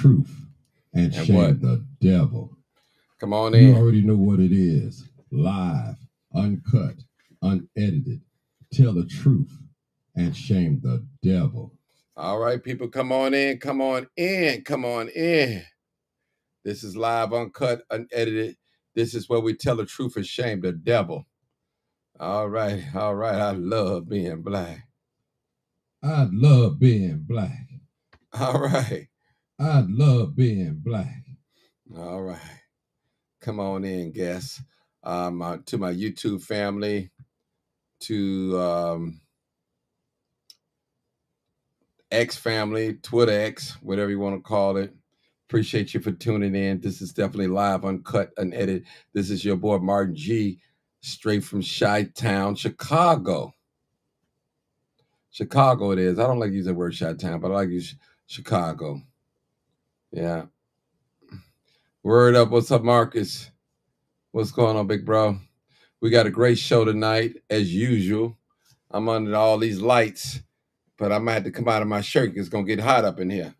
truth and shame what? the devil. Come on You in. already know what it is. Live, uncut, unedited. Tell the truth and shame the devil. All right, people, come on in, come on in, come on in. This is live, uncut, unedited. This is where we tell the truth and shame the devil. All right, all right. I love being black. I love being black. All right, I love being black. all right. Come on in, guests. To my YouTube family, to X family, Twitter X, whatever you want to call it. Appreciate you for tuning in. This is definitely live, uncut, unedited. This is your boy Martin G, straight from Chi-Town, Chicago. Chicago it is. I don't like using the word Chi-Town, but I like use Chicago. Yeah. Word up. What's up, Marcus? What's going on, big bro? We got a great show tonight, as usual. I'm under all these lights, but I might have to come out of my shirt. It's gonna get hot up in here.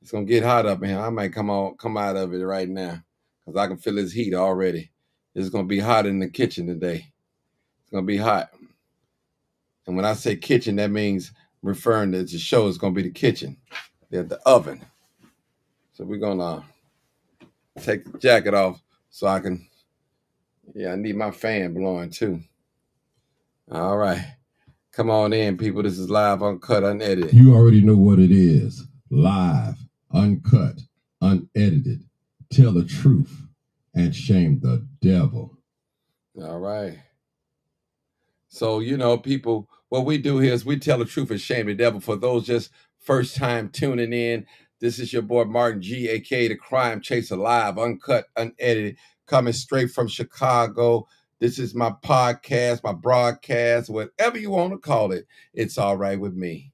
It's gonna get hot up in here. I might come out of it right now, because I can feel this heat already. It's gonna be hot in the kitchen today. It's gonna be hot. And when I say kitchen, that means referring to the show is gonna be the kitchen. The oven. So we're gonna take the jacket off so I can. Yeah, I need my fan blowing too. All right. Come on in, people. This is live, uncut, unedited. You already know what it is. Live, uncut, unedited. Tell the truth and shame the devil. All right. So, people, what we do here is we tell the truth and shame the devil. For those just first time tuning in, this is your boy Martin G, aka the Crime Chaser, live, uncut, unedited, coming straight from Chicago. This is my podcast, my broadcast, whatever you want to call it. It's all right with me.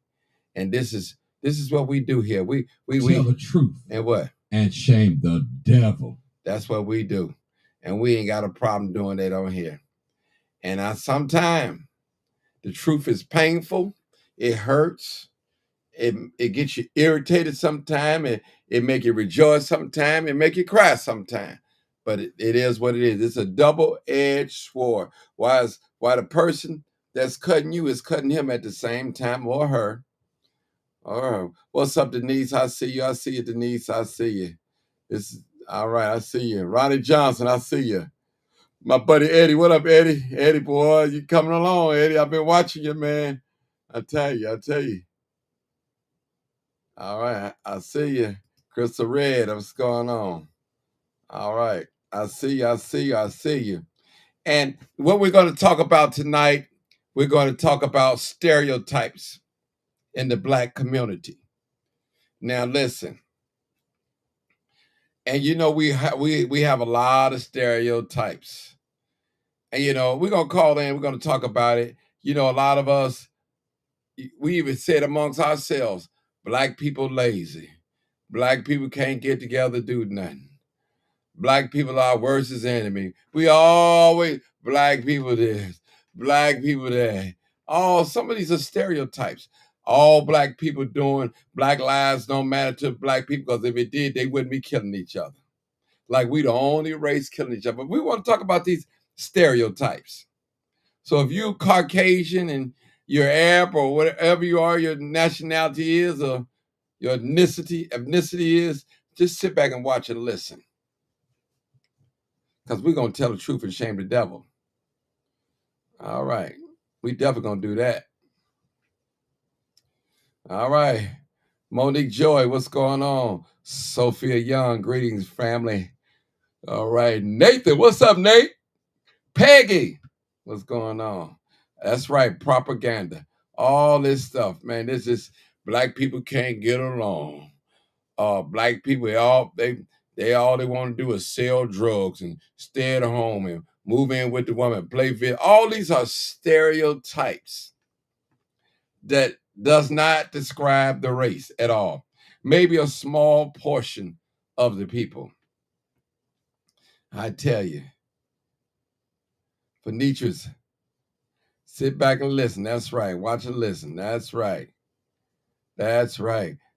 And this is what we do here. We Tell the truth and what? And shame the devil. That's what we do. And we ain't got a problem doing that on here. And sometimes the truth is painful. It hurts. It gets you irritated sometimes. It make you rejoice sometimes. It make you cry sometimes. But it is what it is. It's a double-edged sword. Why the person that's cutting you is cutting him at the same time, or her. What's up, Denise? I see you. I see you, Denise. I see you. It's all right. I see you. Ronnie Johnson, I see you. My buddy Eddie. What up, Eddie? Eddie, boy, you coming along, Eddie? I've been watching you, man. I tell you. All right. I see you. Crystal Red, what's going on? All right. I see you. And what we're going to talk about tonight, we're going to talk about stereotypes in the Black community. Now, listen. And we have a lot of stereotypes. And we're gonna call in, we're gonna talk about it. A lot of us, we even said amongst ourselves, Black people lazy. Black people can't get together, do nothing. Black people are our worst enemy. We always Black people this, Black people that. Oh, some of these are stereotypes. All Black people doing Black lives don't matter to Black people, because if it did, they wouldn't be killing each other. Like we the only race killing each other. But we want to talk about these stereotypes. So if you're Caucasian and you're Arab or whatever you are, your nationality is, or your ethnicity is, just sit back and watch and listen. Because we're going to tell the truth and shame the devil. All right. We definitely going to do that. All right. Monique Joy, what's going on? Sophia Young, greetings, family. All right. Nathan, what's up, Nate? Peggy, what's going on? That's right, propaganda. All this stuff, man. This is Black people can't get along. Black people, they want to do is sell drugs and stay at home and move in with the woman, play video. All these are stereotypes that does not describe the race at all. Maybe a small portion of the people. I tell you, Phoenicians, sit back and listen. That's right. Watch and listen. That's right.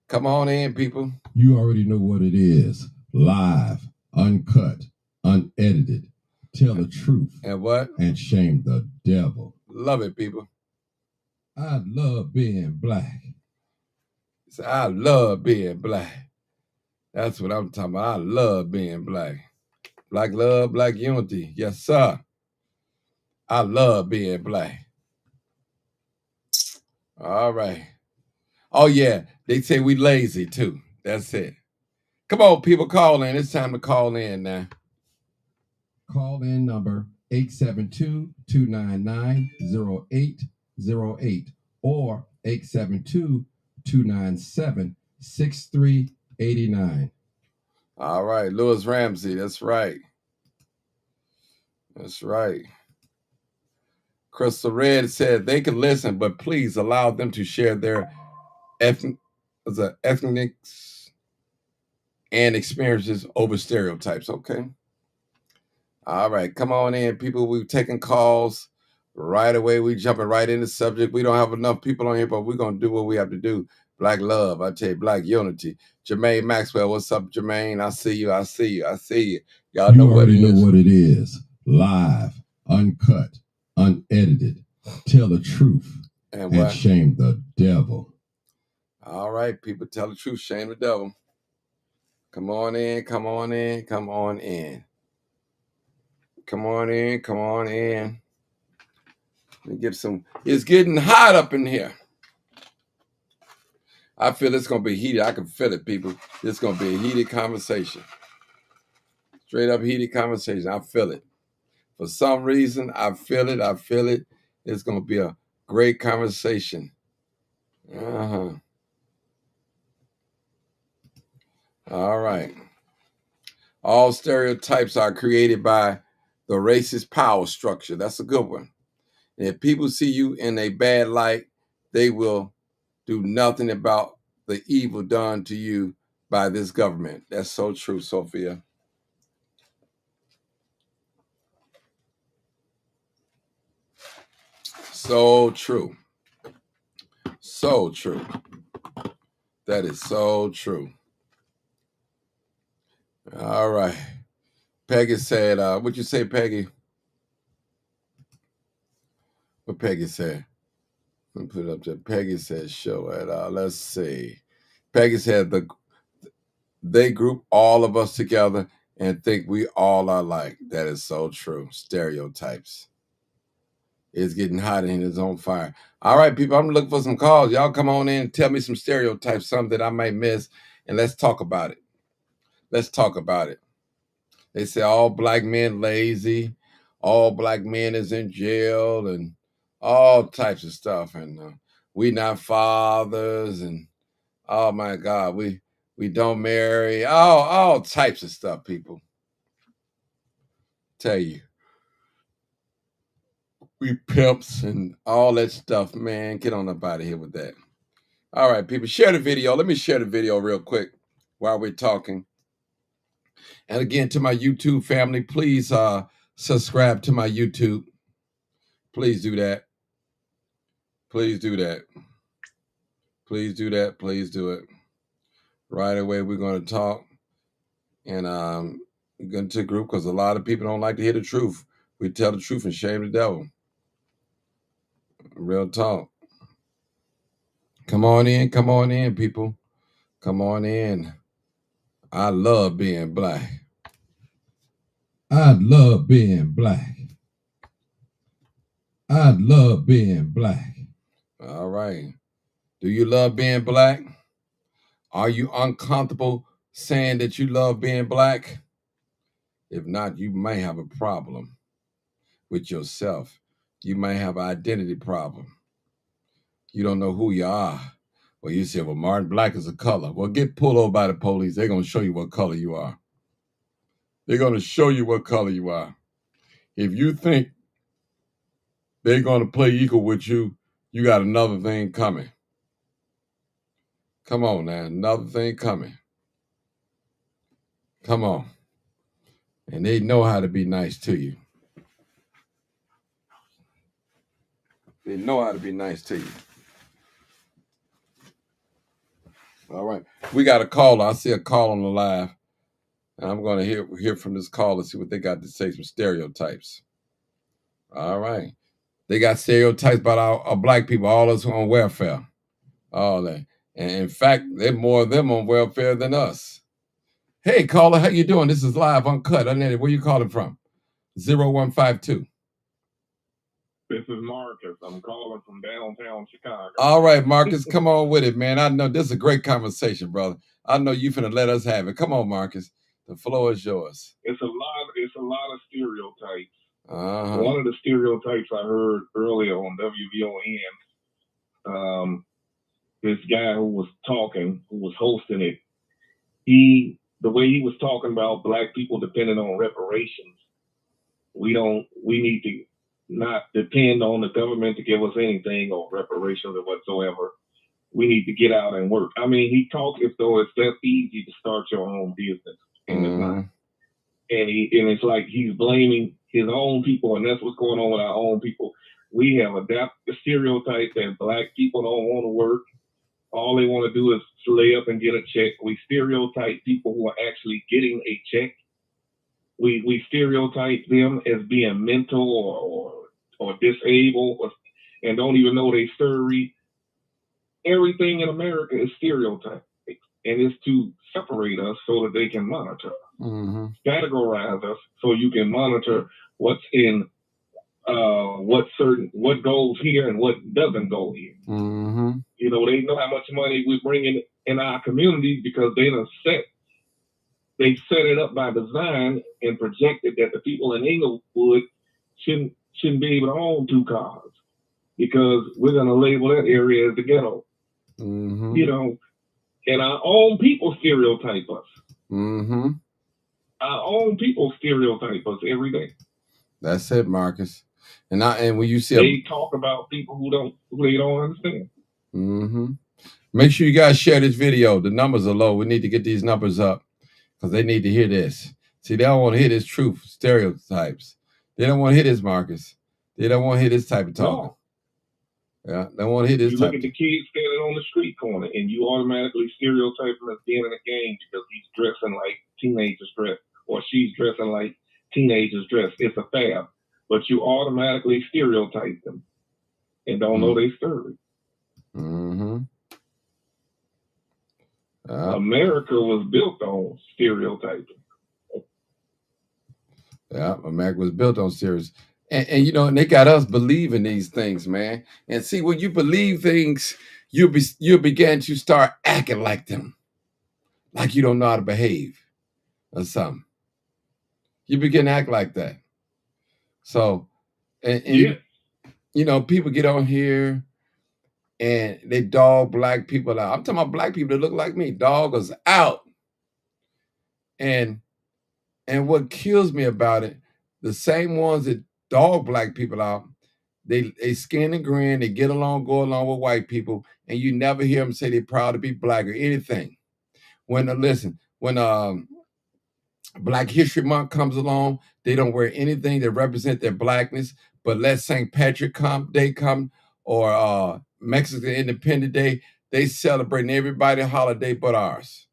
Come on in, people. You already know what it is. Live, uncut, unedited. Tell the truth And what? and shame the devil. Love it, people. I love being black. So I love being black. That's what I'm talking about. I love being black. Black love, black unity. Yes, sir. I love being black. All right. Oh, yeah. They say we lazy, too. That's it. Come on, people, call in. It's time to call in now. Call in number 872-299-0808 or 872-297-6389. All right. Louis Ramsey. That's right. That's right. Crystal Red said they can listen, but please allow them to share their ethnics and experiences over stereotypes. Okay. All right. Come on in, people. We're taking calls right away. We jumping right in the subject. We don't have enough people on here, but we're going to do what we have to do. Black love. I tell you, black unity. Jermaine Maxwell. What's up, Jermaine? I see you. I see you. I see you. Y'all know what it is. You already know what it is. Live, uncut, unedited. Tell the truth and what? Shame the devil. All right, people, tell the truth, shame the devil. Come on in, come on in, come on in. Come on in, come on in. Let me get some. It's getting hot up in here. I feel it's going to be heated. I can feel it, people. It's going to be a heated conversation. Straight up heated conversation. I feel it. For some reason, I feel it. I feel it. It's going to be a great conversation. All right. All stereotypes are created by the racist power structure. That's a good one. And if people see you in a bad light, they will do nothing about the evil done to you by this government. That's so true, Sophia. So true. So true. That is so true. All right. Peggy said, what'd you say, Peggy? What Peggy said? Let me put it up there. Peggy said, show it. Let's see. Peggy said, they group all of us together and think we all are alike. That is so true. Stereotypes. It's getting hot and it's on fire. All right, people, I'm looking for some calls. Y'all come on in and tell me some stereotypes, something that I might miss, and let's talk about it. Let's talk about it. They say all black men lazy, all black men is in jail, and all types of stuff. And we not fathers, and oh my God, we don't marry. All types of stuff, people. Tell you. We pimps and all that stuff, man. Get on up out of here with that. All right, people, share the video. Let me share the video real quick while we're talking. And again, to my YouTube family, please subscribe to my YouTube. Please do that. Please do that. Please do that. Please do it. Right away, we're going to talk and get into a group because a lot of people don't like to hear the truth. We tell the truth and shame the devil. Real talk. Come on in, people. Come on in. I love being black. I love being black. I love being black. All right. Do you love being black? Are you uncomfortable saying that you love being black? If not, you may have a problem with yourself. You may have an identity problem. You don't know who you are. Well, you say, well, Martin, black is a color. Well, get pulled over by the police. They're going to show you what color you are. They're going to show you what color you are. If you think they're going to play equal with you, you got another thing coming. Come on now, another thing coming. Come on. And they know how to be nice to you. They know how to be nice to you. All right. We got a caller. I see a call on the live. And I'm going to hear from this caller, see what they got to say, some stereotypes. All right. They got stereotypes about our black people, all us on welfare. All that. And in fact, they're more of them on welfare than us. Hey, caller, how you doing? This is live, uncut, unedited. Where you calling from? 0152. This is Marcus. I'm calling from downtown Chicago. All right, Marcus, come on with it, man. I know this is a great conversation, brother. I know you finna let us have it. Come on, Marcus. The floor is yours. It's a lot of stereotypes. One of the stereotypes I heard earlier on WVON, this guy who was hosting it, the way he was talking about black people depending on reparations. We need to not depend on the government to give us anything or reparations or whatsoever. We need to get out and work. I mean, he talks as though it's that easy to start your own business, and it's not. And it's like he's blaming his own people, and that's what's going on with our own people. We have adapted the stereotype that black people don't want to work. All they want to do is lay up and get a check. We stereotype people who are actually getting a check. We stereotype them as being mental or disabled and don't even know their story. Everything in America is stereotyped, and it's to separate us so that they can monitor us, categorize us so you can monitor what's in what goes here and what doesn't go here. You know, they know how much money we bring in our communities because they set it up by design and projected that the people in Inglewood shouldn't be able to own 2 cars because we're going to label that area as the ghetto. You know, and our own people stereotype us. Our own people stereotype us every day. That's it, Marcus. And when you see they talk about people who they don't understand. Make sure you guys share this video. The numbers are low. We need to get these numbers up because they need to hear this. See, they don't want to hear this truth, stereotypes. They don't want to hear this, Marcus. They don't want to hear this type of talk. No. Yeah, they want to hear this. You look at the kids standing on the street corner, and you automatically stereotype them as being in a gang because he's dressing like teenagers dress, or she's dressing like teenagers dress. It's a fad, but you automatically stereotype them and don't know their story. America was built on stereotyping. Yeah, America was built on stereotypes. And you know, and they got us believing these things, man. And see, when you believe things, you begin to start acting like them, like you don't know how to behave or something. You begin to act like that. So, you know, people get on here and they dog black people out. I'm talking about black people that look like me. Dog us out. And what kills me about it, the same ones that dog black people out, they skin and grin, they get along, go along with white people, and you never hear them say they're proud to be black or anything. When Black History Month comes along, they don't wear anything that represent their blackness. But let St. Patrick Day come or Mexican Independence Day, they celebrating everybody holiday but ours.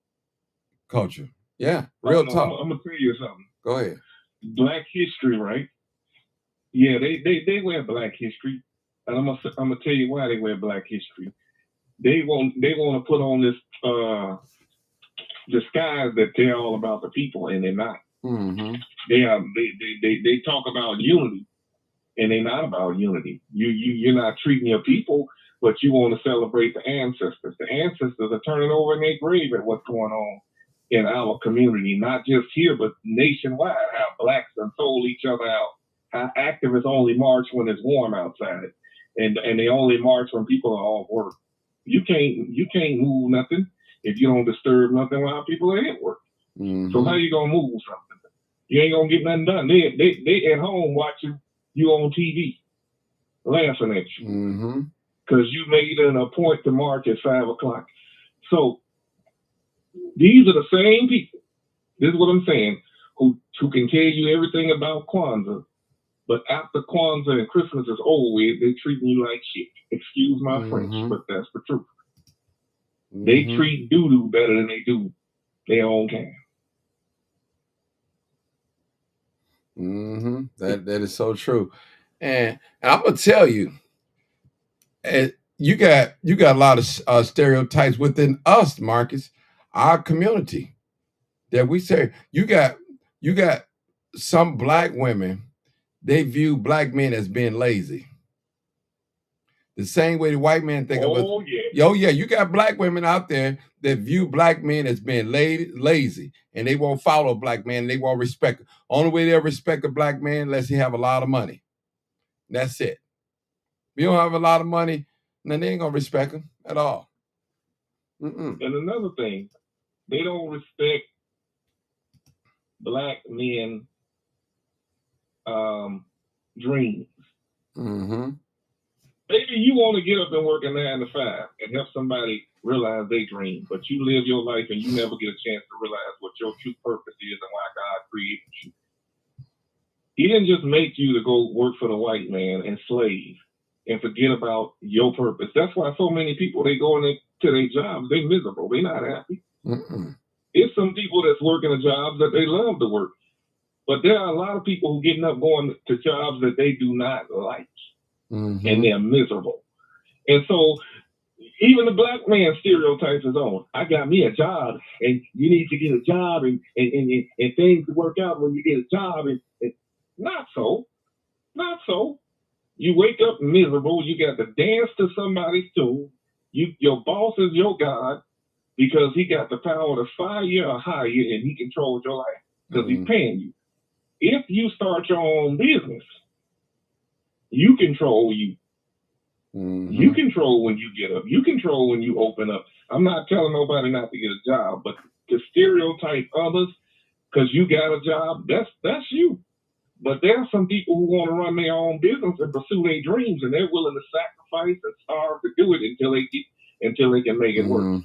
Culture. Yeah, real talk. I'm gonna tell you something. Go ahead. Black history, right? Yeah, they wear Black history, and I'm gonna tell you why they wear Black history. They want to put on this disguise that they're all about the people, and they're not. They talk about unity, and they're not about unity. You're not treating your people, but you want to celebrate the ancestors. The ancestors are turning over in their grave at what's going on in our community, not just here, but nationwide. How blacks have sold each other out. How activists only march when it's warm outside, and they only march when people are off work. You can't move nothing if you don't disturb nothing while people are at work. So how you gonna move something? You ain't gonna get nothing done. They at home watching you on TV, laughing at you because you made an appointment to march at 5:00. So these are the same people. This is what I'm saying. Who can tell you everything about Kwanzaa, but after Kwanzaa and Christmas is over with, they're treating you like shit. Excuse my French, but that's the truth. They treat doo-doo better than they do their own kind. That is so true. And I'm gonna tell you, you got a lot of stereotypes within us, Marcus, our community, that we say you got some black women, they view black men as being lazy. The same way the white men think of us. Oh yeah, you got black women out there that view black men as being lazy, and they won't follow a black man, and they won't respect him. Only way they'll respect a black man unless he have a lot of money. That's it. If you don't have a lot of money, then they ain't gonna respect him at all. And another thing, they don't respect black men dreams. Maybe you want to get up and work a 9 to 5 and help somebody realize their dream, but you live your life and you never get a chance to realize what your true purpose is and why God created you. He didn't just make you to go work for the white man and slave and forget about your purpose. That's why so many people, they go into their jobs, they're miserable, they're not happy. It's some people that's working a job that they love to work, but there are a lot of people who getting up going to jobs that they do not like. And they're miserable. And so even the black man stereotypes is on. I got me a job, and you need to get a job, and things work out when you get a job. And not so. Not so. You wake up miserable. You got to dance to somebody's tune. Your boss is your God because he got the power to fire you or hire you, and he controls your life because he's paying you. If you start your own business, you control you. You control when you get up. You control when you open up. I'm not telling nobody not to get a job, but to stereotype others because you got a job, that's you. But there are some people who want to run their own business and pursue their dreams, and they're willing to sacrifice and starve to do it until they can make it work.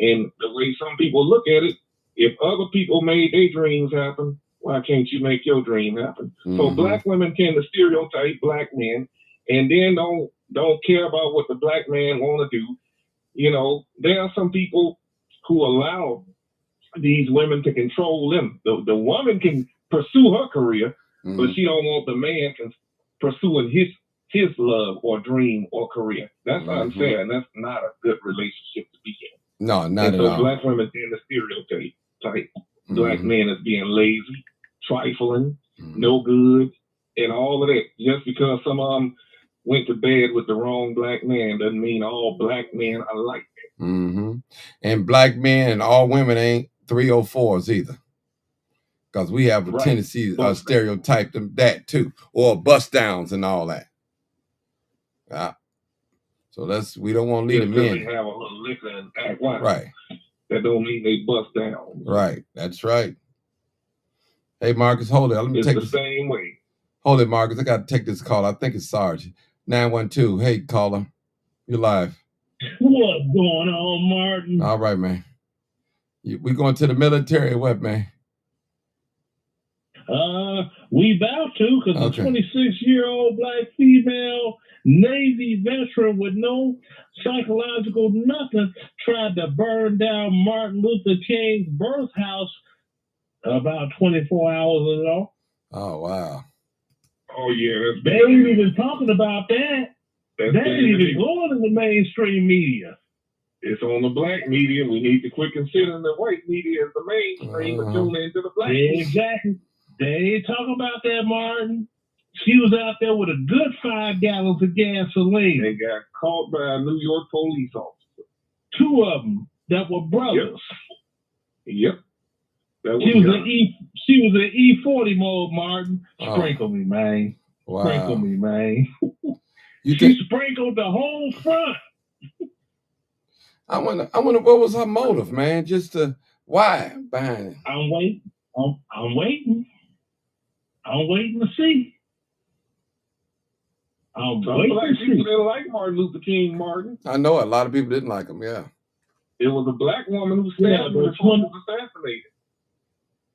And the way some people look at it, if other people made their dreams happen, why can't you make your dream happen? So black women tend to stereotype black men and then don't care about what the black man want to do. You know, there are some people who allow these women to control them. The woman can pursue her career, but she don't want the man pursuing his love or dream or career. That's unfair, and that's not a good relationship to be in. No, not at all. So black women tend to stereotype black men as being lazy, trifling, no good, and all of that. Just because some of them went to bed with the wrong black man doesn't mean all black men are like that. And black men and all women ain't 304s either. Because we have a tendency to stereotype them that too, or bust downs and all that. So we don't want to lead them in. They have a little liquor and act wild. Right. That don't mean they bust down. Right. That's right. Hey, Marcus, hold it. Let me take the same way. Hold it, Marcus. I got to take this call. I think it's Sarge. 912. Hey, caller. You're live. What's going on, Martin? All right, man. We going to the military or what, man? We about to, because a 26-year-old black female Navy veteran with no psychological nothing tried to burn down Martin Luther King's birth house about 24 hours ago. Oh, wow. Oh, yeah. They ain't even talking about that. They ain't even going to the mainstream media. It's on the black media. We need to quit considering the white media as the mainstream and tune into the black media. Exactly. They ain't talking about that, Martin. She was out there with a good 5 gallons of gasoline. They got caught by a New York police officer. 2 of them that were brothers. Yep. She was an E40 mode, Martin. Sprinkle me, man. Wow. Sprinkle me, man. She sprinkled the whole front. I wonder what was her motive, man? Why behind it? I'm waiting. I'm waiting. I'm waiting to see. Some black people didn't like Martin Luther King, Martin. I know a lot of people didn't like him, yeah. It was a black woman who stabbed him before he was assassinated.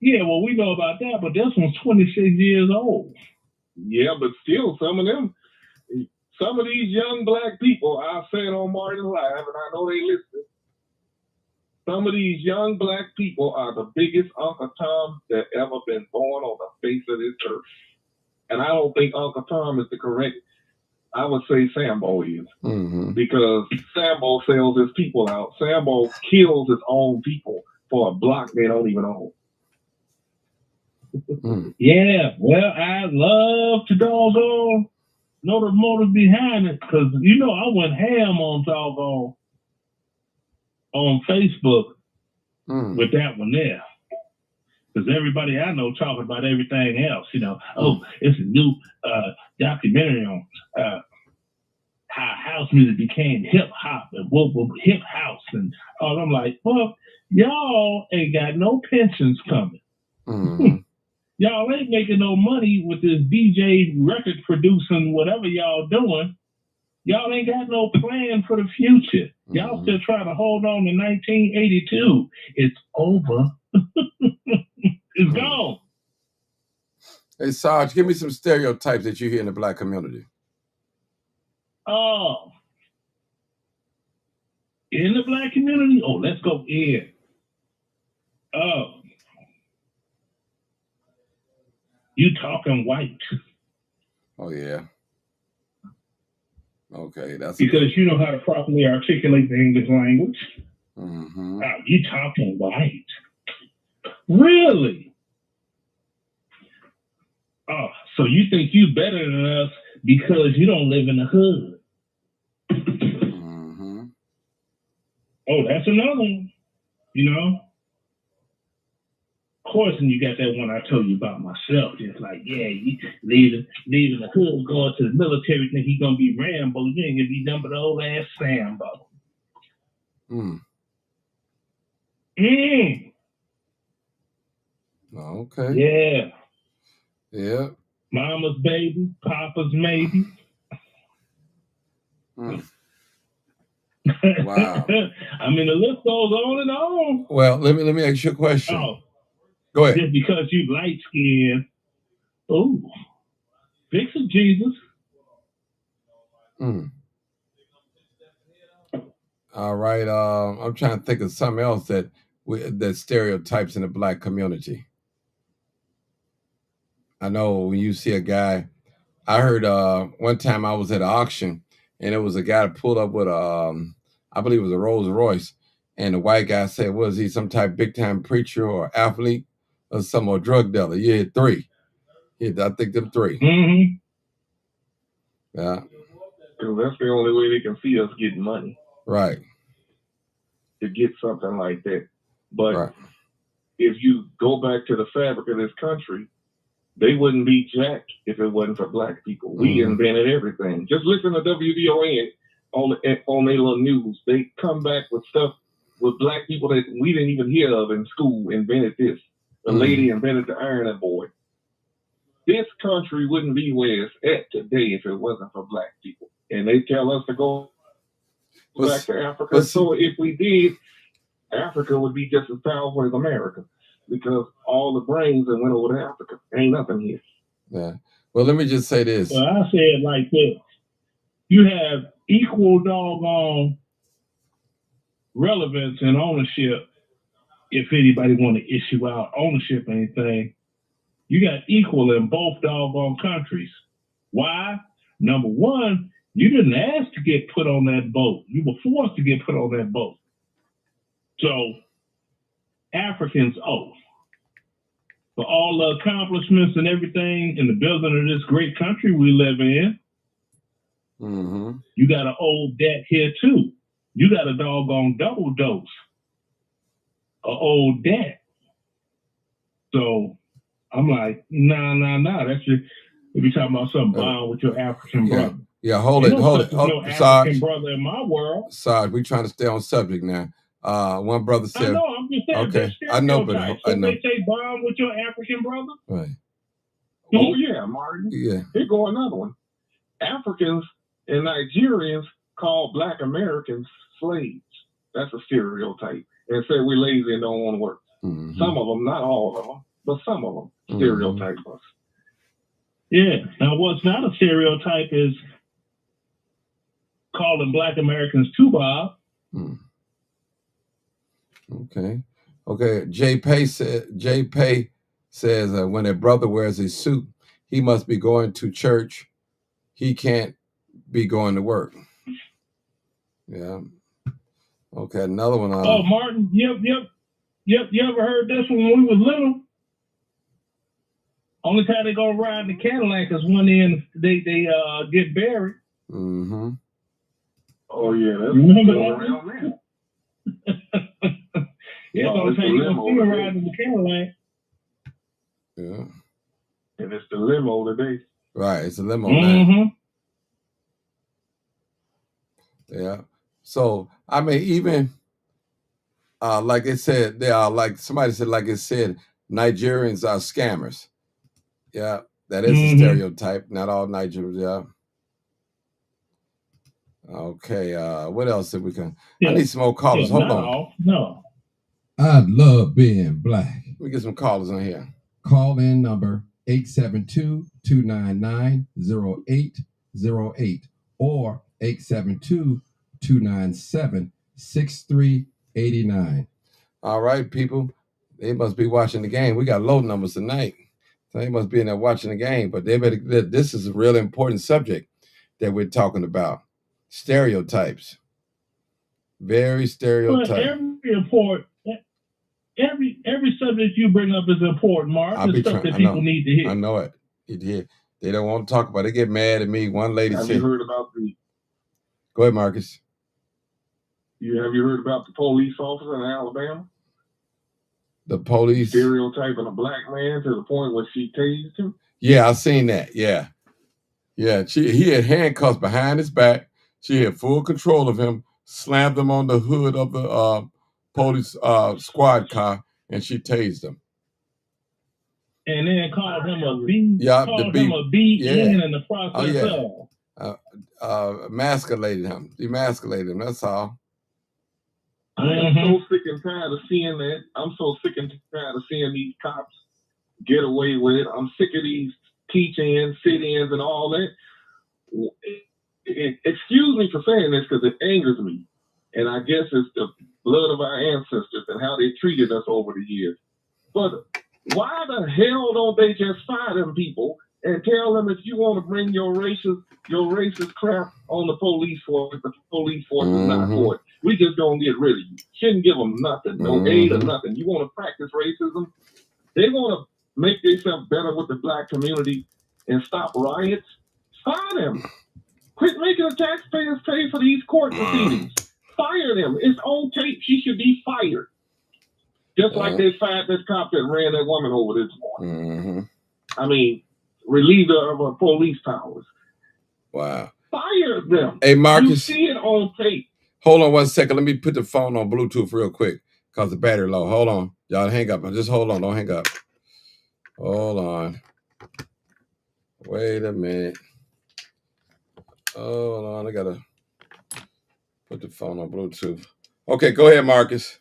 Yeah, well, we know about that, but this one's 26 years old. Yeah, but still, some of these young black people, I said on Martin Live, and I know they listen, Some of these young black people are the biggest Uncle Toms that ever been born on the face of this earth. And I don't think Uncle Tom is the correct. I would say Sambo is. Because Sambo sells his people out. Sambo kills his own people for a block they don't even own. Yeah, well, I love to doggone know the motive behind it, because you know I went ham on doggone on Facebook with that one there. Because everybody I know talking about everything else, you know. Oh, it's a new documentary on how house music became hip hop and what hip house and all. I'm like, well, y'all ain't got no pensions coming. Y'all ain't making no money with this DJ record producing whatever y'all doing. Y'all ain't got no plan for the future. Y'all still trying to hold on to 1982. It's over. It's gone. Hey, Sarge, give me some stereotypes that you hear in the black community. Oh. In the black community? Oh, let's go in. Oh. You talking white. Oh, yeah. Okay, that's because you know how to properly articulate the English language. Mm-hmm. Oh, you talking white? Really? Oh, so you think you better than us because you don't live in the hood? Mm-hmm. Oh, that's another one. You know. Of course, and you got that one I told you about myself. Just like, yeah, you leaving the hood, going to the military, think he gonna be Rambo. You ain't gonna be nothing but old ass Sambo. Okay. Yeah. Yeah. Mama's baby, Papa's maybe. Wow. I mean, the list goes on and on. Well, let me ask you a question. Oh, go ahead. Just because you light skinned, oh, fix it, Jesus. All right. I'm trying to think of something else that stereotypes in the black community. I know when you see a guy, I heard one time I was at an auction and it was a guy that pulled up with I believe it was a Rolls Royce, and the white guy said, was he some type big time preacher or athlete or some or drug dealer? You had three. I think them three. Mm-hmm. Yeah. Because that's the only way they can see us getting money. Right. To get something like that. But if you go back to the fabric of this country, they wouldn't be jacked if it wasn't for black people. We invented everything. Just listen to WVON on their little news. They come back with stuff with black people that we didn't even hear of in school. Invented this. The lady invented the ironing board. This country wouldn't be where it's at today if it wasn't for black people. And they tell us to go back to Africa. So if we did, Africa would be just as powerful as America, because all the brains that went over to Africa. Ain't nothing here. Yeah. Well, let me just say this. Well, I say it like this. You have equal doggone relevance and ownership. If anybody want to issue out ownership or anything, you got equal in both doggone countries. Why? Number one, you didn't ask to get put on that boat. You were forced to get put on that boat. So Africans owe for all the accomplishments and everything in the building of this great country we live in. You got an old debt here too. You got a doggone double dose of old debt. So I'm like, nah. That's just, if you're talking about some bond with your African brother. Yeah, hold it. No African Sarge, brother in my world. Sarge, we trying to stay on subject now. One brother said, I know, I'm just saying, okay, I know, but I know. They say bond with your African brother? Right. Oh, yeah, Martin. Yeah. Here go another one. Africans and Nigerians call black Americans slaves. That's a stereotype. And say we're lazy and don't want to work. Some of them, not all of them, but some of them stereotype us. Yeah. Now, what's not a stereotype is calling black Americans two Bob. Okay. Jay Pay says when a brother wears a suit, he must be going to church. He can't be going to work. Yeah. Okay. Another one. Oh, Martin. Yep. You ever heard this one when we was little? Only time they gonna ride the Cadillac is when they get buried. Mm-hmm. Oh yeah, that's remember around there. Yeah, the only time you gonna see them riding the Cadillac. Yeah. And it's the limo today. Right, it's a limo Mm-hmm. now. Yeah. So I mean, even like it said, they are like somebody said, like it said, Nigerians are scammers. Yeah, that is a stereotype. Not all Nigerians. Yeah. Okay. What else did we can? Yeah. I need some more callers. Hold on. All. No. I love being black. Let me get some callers on here. Call in number 872-299-0808 or 872-297-6389. All right, people. They must be watching the game. We got low numbers tonight. So they must be in there watching the game. But this is a really important subject that we're talking about. Stereotypes. Very stereotype. Every subject you bring up is important, Mark. It's stuff that people need to hear. I know it. They don't want to talk about it. They get mad at me. One lady said, Have you heard about the... Go ahead, Marcus. Have you heard about the police officer in Alabama? The police stereotyping a black man to the point where she tased him? Yeah, I seen that. Yeah. He had handcuffs behind his back. She had full control of him, slammed him on the hood of the police squad car, and she tased him. And then called him a B. Yeah, called him a B-in in the process emasculated him. Demasculated him. That's all. I'm so sick and tired of seeing that. I'm so sick and tired of seeing these cops get away with it. I'm sick of these teach-ins, sit-ins, and all that. Excuse me for saying this because it angers me. And I guess it's the blood of our ancestors and how they treated us over the years. But why the hell don't they just fire them people and tell them if you want to bring your racist crap on the police force is not for it. We just gonna get rid of you. Shouldn't give them nothing, no aid or nothing. You want to practice racism? They want to make themselves better with the black community and stop riots? Fire them. Quit making the taxpayers pay for these court proceedings. Fire them. It's on tape. She should be fired. Just like they fired that cop that ran that woman over this morning. I mean, relieve her of her police powers. Wow. Fire them. Hey, Marcus. You see it on tape. Hold on 1 second. Let me put the phone on Bluetooth real quick because the battery low. Hold on. Y'all hang up. Just hold on. Don't hang up. Hold on. Wait a minute. Hold on. I got to put the phone on Bluetooth. Okay, go ahead, Marcus.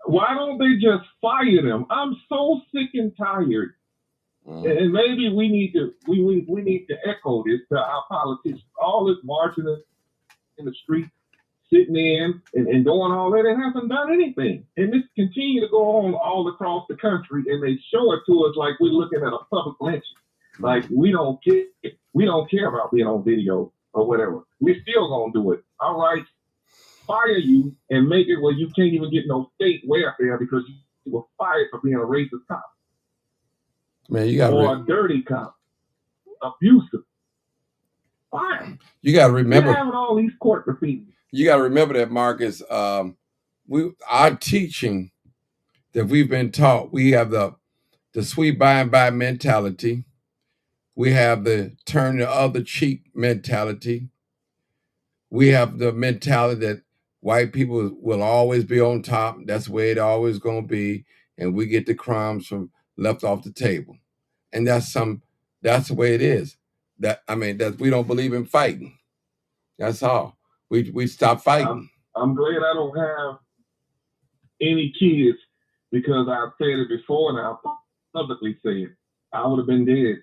Why don't they just fire them? I'm so sick and tired. And maybe we need to echo this to our politicians. All this marching in the street, sitting in and doing all that, it hasn't done anything. And this continue to go on all across the country, and they show it to us like we're looking at a public lynching. Like we don't care about being on video or whatever. We're still gonna do it. All right, fire you and make it where you can't even get no state welfare because you were fired for being a racist cop. Man, you got a dirty cop, abusive. Fine. You got to remember. You're having all these court proceedings. You got to remember that, Marcus. Our teaching that we've been taught. We have the sweet by and by mentality. We have the turn the other cheek mentality. We have the mentality that white people will always be on top. That's the way it always going to be. And we get the crumbs from left off the table. And that's the way it is. That we don't believe in fighting. That's all. We stop fighting. I'm glad I don't have any kids because I've said it before and I'll publicly say it. I would have been dead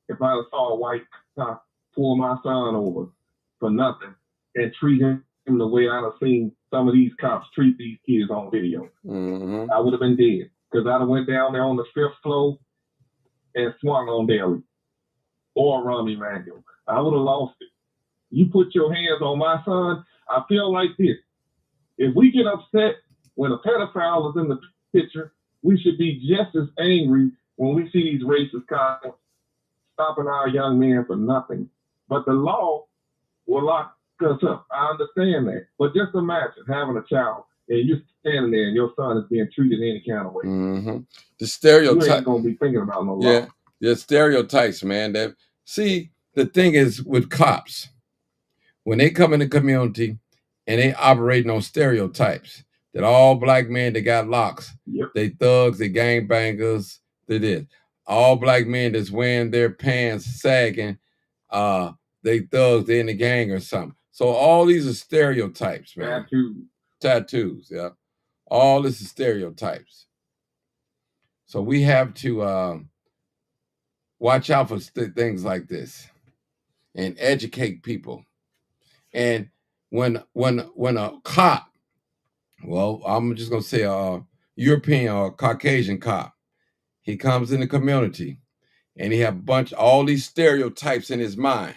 if I saw a white cop pull my son over for nothing and treat him the way I'd have seen some of these cops treat these kids on video. Mm-hmm. I would have been dead because I'd have went down there on the 5th floor and swung on Daly or Rami Manuel. I would have lost it. You put your hands on my son, I feel like this. If we get upset when a pedophile is in the picture, we should be just as angry when we see these racist cops stopping our young men for nothing. But the law will lock us up. I understand that. But just imagine having a child and you're standing there and your son is being treated any kind of way. Mm-hmm. The You stereotype. ain't going to be thinking about no law. Yeah, the stereotypes, man. That see, the thing is with cops, when they come in the community and they operating on stereotypes, that all black men that got locks, Yep. they thugs, they gangbangers, they this. All black men that's wearing their pants sagging, they thugs, they in the gang or something. So all these are stereotypes, man. Tattoos, yeah. All this is stereotypes. So we have to watch out for things like this and educate people. And when a cop, well, I'm just gonna say a European or Caucasian cop, he comes in the community and he have all these stereotypes in his mind.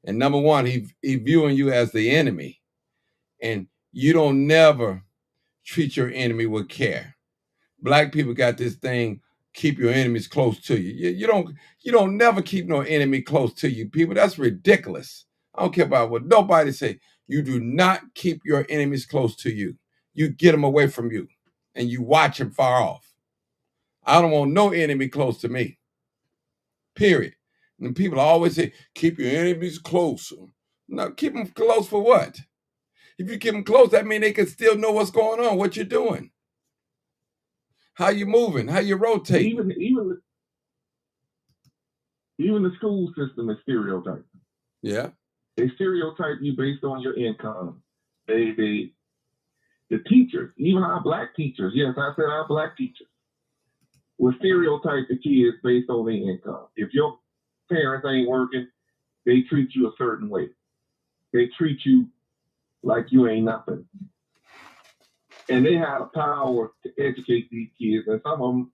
And number one, he viewing you as the enemy, and you don't never treat your enemy with care. Black people got this thing: keep your enemies close to you. You don't never keep no enemy close to you, people. That's ridiculous. I don't care about what nobody say. You do not keep your enemies close to you. You get them away from you, and you watch them far off. I don't want no enemy close to me. Period. And people always say, keep your enemies close. No, keep them close for what? If you keep them close, that means they can still know what's going on, what you're doing, how you moving, how you rotate. Even the school system is stereotyped. Yeah. They stereotype you based on your income. The teachers, even our black teachers, yes, I said our black teachers, will stereotype the kids based on their income. If your parents ain't working, they treat you a certain way. They treat you like you ain't nothing. And they have the power to educate these kids, and some of them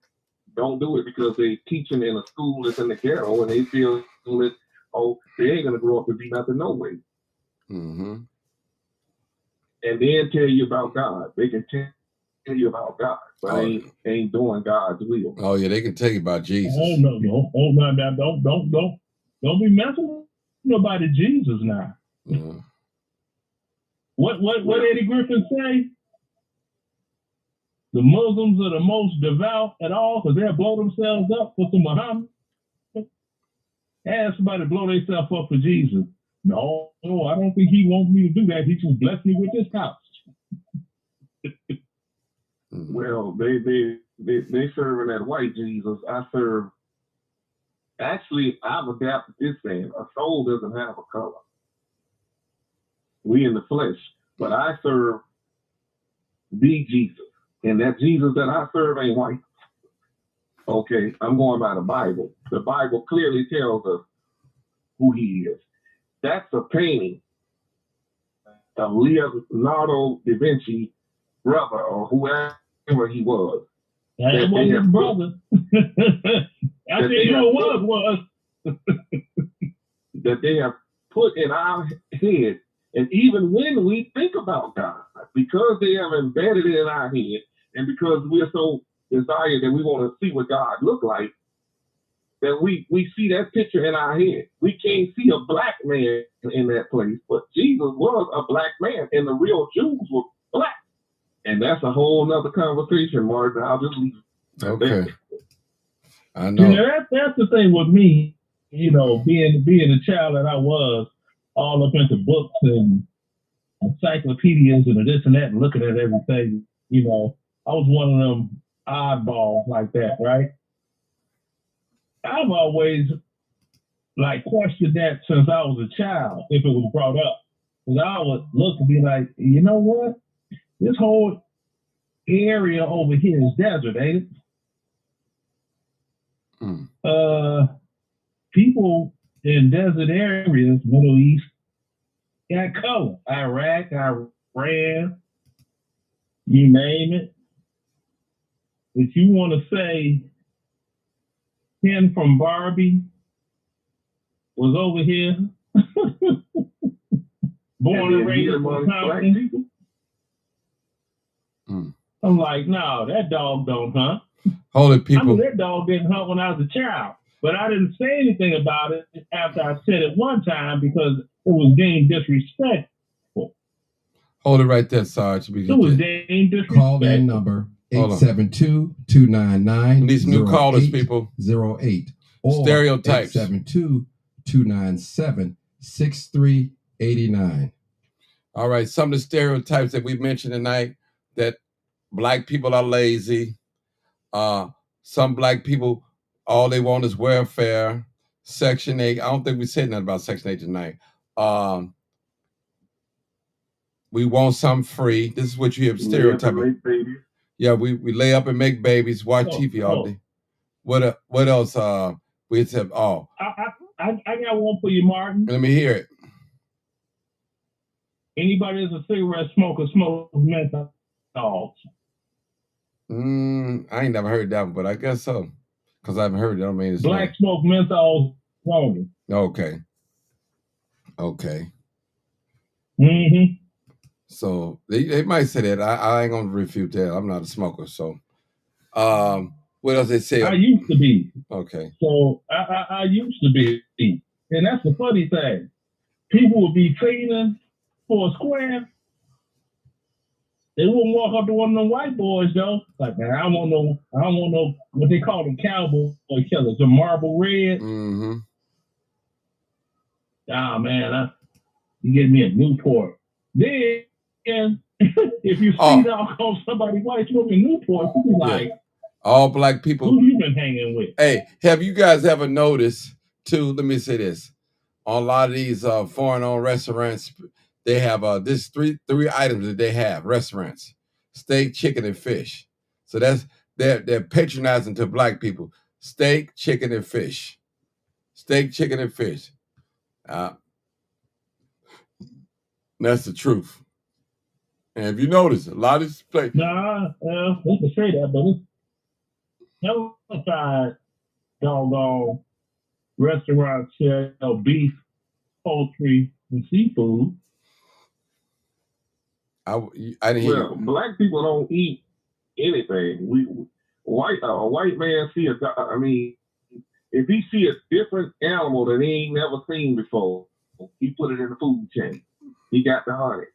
don't do it because they teaching in a school that's in the ghetto, and they feel that, they ain't gonna grow up to be nothing no way. Mm-hmm. And then tell you about God. They can tell you about God, but ain't doing God's will. Oh yeah, they can tell you about Jesus. Oh no, don't be messing with nobody Jesus now. Mm-hmm. What Eddie Griffin say? The Muslims are the most devout at all because they'll blow themselves up for some Muhammad. Ask somebody to blow themselves up for Jesus. No, I don't think he wants me to do that. He just bless me with this house. Well, they serving that white Jesus. I serve. Actually, I've adapted this saying: a soul doesn't have a color. We in the flesh, but I serve the Jesus, and that Jesus that I serve ain't white. Okay, I'm going by the Bible. The Bible clearly tells us who he is. That's a painting of Leonardo da Vinci, brother, or whoever he was. That was his brother. I said, you know what was. That they have put in our head. And even when we think about God, because they have embedded it in our head, and because we're so desired that we want to see what God look like, that we see that picture in our head. We can't see a black man in that place, but Jesus was a black man, and the real Jews were black. And that's a whole nother conversation, Martin. I'll just leave it. Okay. I know. That's the thing with me, being the child that I was, all up into books and encyclopedias and this and that, and looking at everything. I was one of them oddballs like that, right? I've always questioned that since I was a child, if it was brought up. Because I would look and be like, you know what? This whole area over here is desert, ain't it? People in desert areas, Middle East, got color. Iraq, friend, you name it. If you want to say Ken from Barbie was over here, born and raised in Compton. I'm like, no, that dog don't hunt. Hold it, people. I mean, that dog didn't hunt when I was a child, but I didn't say anything about it after I said it one time because it was deemed disrespectful. Hold it right there, Sarge. It was deemed disrespectful. Call that number 872-299. These new callers, people. 08 or Stereotypes. 872-297-6389. All right, some of the stereotypes that we mentioned tonight, that black people are lazy. Some black people, all they want is welfare. Section 8. I don't think we said nothing about Section 8 tonight. We want something free. This is what you have stereotyping. Yeah, we lay up and make babies, watch TV all day. What else? We said, I got one for you, Martin. Let me hear it. Anybody that's a cigarette smoker smokes menthol. I ain't never heard that one, but I guess so. Because I haven't heard it. I don't mean it's black smoke menthol only. Okay. Mm-hmm. So they might say that. I ain't gonna refute that. I'm not a smoker. So what else they say? I used to be. Okay. So I used to be. And that's the funny thing. People would be fiending for a square. They wouldn't walk up to one of them white boys though. Like, man, I don't want no what they call them cowboy killers, the marble red. Mm-hmm. Man, you get me a Newport. Then if you see somebody white smoking Newport, you be like, all black people. Who you been hanging with? Hey, have you guys ever noticed too? Let me say this: on a lot of these foreign-owned restaurants, they have this three items that they have restaurants: steak, chicken, and fish. So they're patronizing to black people: steak, chicken, and fish. Steak, chicken, and fish. That's the truth. And if you notice, a lot of these places. We can say that, but it's outside doggone restaurants sell beef, poultry, and seafood. I didn't hear. Well, black people don't eat anything. A white man see if he see a different animal that he ain't never seen before, he put it in the food chain. He got to hunt it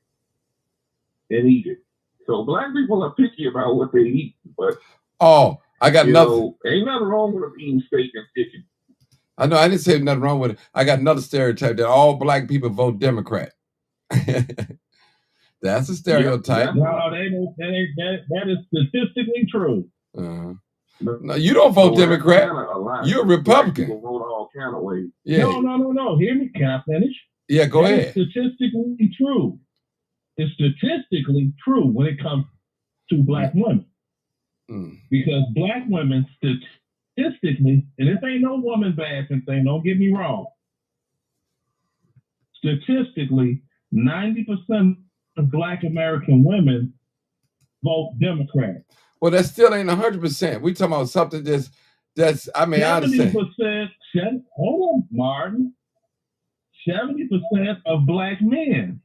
and eat it. So black people are picky about what they eat, but I got nothing. Ain't nothing wrong with them eating steak and chicken. I know. I didn't say nothing wrong with it. I got another stereotype that all black people vote Democrat. That's a stereotype. No, that is statistically true. Uh-huh. No, you don't vote Democrat. You're a Republican. People vote all kind of ways. Yeah. No. Hear me. Can I finish? Yeah, go ahead. It's statistically true. It's statistically true when it comes to black women. Because black women statistically, and this ain't no woman bashing thing, don't get me wrong. Statistically, 90% of black American women vote Democrat. Well, that still ain't 100%. We talking about something that's I understand. 70%, hold on, Martin. 70% of black men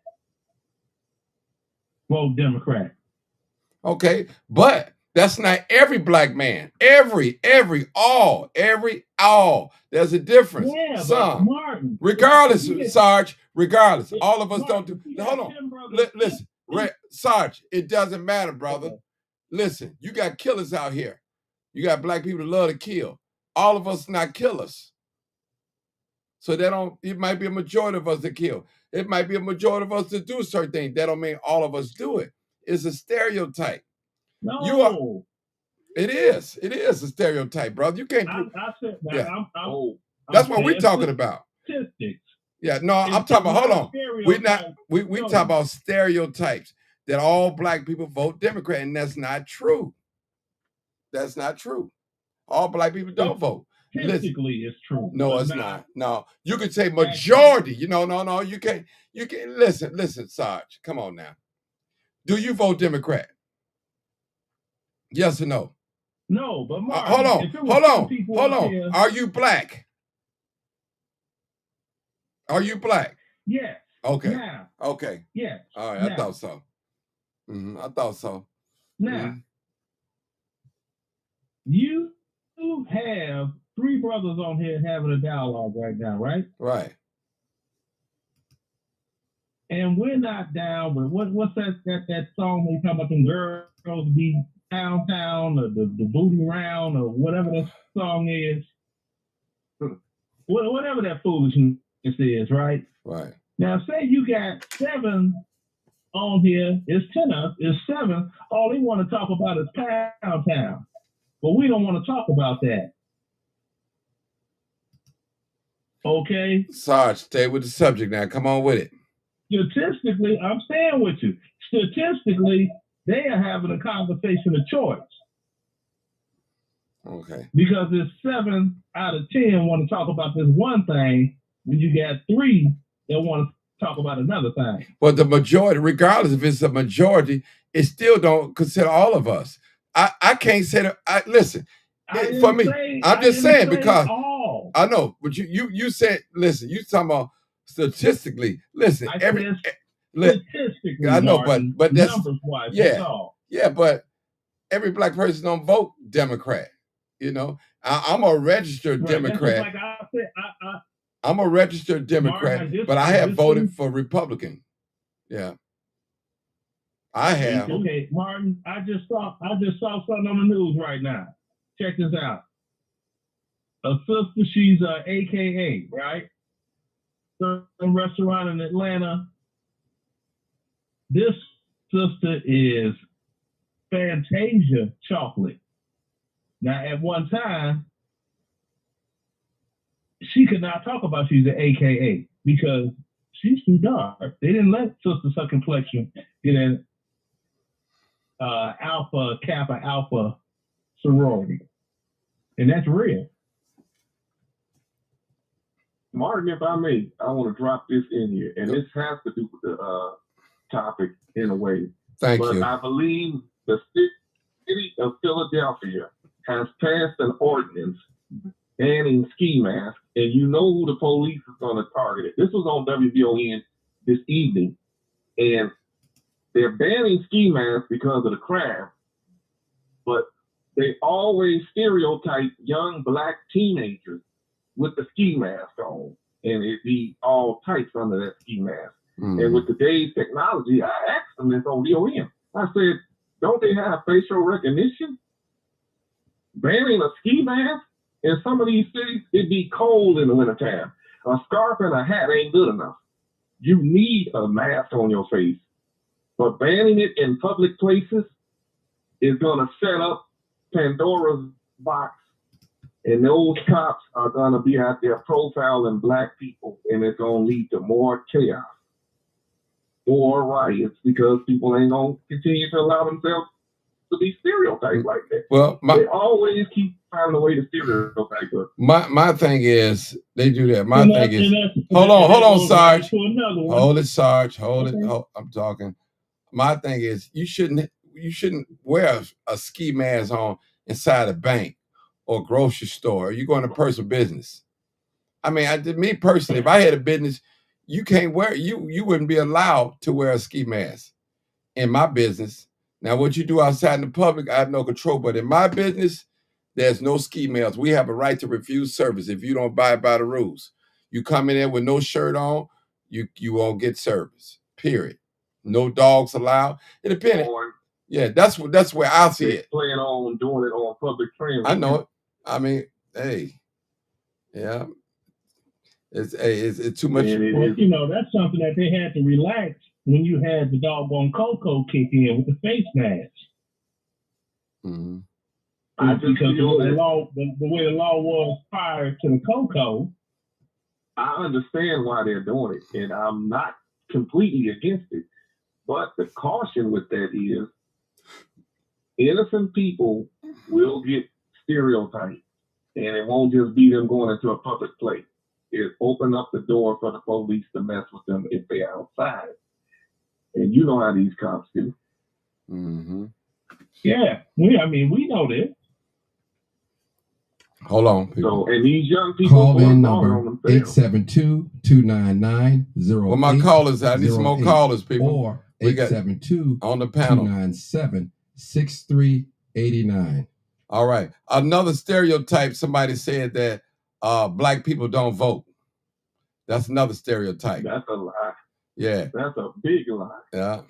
vote Democrat. Okay, but that's not every black man. All. There's a difference. Yeah, some. Martin, regardless, Sarge, regardless. All of us don't do. Hold on. Listen, Sarge, it doesn't matter, brother. Okay. Listen, you got killers out here. You got black people that love to kill. All of us not killers. So it might be a majority of us that kill. It might be a majority of us that do certain things. That don't mean all of us do it. It's a stereotype. No. It is a stereotype, brother. You can't prove. That's what we're talking about. Statistics. Yeah, no, I'm talking about, hold on. We talk about stereotypes that all black people vote Democrat, and that's not true. That's not true. All black people don't vote. Statistically, it's true. No, it's not. No, you could say majority. No, you can't. Listen, Sarge. Come on now. Do you vote Democrat? Yes or no? No, but Martin, Hold on. if it was Hold on. Here, are you black? Are you black? Yes. Okay. Now. Okay. Yes. All right. Now. I thought so. I thought so. Now, you have three brothers on here having a dialogue right now, right? Right. And we're not down with what's that song they talking about them girls be downtown or the booty round or whatever that song is. Whatever that foolishness is, right? Right. Now say you got 7 on here, it's 10 of, it's 7. All they want to talk about is Pound Town. But we don't want to talk about that. Okay? Sarge, stay with the subject now. Come on with it. Statistically, I'm staying with you. Statistically, they are having a conversation of choice. Okay. Because it's 7 out of 10 want to talk about this one thing, when you got 3 that want to talk about another thing. But the majority, regardless if it's a majority, it still don't consider all of us. I can't say that. Listen, for me, I'm just saying because all. I know, but you said, listen, you talking about statistically. Listen, statistically, I know, Martin, but that's numbers-wise, yeah, that's all. Yeah, but every black person don't vote Democrat. You know, I'm a registered Democrat. Like I said, I'm a registered Democrat, Martin, but I have voted for Republican. Yeah, I have. Okay, Martin, I just saw something on the news right now. Check this out. A sister, she's a AKA, right? Some restaurant in Atlanta. This sister is Fantasia Chocolate. Now, at one time, she could not talk about she's an AKA because she's too dark. They didn't let Sister Suck Complexion get an Alpha Kappa Alpha sorority, and that's real. Martin, if I may, I want to drop this in here, and this has to do with the topic in a way. Thank you. But I believe the city of Philadelphia has passed an ordinance banning ski masks, and you know who the police is going to target it. This was on WVON this evening, and they're banning ski masks because of the crime, but they always stereotype young black teenagers with the ski mask on, and it be all types under that ski mask. And with today's technology, I asked them this on VON. I said, don't they have facial recognition? Banning a ski mask? In some of these cities, it'd be cold in the wintertime. A scarf and a hat ain't good enough. You need a mask on your face. But banning it in public places is going to set up Pandora's box. And those cops are going to be out there profiling black people, and it's going to lead to more chaos, more riots, because people ain't going to continue to allow themselves to be stereotyped like that. Well, they always keep finding a way to stereotype us. My thing is, they do that. My thing is, hold on, Sarge. Hold it, Sarge. Hold it. I'm talking. My thing is, you shouldn't wear a ski mask on inside a bank or grocery store. You're going to personal business. I mean, me personally, if I had a business, you can't wear you wouldn't be allowed to wear a ski mask in my business. Now, what you do outside in the public, I have no control. But in my business, there's no ski masks. We have a right to refuse service if you don't abide by the rules. You come in there with no shirt on, you won't get service. Period. No dogs allowed. It depends. Yeah, that's where I see it. Plan on doing it on public transit. I know it. I mean, hey, yeah, it's too much. Well, you know, that's something that they had to relax when you had the doggone Coco kick in with the face mask. Mm-hmm. Because the way the law was prior to the Coco. I understand why they're doing it, and I'm not completely against it. But the caution with that is innocent people will get stereotyped, and it won't just be them going into a public place. It open up the door for the police to mess with them if they're outside. And you know how these cops do. Mm-hmm. Yeah, we know this. Hold on, people. So, and these young people Call in number on themselves. 872-299-0808. Well, my callers, I need some more callers, people. Or We got 872 on the panel. 297-6389. All right. Another stereotype, somebody said that black people don't vote. That's another stereotype. That's a lie. Yeah. That's a big lie. Yeah.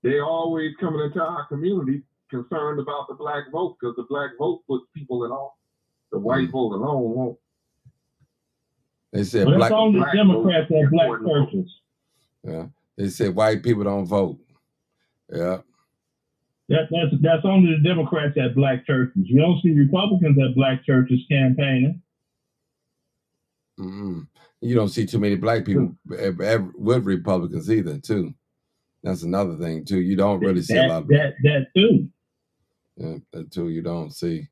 They're always coming into our community concerned about the black vote because the black vote puts people in office. The white vote alone won't. They said But black. it's only black Democrats vote and black important churches. Yeah. They said white people don't vote. Yeah. That's only the Democrats at black churches. You don't see Republicans at black churches campaigning. Mm-hmm. You don't see too many black people with Republicans either, too. That's another thing, too. You don't really see a lot of that too. Yeah, that too. You don't see.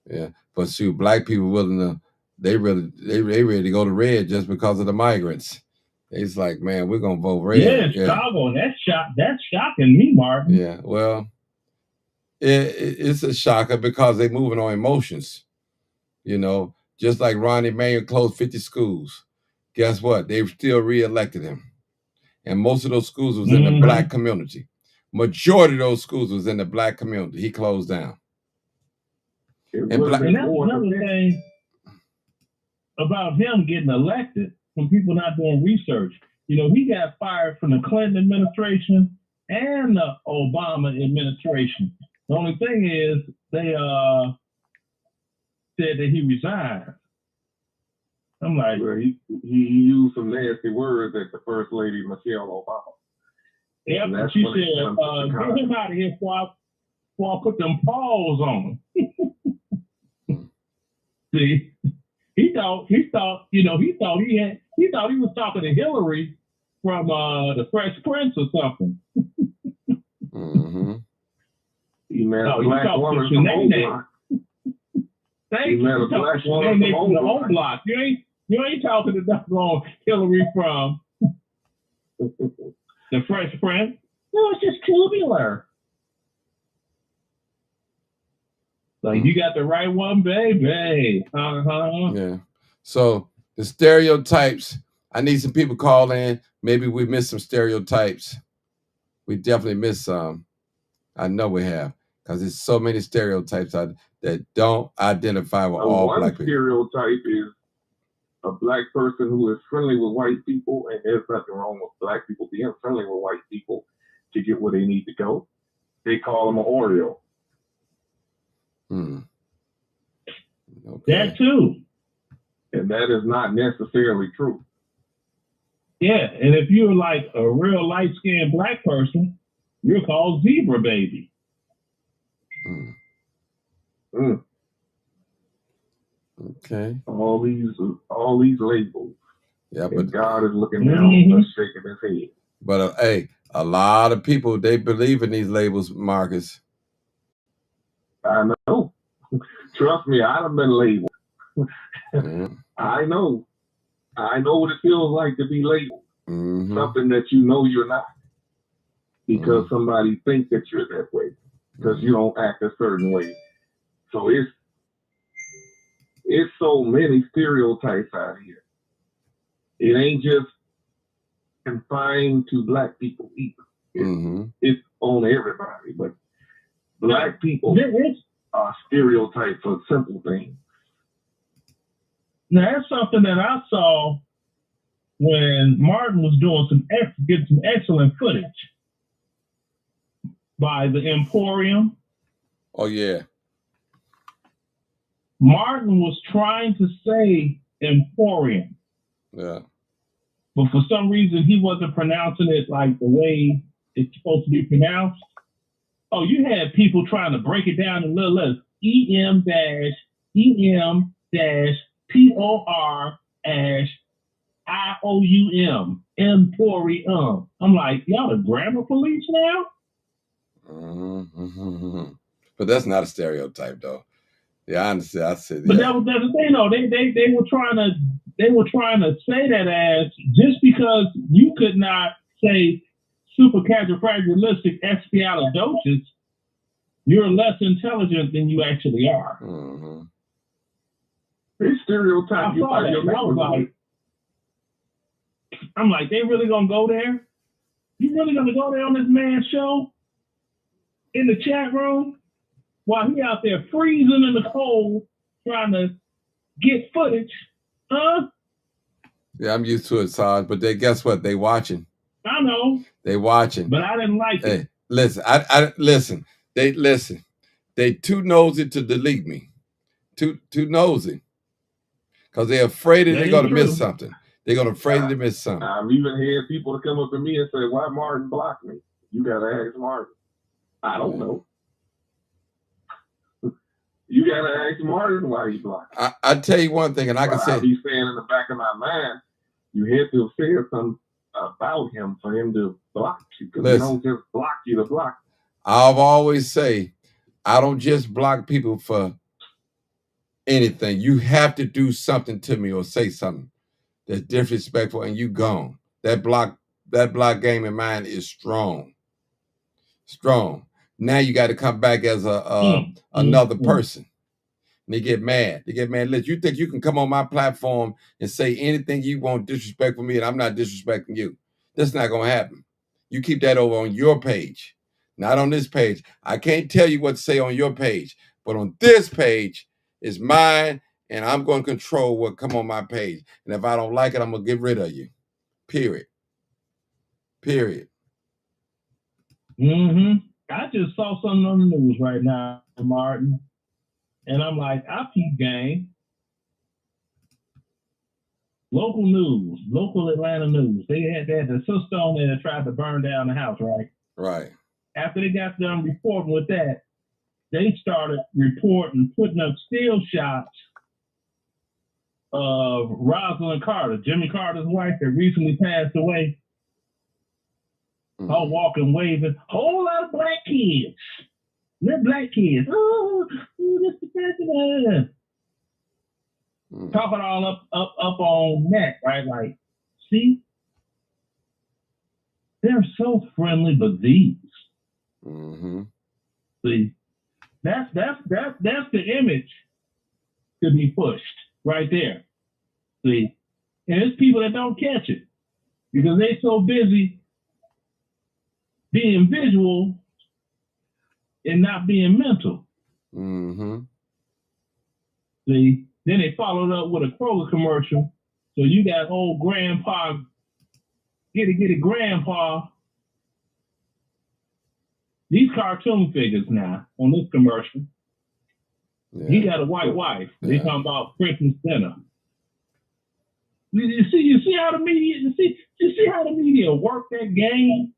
Yeah, but shoot, black people willing to. They ready to go to red just because of the migrants. It's like, man, we're gonna vote red. Yeah, Chicago, and that's shocking me, Martin. Yeah, well, it's a shocker because they're moving on emotions. You know, just like Ronnie Mayer closed 50 schools. Guess what? They still reelected him. And most of those schools was in the black community. Majority of those schools was in the black community. He closed down. And that's another thing about him getting elected from people not doing research. You know, he got fired from the Clinton administration and the Obama administration. The only thing is they said that he resigned. I'm like, well, he used some nasty words at the First Lady Michelle Obama. Yeah, but she said, get him out of here before I put them paws on him. See, he thought he was talking to Hillary from the Fresh Prince or something. Mm-hmm. He met a black woman from O-Block. He met a black woman from the O-Block. You ain't talking to doggone Hillary from the Fresh Prince. No, it's just tubular. Like, you got the right one, baby. Yeah. So the stereotypes, I need some people call in. Maybe we missed some stereotypes. We definitely missed some. I know we have, because there's so many stereotypes that don't identify with all black people. One stereotype is a black person who is friendly with white people, and there's nothing wrong with black people being friendly with white people to get where they need to go. They call them an Oreo. Okay. That too. And that is not necessarily true. Yeah, and if you're like a real light-skinned black person, you're called zebra baby. Okay. All these labels. Yeah, but but God is looking down on us, shaking his head. But hey, a lot of people, they believe in these labels, Marcus. I know. Trust me, I've been labeled. I know what it feels like to be labeled. Something that you know you're not. Because somebody thinks that you're that way. Because you don't act a certain way. So it's so many stereotypes out here. It ain't just confined to black people either. It's on everybody. But black people are stereotypes for simple things. Now, that's something that I saw when Martin was doing getting some excellent footage by the Emporium. Oh, yeah. Martin was trying to say Emporium. Yeah. But for some reason, he wasn't pronouncing it like the way it's supposed to be pronounced. Oh, you had people trying to break it down in little letters. EM-POR-IOUM. Emporium. I'm like, y'all the grammar police now? But that's not a stereotype, though. Yeah, I understand. I said, but that's the thing, though. They were trying to say that as just because you could not say supercalifragilisticexpialidocious, you're less intelligent than you actually are. Mm-hmm. They stereotype you by your neighborhood. I'm like, they really gonna go there? You really gonna go there on this man's show? In the chat room? While he out there freezing in the cold trying to get footage? Huh? Yeah, I'm used to it, Sarge, but guess what? They watching. I know. They watching. But I didn't like it. Listen, I listen. They too nosy to delete me. Too nosy. Because they're afraid that they're gonna miss something. They're gonna afraid to miss something. I've even had people to come up to me and say, "Why Martin blocked me?" You gotta ask Martin. I don't know. You gotta ask Martin why he blocked me. I tell you one thing, and I can say, I'll be saying in the back of my mind, you had to have said something about him for him to block you. Because he don't just block you to block you. I've always say, I don't just block people for anything. You have to do something to me or say something that's disrespectful, and you gone. That block game in mine is strong. Strong. Now you got to come back as another person. And they get mad. Listen, you think you can come on my platform and say anything you want disrespectful me, and I'm not disrespecting you? That's not gonna happen. You keep that over on your page, not on this page. I can't tell you what to say on your page, but on this page is mine, and I'm going to control what come on my page. And if I don't like it, I'm gonna get rid of you. Period. Mm-hmm. I just saw something on the news right now, Martin, and I'm like, I peep game. Local news, local Atlanta news. They had the sister on there that tried to burn down the house, right? Right. After they got done reporting with that, they started reporting, putting up still shots of Rosalind Carter, Jimmy Carter's wife that recently passed away. Mm-hmm. All walking, waving, whole lot of black kids. They're black kids. Oh, this the president. Mm-hmm. Talking all up on that, right? Like, see, they're so friendly, but these. Mm-hmm. See, that's the image to be pushed right there. See, and there's people that don't catch it because they're so busy being visual and not being mental. Mm-hmm. See, then they followed up with a Kroger commercial. So you got old grandpa, get it, grandpa. These cartoon figures now on this commercial. Yeah. He got a white wife. Yeah. They talking about Christmas dinner. You see how the media, you see how the media work that game?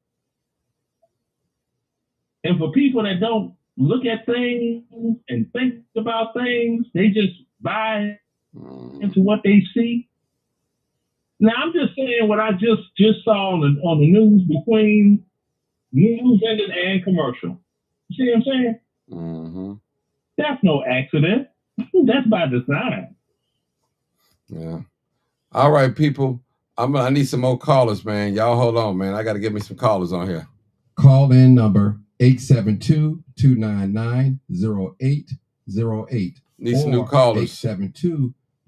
And for people that don't look at things and think about things, they just buy into what they see. Now, I'm just saying what I just saw on the news between news and commercial. You see what I'm saying? Mm-hmm. That's no accident. That's by design. Yeah. All right, people. I need some more callers, man. Y'all hold on, man. I got to get me some callers on here. Call in number 872-299-0808. Need some new callers.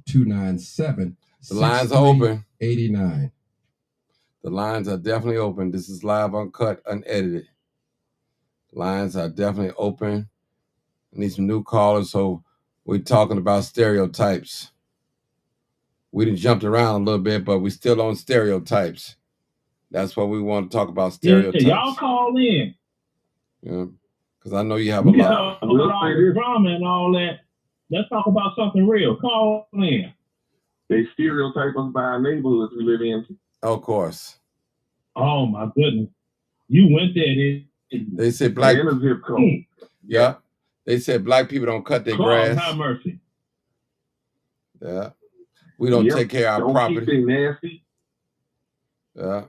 872-297-6389. The lines are open. The lines are definitely open. This is live, uncut, unedited. The lines are definitely open. I need some new callers. So we're talking about stereotypes. We done jumped around a little bit, but we still on stereotypes. That's what we want to talk about, stereotypes. Yeah, y'all call in. Yeah, because I know you have a lot. All the drama and all that. Let's talk about something real. Call in. They stereotype us by our neighborhoods we live in. Of course. Oh my goodness. You went there. They said black. In a zip code. Yeah. They said black people don't cut their grass. Have mercy. Yeah. We don't take care of our property. Keep it nasty. Yeah.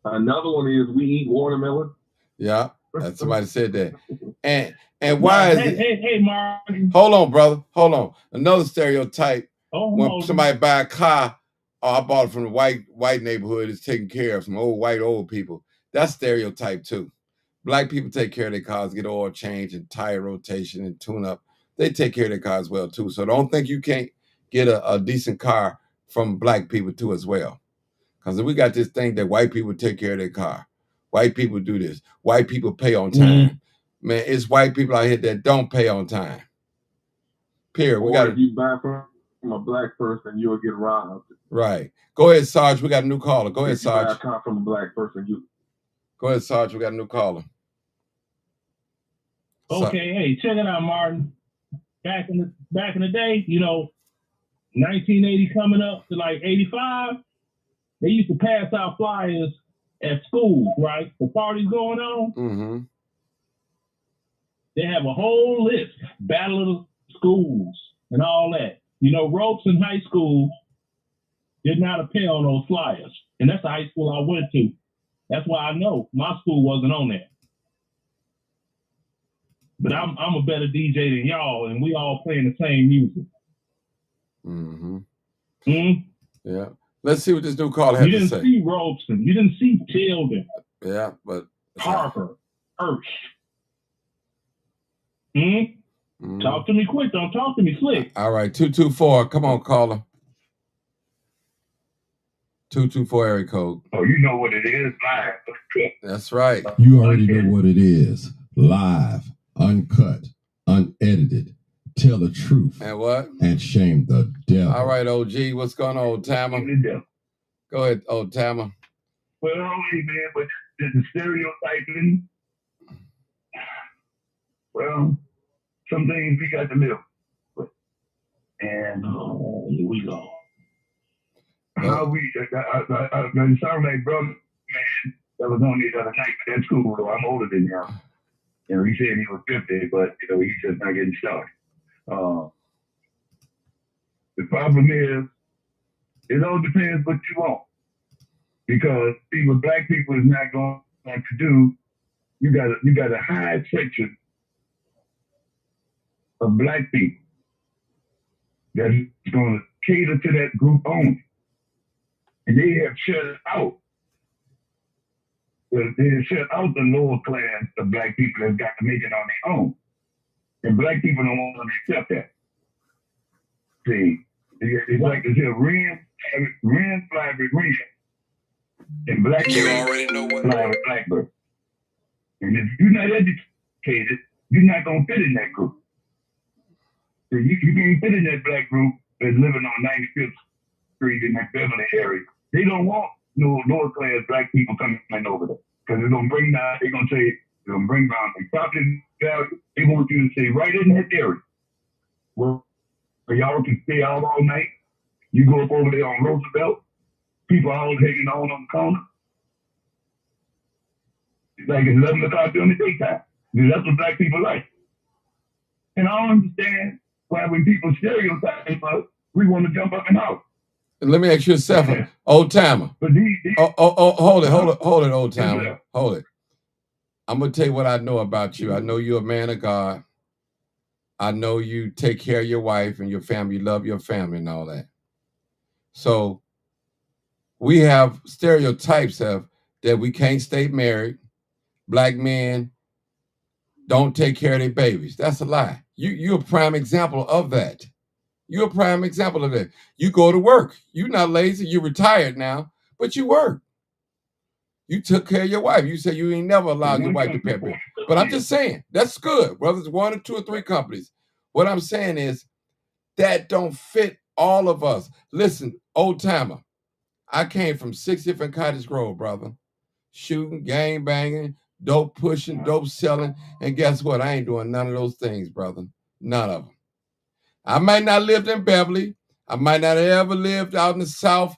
Another one is we eat watermelon. Yeah. Somebody said that. And why is it? Hey, Martin. Hold on, brother. Hold on. Another stereotype. When somebody buy a car, I bought it from the white neighborhood. It's taken care of some old people. That's stereotype too. Black people take care of their cars, get oil change and tire rotation and tune up. They take care of their cars well too. So don't think you can't get a decent car from black people too as well. Because we got this thing that white people take care of their car. White people do this. White people pay on time. Man, it's white people out here that don't pay on time. Period. We got if you buy from a black person, you'll get robbed. Right. Go ahead, Sarge. We got a new caller. Go ahead, If you buy a Sarge. car from a black person, you. Go ahead, Sarge. We got a new caller. Okay, hey, check it out, Martin. Back in the day, 1980 coming up to like 85, they used to pass out flyers at schools, right? The parties going on. Mm-hmm. They have a whole list, battle of the schools and all that. Ropes in high school did not appear on those flyers. And that's the high school I went to. That's why I know my school wasn't on there. But I'm a better DJ than y'all, and we all playing the same music. Mm-hmm. Mm-hmm. Yeah. Let's see what this new caller had to say. You didn't see Robeson. You didn't see Tilden. Yeah, but Harper, Hirsch. Talk to me quick. Don't talk to me slick. All right, 224. Come on, caller. 224 area code. Oh, you know what it is, live. That's right. You already know what it is. Live, uncut, unedited. Tell the truth. And what? And shame the devil. All right, OG. What's going on, Old Timer? Go ahead, Old Timer. Well, hey, man, but the stereotyping, well, some things we got to live with. And here we go. How we, it sounds like brother, man, that was on the other night, but that's cool, though. I'm older than him. He said he was 50, but, he's just not getting started. The problem is, it all depends what you want. Because see, what black people is not going to do, you got a high section of black people that's going to cater to that group only. And they have shut out. They have shut out the lower class of black people that's got to make it on their own. And black people don't want to accept that. See, it's like it's a rim fly with rim. And black people already know what fly with blackbird. And if you're not educated, you're not going to fit in that group. So you can't fit in that black group that's living on 95th Street in that Beverly area. They don't want no lower class black people coming over there. Because they're going to bring down, they're going to say, they're going to bring down the property value. They want you to stay right in that area. Well, y'all can stay out all night. You go up over there on Roosevelt, people all hanging on the corner. It's like it's 11 o'clock during the daytime. Because that's what black people like. And I don't understand why when people stereotype us, we want to jump up and out. Let me ask you a second, Old Timer. Hold it, Old Timer. Hold it. I'm going to tell you what I know about you. I know you're a man of God. I know you take care of your wife and your family. You love your family and all that. So we have stereotypes that we can't stay married. Black men don't take care of their babies. That's a lie. You're a prime example of that. You're a prime example of that. You go to work. You're not lazy. You're retired now, but you work. You took care of your wife. You said you ain't never allowed your wife to pay bills. But I'm just saying, that's good. Whether it's 1 or 2 or 3 companies. What I'm saying is that don't fit all of us. Listen, Old Timer, I came from 60th and Cottage Grove, brother. Shooting, gang banging, dope pushing, dope selling. And guess what? I ain't doing none of those things, brother. None of them. I might not lived in Beverly. I might not have ever lived out in the South,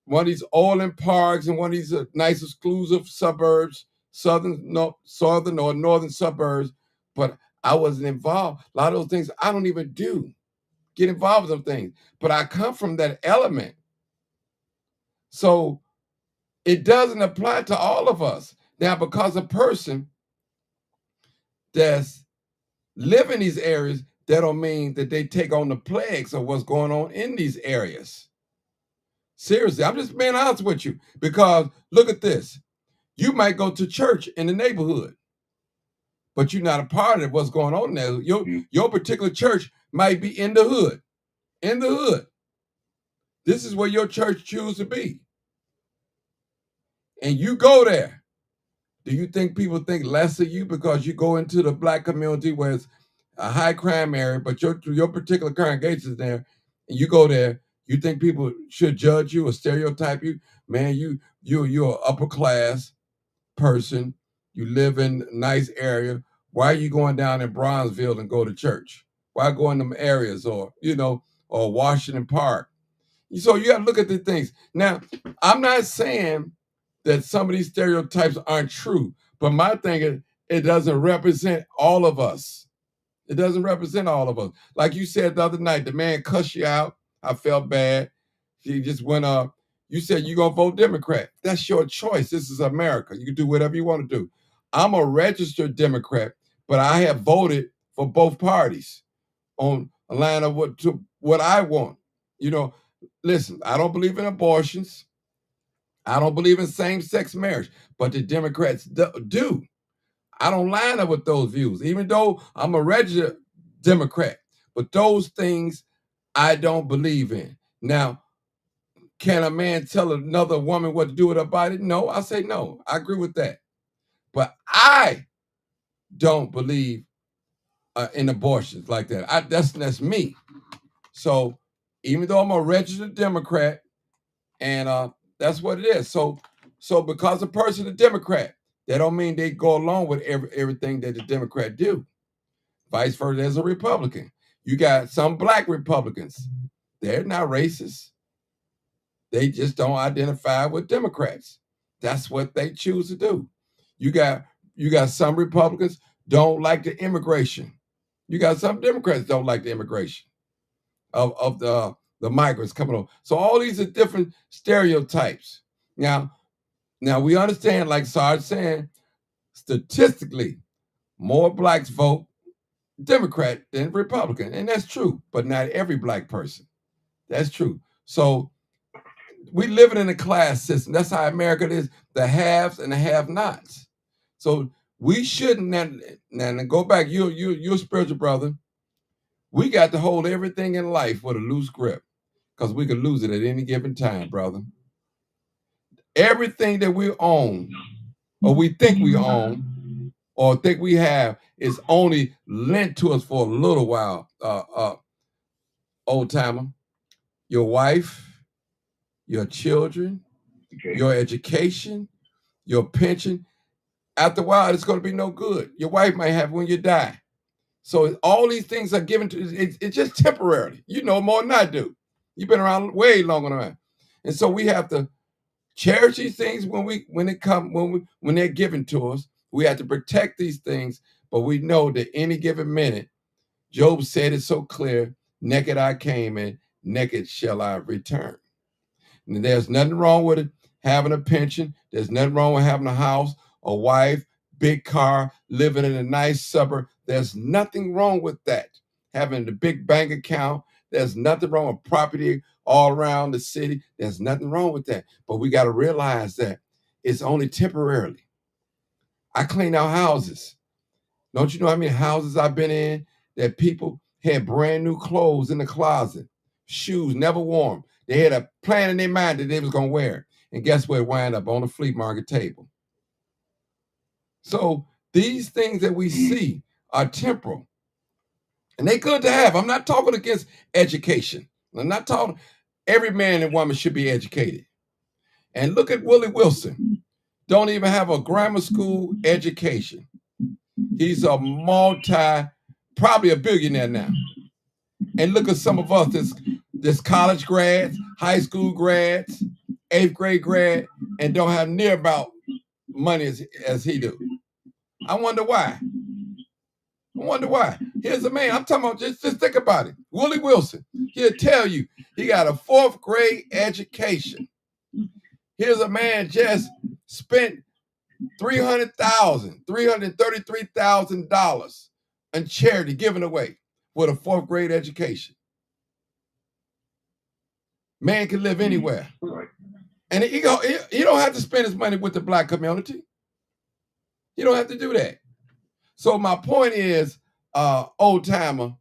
one of these oiling parks and one of these nice exclusive suburbs, southern or northern suburbs, but I wasn't involved. A lot of those things I don't even get involved with those things, but I come from that element. So it doesn't apply to all of us. Now, because a person that's live in these areas, that don't mean that they take on the plagues of what's going on in these areas. Seriously, I'm just being honest with you, because look at this. You might go to church in the neighborhood, but you're not a part of what's going on there. Your particular church might be in the hood. In the hood. This is where your church chooses to be. And you go there. Do you think people think less of you because you go into the black community where it's a high crime area, but your particular congregation is there, and you go there? You think people should judge you or stereotype you? Man, you're an upper class person. You live in a nice area. Why are you going down in Bronzeville and go to church? Why go in them areas or Washington Park? So you got to look at the things. Now, I'm not saying that some of these stereotypes aren't true, but my thing is it doesn't represent all of us. It doesn't represent all of us. Like you said the other night, the man cussed you out. I felt bad. He just went up. You said you're going to vote Democrat. That's your choice. This is America. You can do whatever you want to do. I'm a registered Democrat, but I have voted for both parties on a line of what I want. Listen, I don't believe in abortions. I don't believe in same-sex marriage, but the Democrats do. I don't line up with those views, even though I'm a registered Democrat. But those things I don't believe in. Now, can a man tell another woman what to do with her body? No, I say no. I agree with that. But I don't believe in abortions like that. That's me. So even though I'm a registered Democrat, and that's what it is. So because a person is a Democrat, that don't mean they go along with everything that the Democrat do. Vice versa, as a Republican. You got some black Republicans. They're not racist. They just don't identify with Democrats. That's what they choose to do. You got some Republicans don't like the immigration. You got some Democrats don't like the immigration of the migrants coming over. So all these are different stereotypes. Now we understand, like Sarge saying, statistically, more blacks vote Democrat than Republican. And that's true, but not every black person. That's true. So we live in a class system. That's how America is, the haves and the have-nots. So we shouldn't, now go back, you're a spiritual brother. We got to hold everything in life with a loose grip because we could lose it at any given time, brother. Everything that we own or we think we own or think we have is only lent to us for a little while, old timer. Your wife, your children, your education, your pension. After a while, it's going to be no good. Your wife might have when you die. So all these things are given to it's just temporarily. You know more than I do. You've been around way longer than I. And so we have to cherish these things when they're given to us. We have to protect these things, but we know that any given minute, Job said it so clear, naked I came and naked shall I return. And there's nothing wrong with it having a pension. There's nothing wrong with having a house, a wife, big car, living in a nice suburb. There's nothing wrong with that. Having the big bank account. There's nothing wrong with property all around the city. There's nothing wrong with that. But we got to realize that it's only temporarily. I clean out houses. Don't you know how many houses I've been in that people had brand new clothes in the closet, shoes never worn. They had a plan in their mind that they was going to wear. And guess where it wound up? On the flea market table. So these things that we see are temporal. And they're good to have. I'm not talking against education. I'm not talking, every man and woman should be educated. And look at Willie Wilson. Don't even have a grammar school education. He's a probably a billionaire now. And look at some of us, this college grads, high school grads, 8th grade grad, and don't have near about money as he do. I wonder why. Here's a man, I'm talking about, just think about it. Willie Wilson, he'll tell you he got a 4th grade education. Here's a man just spent $333,000 in charity given away with a 4th grade education. Man can live anywhere. And he don't have to spend his money with the black community. You don't have to do that. So my point is, old timer,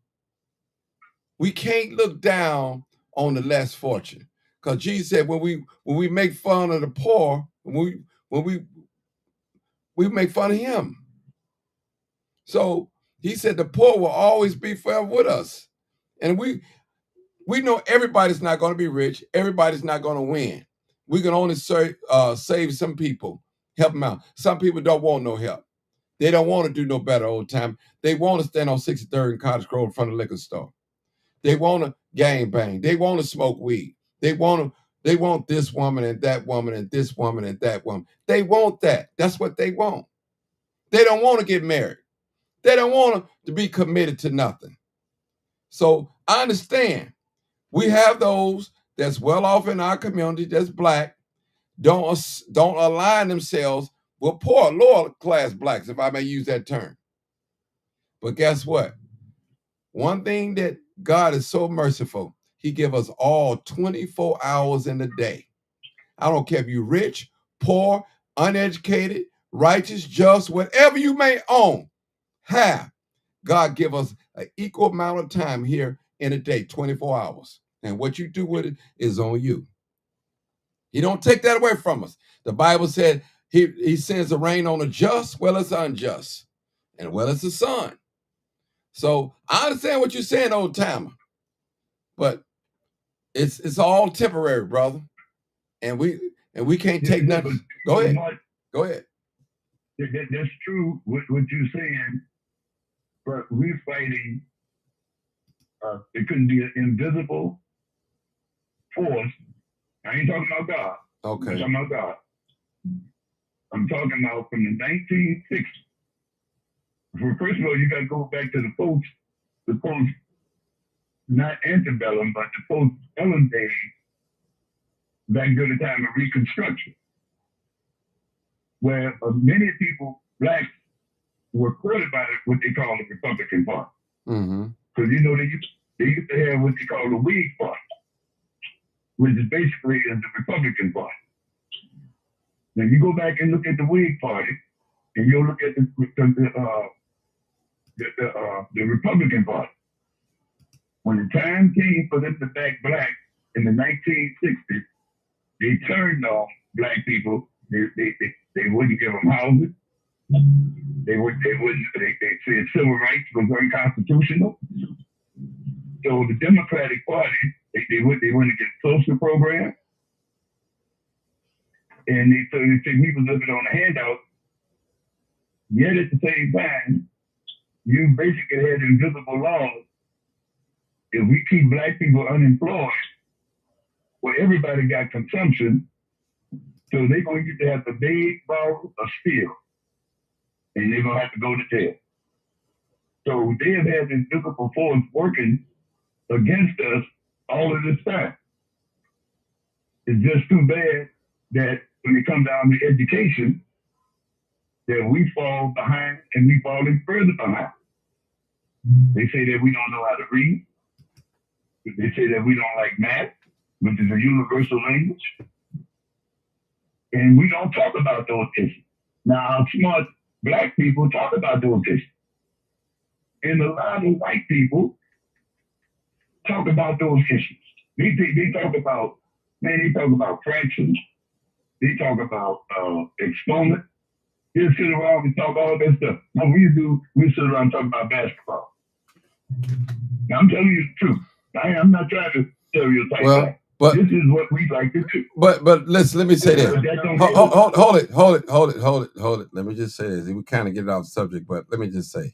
we can't look down on the less fortunate, because Jesus said when we make fun of the poor, when we make fun of him. So he said the poor will always be forever with us, and we know everybody's not going to be rich. Everybody's not going to win. We can only save some people, help them out. Some people don't want no help. They don't want to do no better, old time. They want to stand on 63rd and Cottage Grove in front of the liquor store. They want to gang bang. They want to smoke weed. They want this woman and that woman and this woman and that woman. They want that. That's what they want. They don't want to get married. They don't want to be committed to nothing. So I understand. We have those that's well off in our community that's black, don't align themselves with poor, lower class blacks, if I may use that term. But guess what? One thing that God is so merciful, he give us all 24 hours in the day. I don't care if you're rich, poor, uneducated, righteous, just, whatever you may own, have. God give us an equal amount of time here in a day, 24 hours. And what you do with it is on you. He don't take that away from us. The Bible said he sends the rain on the just, well as the unjust, and well as the sun. So I understand what you're saying, old timer, but it's all temporary, brother. And we can't take nothing. Go ahead. Go ahead. That's true what you're saying, but we're fighting. It couldn't be an invisible force. I ain't talking about God. Okay. I'm talking about God. I'm talking about from the 1960s. First of all, you got to go back to the post, not antebellum, but the post-Ellen days, back during the time of Reconstruction, where many people, blacks, were courted by what they call the Republican Party. Because you know they used to have what they call the Whig Party, which is basically the Republican Party. Now you go back and look at the Whig Party, and you'll look at the Republican Party. When the time came for them to back black in the 1960s, they turned off black people. They wouldn't give them housing. They said civil rights was unconstitutional. So the Democratic Party, they went against social programs. And they said we was living on a handout. Yet at the same time, you basically had invisible laws. If we keep black people unemployed, well, everybody got consumption, so they're going to have to beg, borrow, or steal, and they're going to have to go to jail. So they have had this invisible force working against us all of this time. It's just too bad that when it comes down to education, that we fall behind and we falling further behind. They say that we don't know how to read. They say that we don't like math, which is a universal language. And we don't talk about those issues. Now, smart black people talk about those issues. And a lot of white people talk about those issues. They talk about, they talk about fractions. They talk about exponent. They sit around and talk all that stuff. What we sit around and talk about basketball. Now, I'm telling you the truth. I'm not trying to stereotype that. But this is what we like to do. But listen, let me say this. Hold it. Let me just say this. We kind of get it off subject, but let me just say,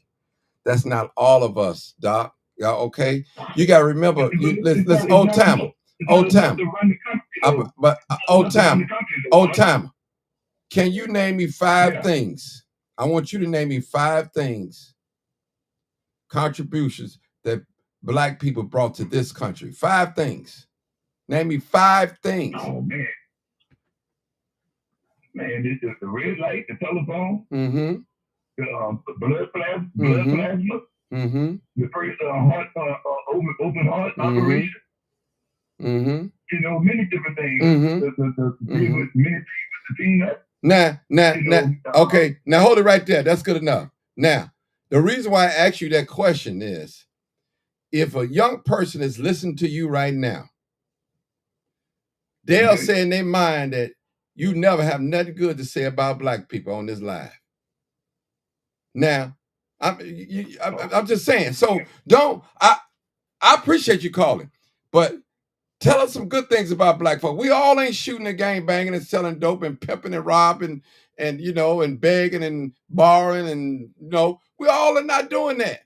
that's not all of us, Doc. Y'all okay? You got to remember, listen, old timer. Can you name me 5 things? I want you to name me 5 things, contributions that black people brought to this country. 5 things. Name me 5 things. Oh, man. Man, this is the red light, the telephone, the blood plasma, the first open heart operation, You know, many different things. Mm-hmm. Many things with the peanut. Now, okay. Now hold it right there. That's good enough. Now, the reason why I asked you that question is, if a young person is listening to you right now, they'll say in their mind that you never have nothing good to say about black people on this live. Now, I'm just saying. So I appreciate you calling, but tell us some good things about black folk. We all ain't shooting and gang banging and selling dope and pimping and robbing and and begging and borrowing and we all are not doing that.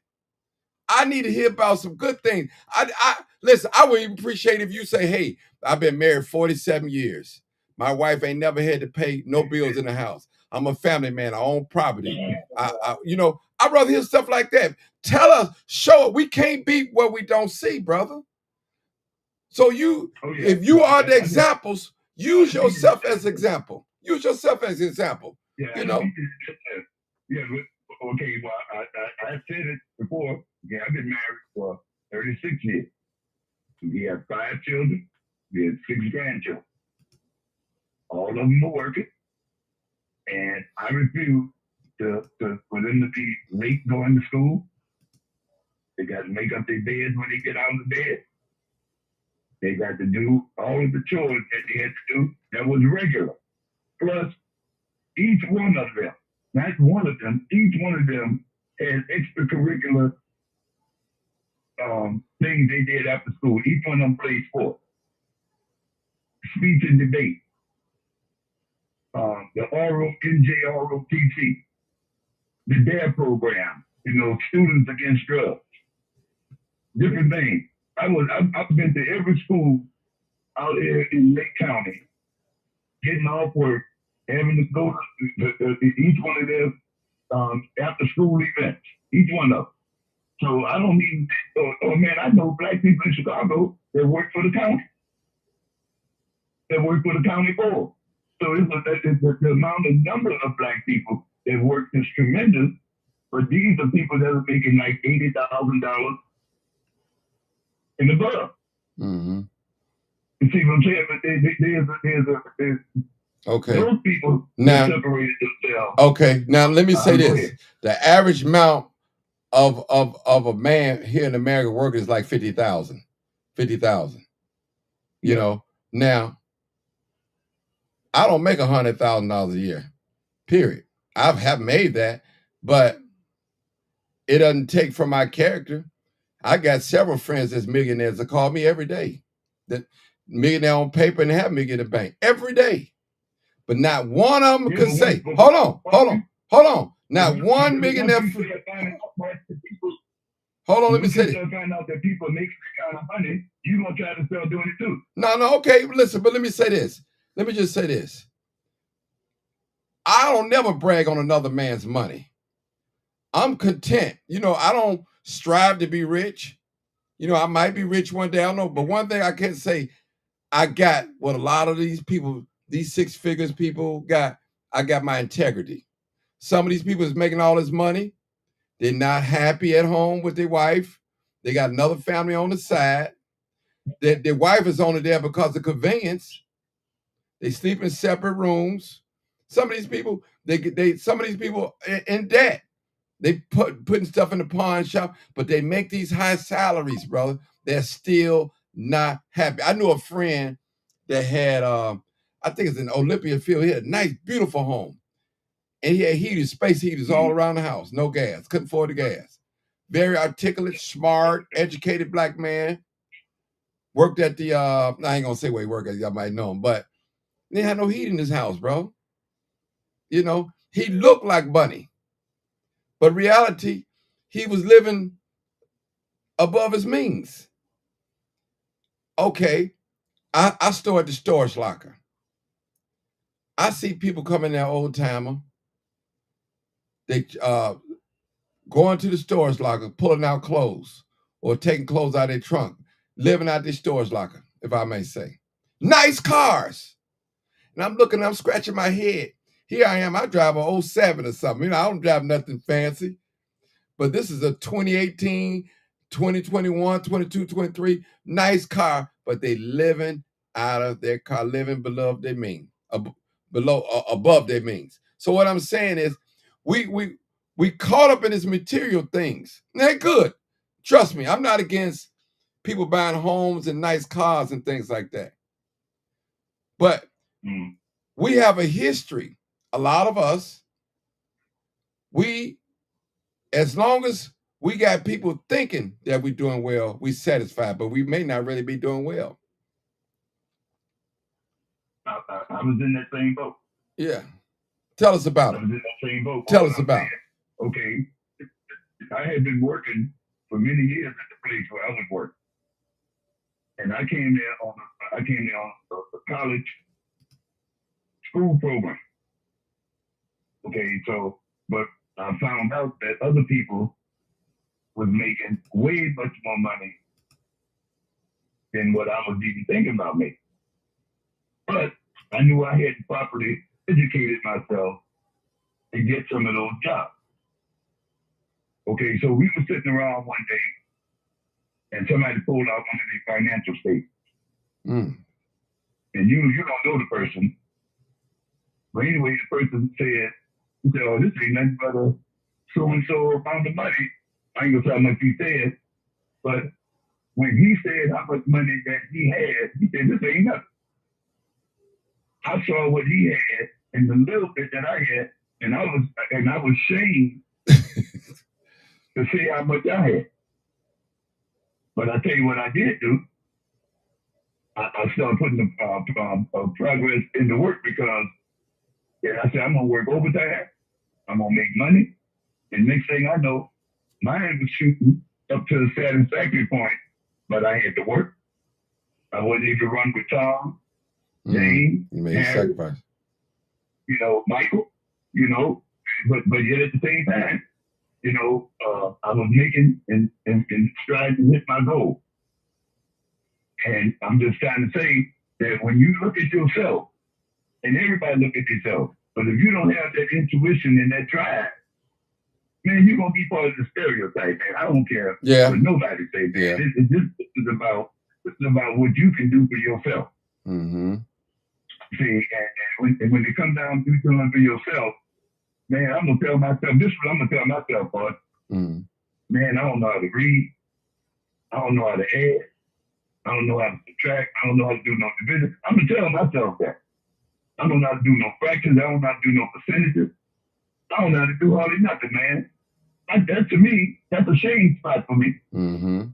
I need to hear about some good things. I listen, I would even appreciate if you say, hey, I've been married 47 years. My wife ain't never had to pay no bills in the house. I'm a family man. I own property. I'd rather hear stuff like that. Tell us, show it. We can't beat what we don't see, brother. So if you are the examples, use yourself as example. Use yourself as example. Yeah, Yeah, okay, well, I said it before. Yeah, I've been married for 36 years. We have 5 children. We have 6 grandchildren. All of them are working. And I refuse for them to be late going to school. They got to make up their beds when they get out of bed. They got to do all of the chores that they had to do that was regular. Plus, each one of them, not one of them, each one of them has extracurricular things they did after school. Each one of them played sports, speech and debate, the oral, NJROTC, the DARE program, students against drugs, different things. I've been to every school out here in Lake County, getting off work, having to go to each one of their after school events, each one of them. So I don't mean, man, I know black people in Chicago that work for the county, that work for the county board. So the amount of number of black people that work is tremendous, but these are people that are making like $80,000 and above. Mm-hmm. You see what I'm saying? But there's okay. Those people now separated themselves. Okay. Now let me say this: the average amount of a man here in America working is like 50,000. 50,000. You know. Now, I don't make $100,000 a year. Period. I have made that, but it doesn't take from my character. I got several friends that's millionaires that call me every day. That millionaire on paper and have me in the bank every day. But not one of them can say, hold on. Not one millionaire. Hold on, let me say this. Find out that people make that kind of money, you're going to try to start doing it too. No, okay, listen, but let me say this. Let me just say this. I don't never brag on another man's money. I'm content. I don't strive to be rich. I might be rich one day, I don't know. But one thing I can say, I got what a lot of these people, these 6 figures people got, I got my integrity. Some of these people is making all this money. They're not happy at home with their wife. They got another family on the side. Their wife is only there because of convenience. They sleep in separate rooms. Some of these people, some of these people in debt. They putting stuff in the pawn shop, but they make these high salaries, brother. They're still not happy. I knew a friend that had, I think it's in Olympia Field. He had a nice, beautiful home. And he had space heaters all around the house. No gas. Couldn't afford the gas. Very articulate, smart, educated black man. Worked at the, I ain't going to say where he worked at. Y'all might know him. But he had no heat in his house, bro. He looked like Bunny. But reality, he was living above his means. Okay, I store at the storage locker. I see people coming there, old timer. They going to the storage locker, pulling out clothes or taking clothes out of their trunk, living out their storage locker, if I may say. Nice cars. And I'm scratching my head. Here I am, I drive a 07 or something. I don't drive nothing fancy. But this is a 2018, 2021, 22, 23, nice car, but they living out of their car, living below their means, above their means. So what I'm saying is, we caught up in these material things. They're good. Trust me, I'm not against people buying homes and nice cars and things like that. But we have a history. A lot of us, as long as we got people thinking that we're doing well, we're satisfied, but we may not really be doing well. I was in that same boat. Yeah. Tell us about it. I was in that same boat. Tell us about it. Okay. I had been working for many years at the place where I was working. And I came there on a college school program. Okay, so, but I found out that other people was making way much more money than what I was even thinking about making. But I knew I had properly educated myself to get some of those jobs. Okay, so we were sitting around one day and somebody pulled out one of these financial statements. And you don't know the person. But anyway, the person said, oh, this ain't nothing but a so-and-so amount of money. I ain't gonna say how much he said, but when he said how much money that he had, he said, this ain't nothing. I saw what he had and the little bit that I had, and I was ashamed to see how much I had. But I tell you what I did do. I started putting progress into work because I said, I'm gonna work overtime. I'm gonna make money. And next thing I know, mine was shooting up to the satisfactory point, but I had to work. I wasn't able to run with Tom, James, you made a sacrifice. Michael, but yet at the same time, I was making and striving to hit my goal. And I'm just trying to say that when you look at yourself, and everybody look at yourself, but if you don't have that intuition and that drive, man, you're gonna be part of the stereotype, man. I don't care what nobody say, man. Yeah. This is about what you can do for yourself. Mm-hmm. See, and when it comes down to doing for yourself, man, I'm gonna tell myself this is what I'm gonna tell myself, bud. Man, I don't know how to read. I don't know how to add. I don't know how to subtract. I don't know how to do no division. I'm gonna tell myself that. I don't know how to do no fractions. I don't know how to do no percentages. I don't know how to do hardly nothing, man. That to me, that's a shame spot for me. Mm-hmm.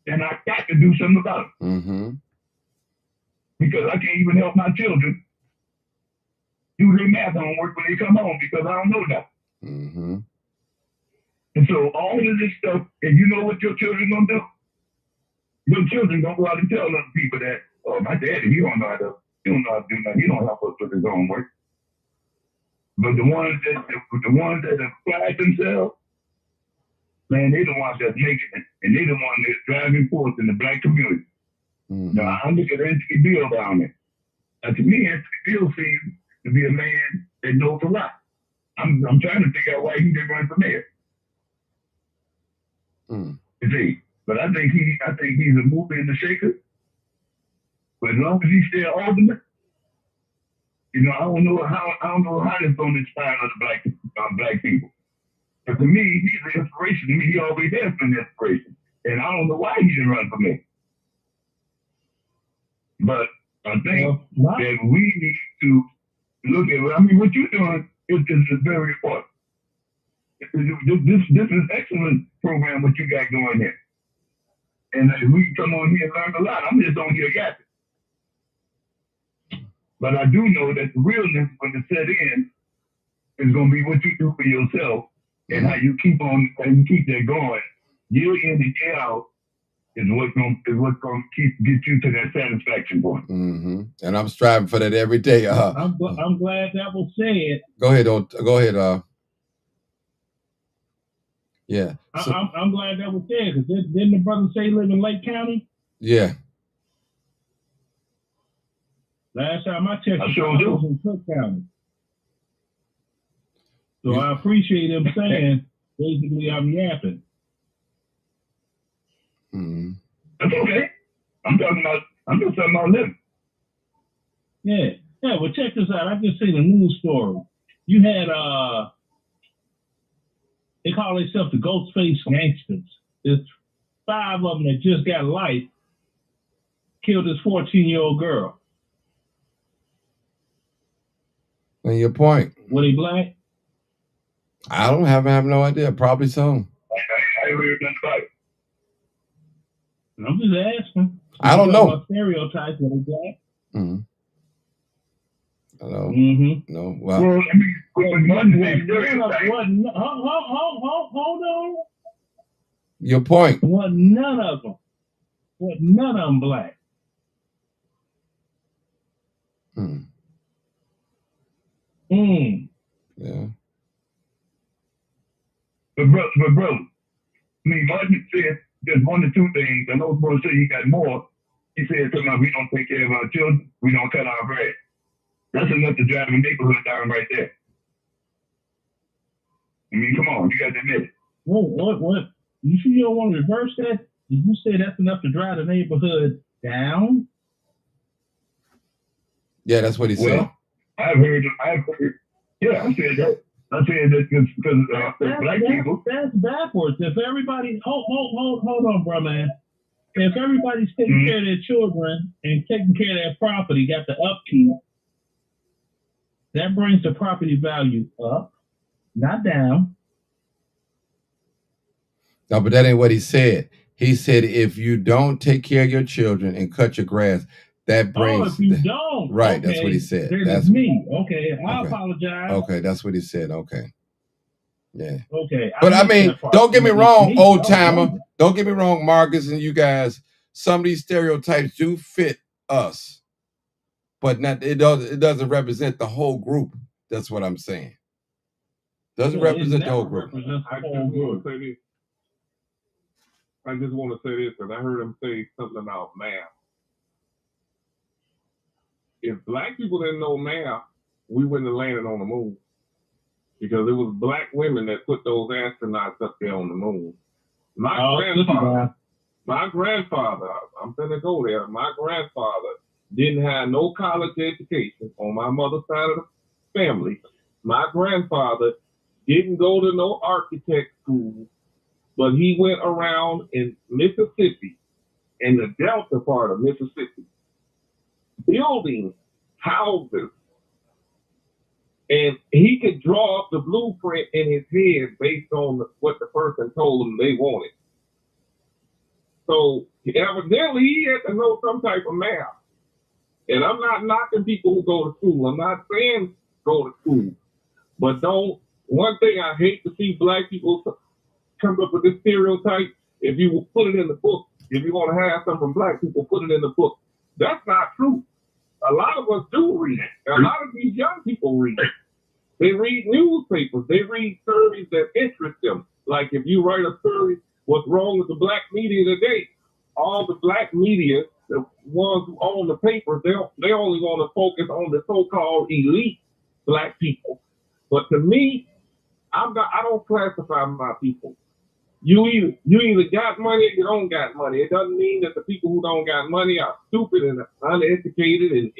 And I got to do something about it. Mm-hmm. Because I can't even help my children do their math homework when they come home because I don't know that. Mm-hmm. And so all of this stuff, and you know what your children gonna do? Your children gonna go out and tell other people that, oh, my daddy, he don't know how to do nothing. He don't help us with his homework. But the ones that apply themselves, man, they the ones that's making it, and they the ones that's driving forth in the black community. Mm-hmm. Now I look at Anthony Bill down there. Now to me, Anthony Bill seems to be a man that knows a lot. I'm trying to figure out why he didn't run for mayor. You see, but I think he's a mover and a shaker. But as long as he's still alderman, I don't know how that's going to inspire other black people. But to me, he's an inspiration. To me, he always has been an inspiration, and I don't know why he didn't run for mayor. But I think that we need to look at. I mean, what you're doing is very important. This is excellent program what you got going here. And we can come on here and learn a lot. I'm just on here yapping. But I do know that the realness when it set in is going to be what you do for yourself and how you keep that going year in and year out is what's going to get you to that satisfaction point. Mm-hmm. And I'm striving for that every day. I'm glad that was said. Go ahead. Yeah. So, I'm glad that was said because didn't the brother say he live in Lake County? Yeah. Last time I checked, I sure was in Cook County. So I appreciate him saying, basically, I'm yapping. Mm-hmm. That's okay. I'm talking about I'm just talking about living. Yeah. Yeah, well, check this out. I just seen a news story. You had, they call themselves the Ghostface Gangsters. There's 5 of them that just got life, killed this 14-year-old girl. And your point. Were they black? I don't have no idea. Probably so. I ain't heard nothing about it. I'm just asking. I don't know. About stereotypes, were they black? Mm-hmm. Hello. Mm-hmm. No. Well, I mean, Hold on. your point. What none of them black. Yeah. But bro, I mean, Martin said there's 1 or 2 things. I know bro said he got more. He said something like, we don't take care of our children, we don't cut our grass. That's enough to drive a neighborhood down right there. I mean, come on, you got to admit it. What? You sure you don't want to reverse that? Did you say that's enough to drive the neighborhood down? Yeah, that's what he said. Well, I've heard. Yeah, I said that. I said that because black people. That's backwards. If everybody, hold on, bro, man. If everybody's taking care of their children and taking care of their property, got the upkeep, that brings the property value up, not down. No, but that ain't what he said. He said if you don't take care of your children and cut your grass, that brings. If you don't. Right, okay, that's what he said. That's me. Okay, I apologize. Okay, that's what he said. Okay. Yeah. Okay. But I mean, don't get me wrong, old timer. Don't get me wrong, Marcus and you guys. Some of these stereotypes do fit us, but it doesn't represent the whole group. That's what I'm saying. Doesn't represent the whole group. I just want to say this because I heard him say something about math. If black people didn't know math, we wouldn't have landed on the moon. Because it was black women that put those astronauts up there on the moon. My grandfather, I'm going to go there. My grandfather didn't have no college education on my mother's side of the family. My grandfather didn't go to no architect school, but he went around in Mississippi, in the Delta part of Mississippi, building houses. And he could draw up the blueprint in his head based on what the person told him they wanted. So evidently he had to know some type of math. And I'm not knocking people who go to school. I'm not saying go to school. But one thing I hate to see black people come up with this stereotype, if you put it in the book, if you want to have something from black people, put it in the book. That's not true. A lot of us do read it. A lot of these young people read it. They read newspapers. They read stories that interest them. Like if you write a story, what's wrong with the black media today? All the black media, the ones who own the papers, they only want to focus on the so-called elite black people. But to me, I don't classify my people. You either got money or you don't got money. It doesn't mean that the people who don't got money are stupid and uneducated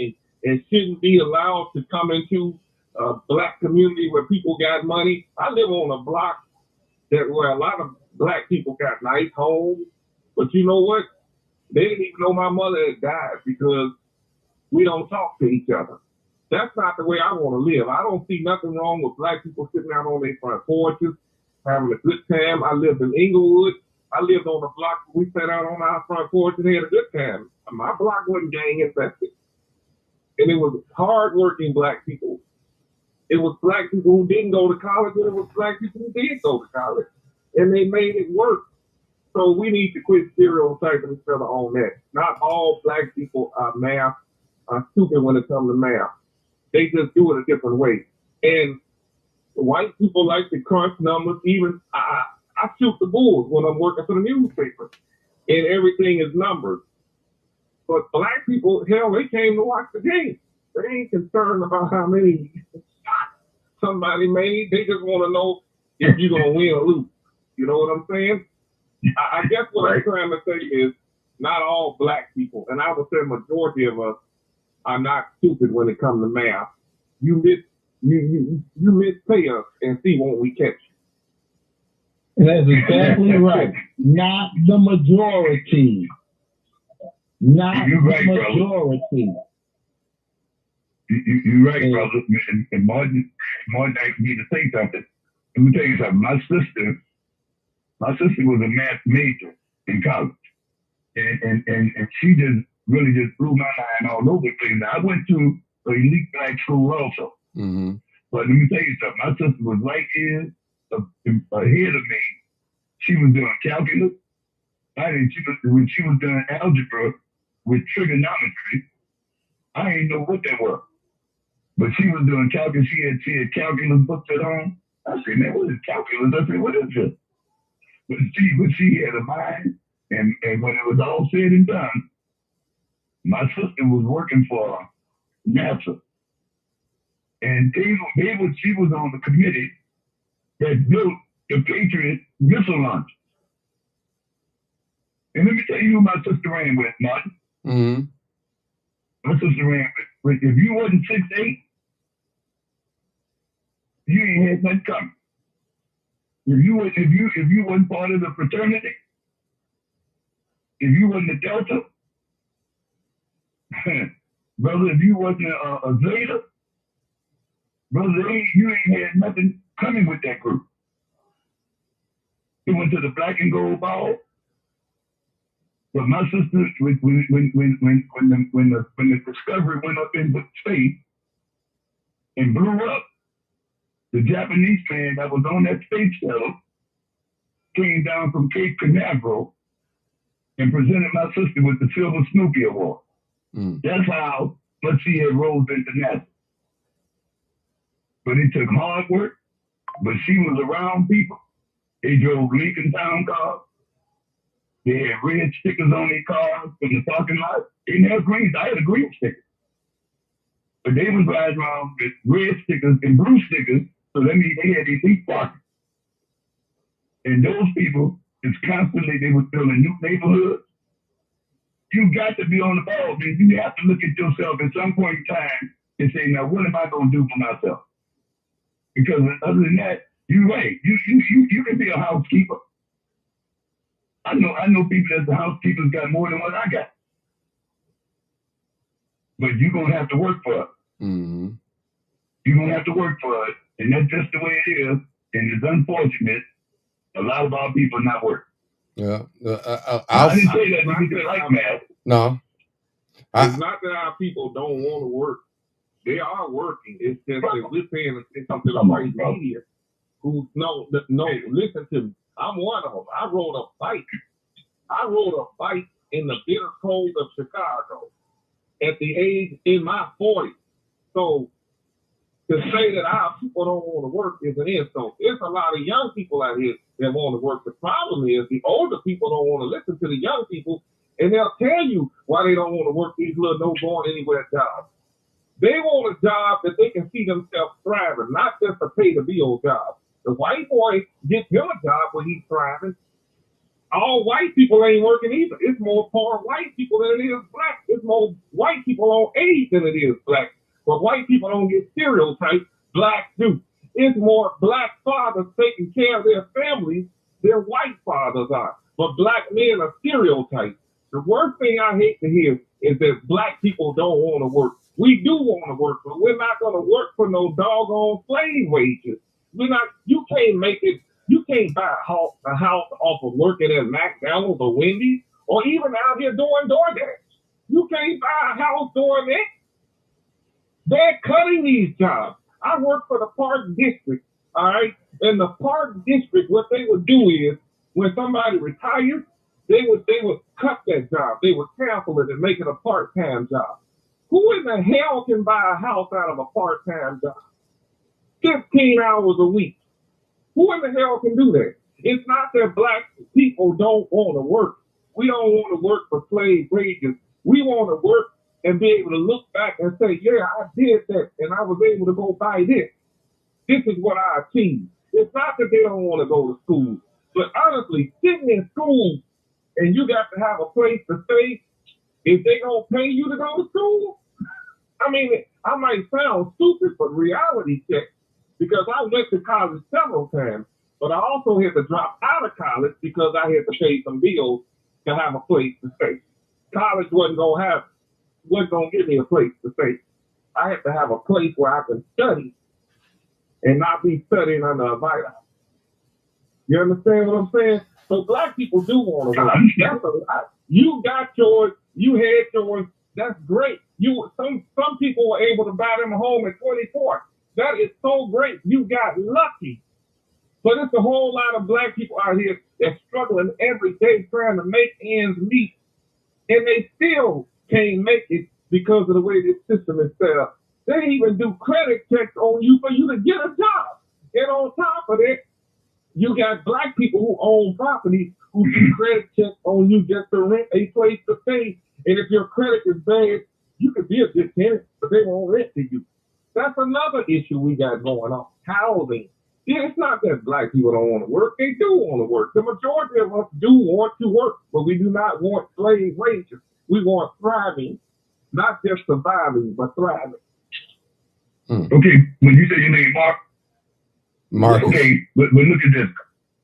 and shouldn't be allowed to come into a black community where people got money. I live on a block where a lot of black people got nice homes. But you know what? They didn't even know my mother had died because we don't talk to each other. That's not the way I want to live. I don't see nothing wrong with black people sitting out on their front porches, having a good time. I lived in Inglewood. I lived on a block where we sat out on our front porch and had a good time. My block wasn't gang infested. And it was hardworking black people. It was black people who didn't go to college, and it was black people who did go to college. And they made it work. So we need to quit stereotyping each other on that. Not all black people are stupid when it comes to math. They just do it a different way. And white people like to crunch numbers. Even I shoot the bulls when I'm working for the newspaper, and everything is numbers. But black people, hell, they came to watch the game. They ain't concerned about how many shots somebody made. They just want to know if you're gonna win or lose. You know what I'm saying? I guess what I'm trying to say is not all black people, and I would say majority of us are not stupid when it comes to math. You mispay us and see won't we catch you. That's exactly right. Not the majority. Not You're right, the brother. majority. You're right, brother. And Martin asked me to say something. Let me tell you something. My sister was a math major in college. And she just really just blew my mind all over the place. Now, I went to an elite black school also. Mm-hmm. But let me tell you something. My sister was right here ahead of me. She was doing calculus. When she was doing algebra with trigonometry, I didn't know what that was. But she was doing calculus. She had calculus books at home. I said, man, what is calculus? I said, what is this? But she had a mind, and when it was all said and done, my sister was working for NASA. And she was on the committee that built the Patriot missile launcher. And let me tell you who my sister ran with, Martin. Mm-hmm. My sister ran with, if you wasn't 6'8", you ain't had nothing coming. If you wasn't part of the fraternity, if you wasn't a Delta, brother, if you wasn't a Zeta, brother, you ain't had nothing coming with that group. He went to the black and gold ball. But my sister, when the Discovery went up into space and blew up, the Japanese man that was on that space shuttle came down from Cape Canaveral and presented my sister with the Silver Snoopy Award. Mm. That's how much she had rose into NASA. But it took hard work, but she was around people. They drove Lincoln Town cars. They had red stickers on their cars in the parking lot. They didn't have green. I had a green sticker. But they was riding around with red stickers and blue stickers, so that means they had elite parking. And those people is constantly, they were building new neighborhoods. You got to be on the ball, man. You have to look at yourself at some point in time and say, now what am I going to do for myself? Because other than that, you're right. You can be a housekeeper. I know people that's the housekeepers got more than what I got. But you're going to have to work for it. Mm-hmm. You're going to have to work for it. And that's just the way it is. And it's unfortunate. A lot of our people not working. Yeah. I didn't say that because they like math. No. It's not that our people don't want to work. They are working. It's just that we're paying attention to the white media who no, listen to me. I'm one of them. I rode a bike in the bitter cold of Chicago at the age in my 40s. So to say that our people don't want to work is an insult. There's a lot of young people out here that want to work. The problem is the older people don't want to listen to the young people, and they'll tell you why they don't want to work these little no going anywhere jobs. They want a job that they can see themselves thriving, not just a pay to be old job. The white boy gets him a job where he's thriving. All white people ain't working either. It's more poor white people than it is black. It's more white people on AIDS than it is black. But white people don't get stereotyped. Blacks do. It's more black fathers taking care of their families than white fathers are. But black men are stereotyped. The worst thing I hate to hear is that black people don't want to work. We do want to work, but we're not going to work for no doggone slave wages. You can't make it. You can't buy a house off of working at McDonald's or Wendy's or even out here doing DoorDash. You can't buy a house doing that. They're cutting these jobs. I work for the Park District, all right? In the Park District, what they would do is when somebody retires, they would cut that job. They would cancel it and make it a part-time job. Who in the hell can buy a house out of a part-time job? 15 hours a week. Who in the hell can do that? It's not that black people don't want to work. We don't want to work for slave wages. We want to work and be able to look back and say, yeah, I did that, and I was able to go buy this. This is what I achieved. It's not that they don't want to go to school, but honestly, sitting in school and you got to have a place to stay, if they gonna pay you to go to school, I mean, I might sound stupid, but reality check, because I went to college several times, but I also had to drop out of college because I had to pay some bills to have a place to stay. College wasn't gonna give me a place to stay. I had to have a place where I can study and not be studying under a virus. You understand what I'm saying? So black people do want to work. That's a lot. You got yours. You had yours. That's great. Some people were able to buy them a home at 24. That is so great. You got lucky. But it's a whole lot of black people out here that's struggling every day trying to make ends meet, and they still can't make it because of the way this system is set up. They even do credit checks on you for you to get a job. And on top of that, you got black people who own property who do credit checks on you just to rent a place to stay. And if your credit is bad, you could be a good tenant, but they won't rent to you. That's another issue we got going on. Housing. Yeah, it's not that black people don't want to work. They do want to work. The majority of us do want to work, but we do not want slave wages. We want thriving, not just surviving, but thriving. Okay, when you say your name, Marcus. Okay, but look at this.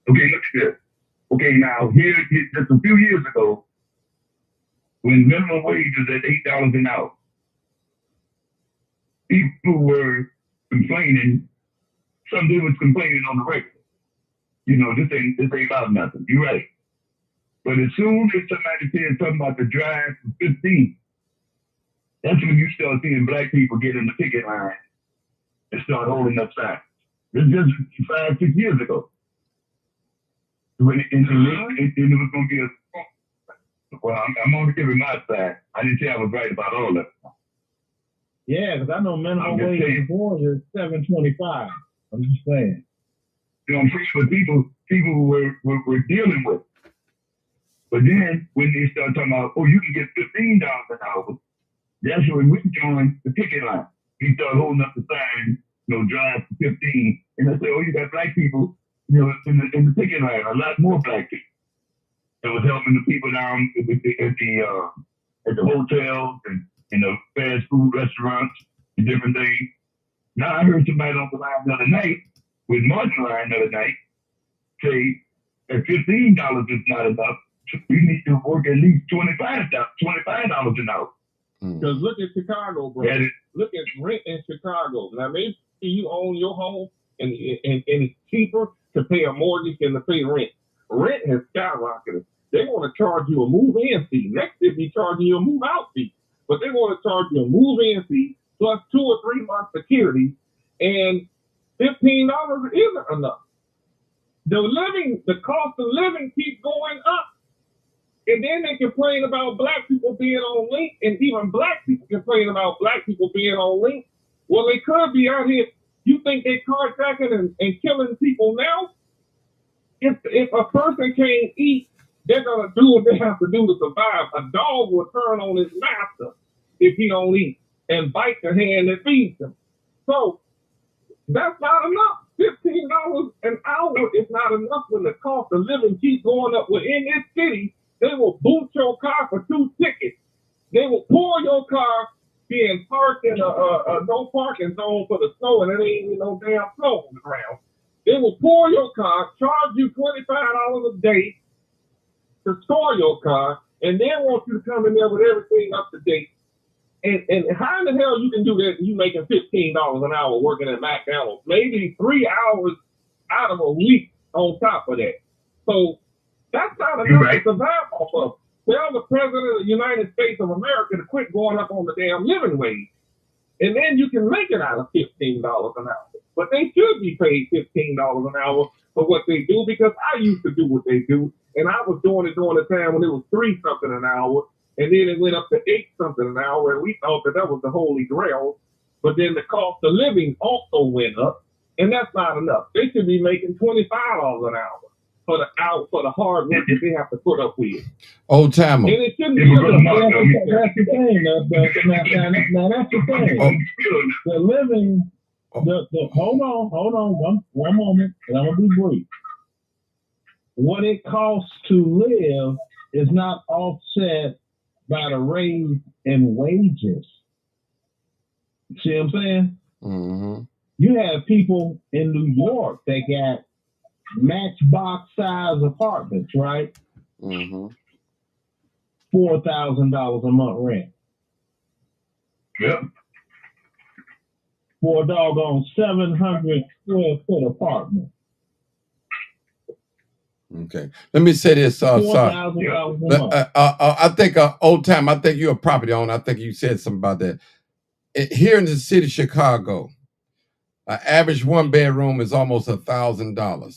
Okay, look at this. Okay, now here, just a few years ago, when minimum wage was at $8 an hour, people were complaining. Some dude was complaining on the record. You know, this ain't about nothing. You're right. But as soon as somebody said something about the drive for 15, that's when you start seeing black people get in the picket line and start holding up signs. This is just 5, 6 years ago. When it was going to be well, I'm only giving my side. I didn't say I was right about all of it. Yeah, because I know minimum wage in Georgia is $7.25. I'm just saying. You know, I'm pretty sure people were dealing with. But then when they start talking about, oh, you can get $15 an hour, that's when we joined the picket line. We start holding up the sign, you know, drive for 15. And they say, oh, you got black people, you know, in the picket line, a lot more black people. That was helping the people down at the hotels and in the fast food restaurants and different things. Now I heard somebody on the line the other night, with Martin line the other night, say that $15 is not enough. We need to work at least $25 an hour. Because look at Chicago, bro. Look at rent in Chicago. Now maybe you own your home and it's cheaper to pay a mortgage than to pay rent. Rent has skyrocketed. They want to charge you a move-in fee. Next, they'll be charging you a move-out fee. But they want to charge you a move-in fee plus 2 or 3 months security, and $15 isn't enough. The cost of living keeps going up. And then they complain about black people being on link, and even black people complain about black people being on link. Well, they could be out here. You think they carjacking and killing people now? If a person can't eat, they're going to do what they have to do to survive. A dog will turn on his master if he don't eat and bite the hand that feeds him. So that's not enough. $15 an hour is not enough when the cost of living keeps going up. Within this city, they will boot your car for 2 tickets. They will pull your car being parked in a no parking zone for the snow, and it ain't even no damn snow on the ground. They will pull your car, charge you $25 a day to store your car, and then want you to come in there with everything up to date. And how in the hell you can do that? You making $15 an hour working at McDonald's, maybe 3 hours out of a week on top of that. So that's not enough to survive off of. Tell the president of the United States of America to quit going up on the damn living wage, and then you can make it out of $15 an hour. But they should be paid $15 an hour for what they do, because I used to do what they do, and I was doing it during the time when it was 3 something an hour. And then it went up to 8 something an hour, and we thought that was the holy grail. But then the cost of living also went up, and that's not enough. They should be making $25 an hour for the hard work that they have to put up with. Old timer. And it shouldn't be that's the thing. Now that's the thing. The living. Hold on, one moment, and I'm gonna be brief. What it costs to live is not offset by the raise in wages. See what I'm saying? Mm-hmm. You have people in New York that got matchbox size apartments, right? Mm-hmm. $4,000 a month rent. Yep. For a doggone 700 square foot apartment. Okay. Let me say this. Sorry. $4,000 a month. I think old time. I think you're a property owner. I think you said something about that. Here in the city of Chicago, an average one bedroom is almost $1,000.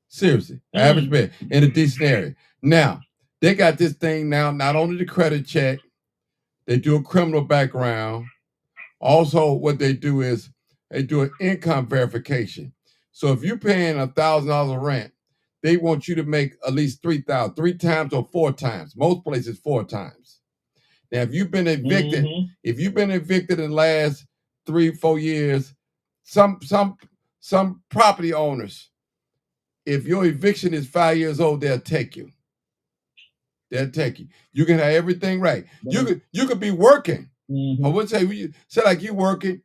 Seriously, average bed in a decent area. Now they got this thing now. Not only the credit check, they do a criminal background. Also, what they do is they do an income verification. So if you're paying $1,000 rent, they want you to make at least $3,000, 3 times or 4 times. Most places 4 times. Now, if you've been evicted, if you've been evicted in the last 3-4 years, some property owners, if your eviction is 5 years old, they'll take you. They'll take you. You can have everything right. You could be working. I would say like you working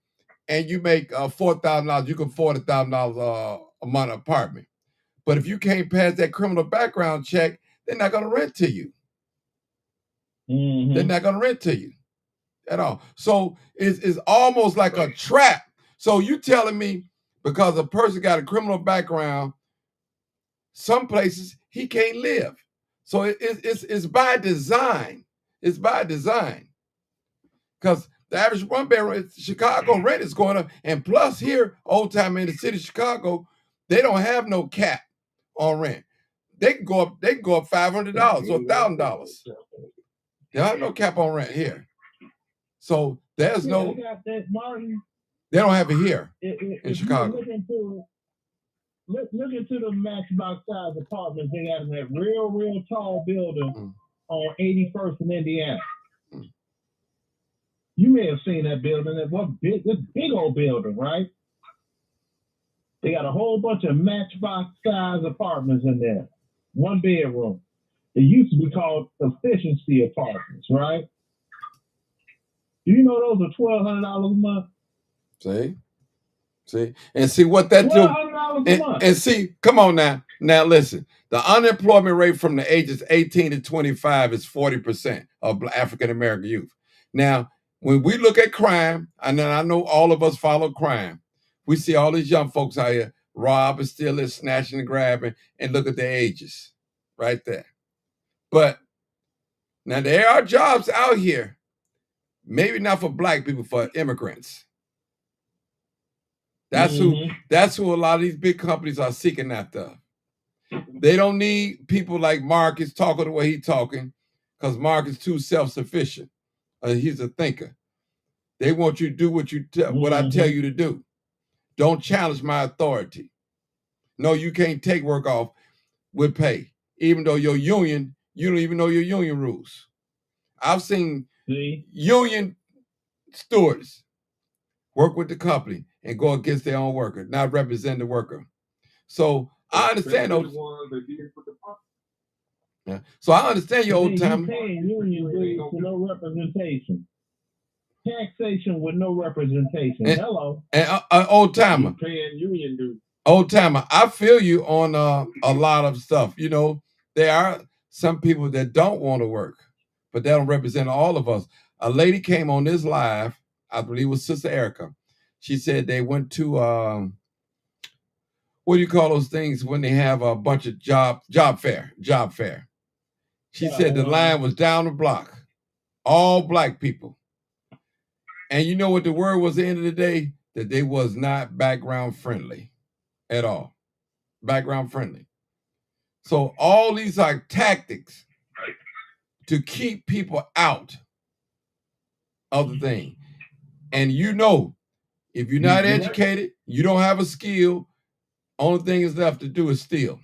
and you make $4,000, you can afford $1,000 a month apartment. But if you can't pass that criminal background check, they're not going to rent to you. They're not going to rent to you at all. So it's almost like a trap. So you telling me because a person got a criminal background, some places he can't live. So it's by design. It's by design. Because the average one bedroom Chicago rent is going up. And plus here, old time in the city of Chicago, they don't have no cap on rent. They can go up $500 or $1,000. They don't have no cap on rent here. So there's no. They don't have it here in Chicago. Look into the matchbox size apartments they got in that real tall building on 81st in Indiana. You may have seen that building. This big old building, right? They got a whole bunch of matchbox size apartments in there. 1 bedroom. It used to be called efficiency apartments, right? Do you know those are $1,200 a month? See, and see what that do. And see, come on now. Now listen, the unemployment rate from the ages 18 to 25 is 40% of African American youth. Now, when we look at crime, and I know all of us follow crime, we see all these young folks out here robbing, stealing, snatching, and grabbing, and look at their ages right there. But now there are jobs out here, maybe not for black people, for immigrants. That's who a lot of these big companies are seeking after. They don't need people like Marcus talking the way he's talking, because Mark is too self-sufficient. He's a thinker. They want you to do what I tell you to do. Don't challenge my authority. No, you can't take work off with pay, even though your union, you don't even know your union rules. I've seen union stewards work with the company and go against their own worker, not represent the worker. So I understand those. Yeah. So I understand your old time. Union dues with no representation. Taxation with no representation. Hello. And old timer. Paying union dues. Old timer. I feel you on a lot of stuff. You know, there are some people that don't want to work, but they don't represent all of us. A lady came on this live, I believe it was Sister Erica. She said they went to what do you call those things when they have a bunch of job fair? She said the line was down the block, all black people. And you know what the word was at the end of the day? That they was not background friendly at all. Background friendly. So all these are tactics to keep people out of the thing. And you know, if you're not educated, you don't have a skill, only thing is left to do is steal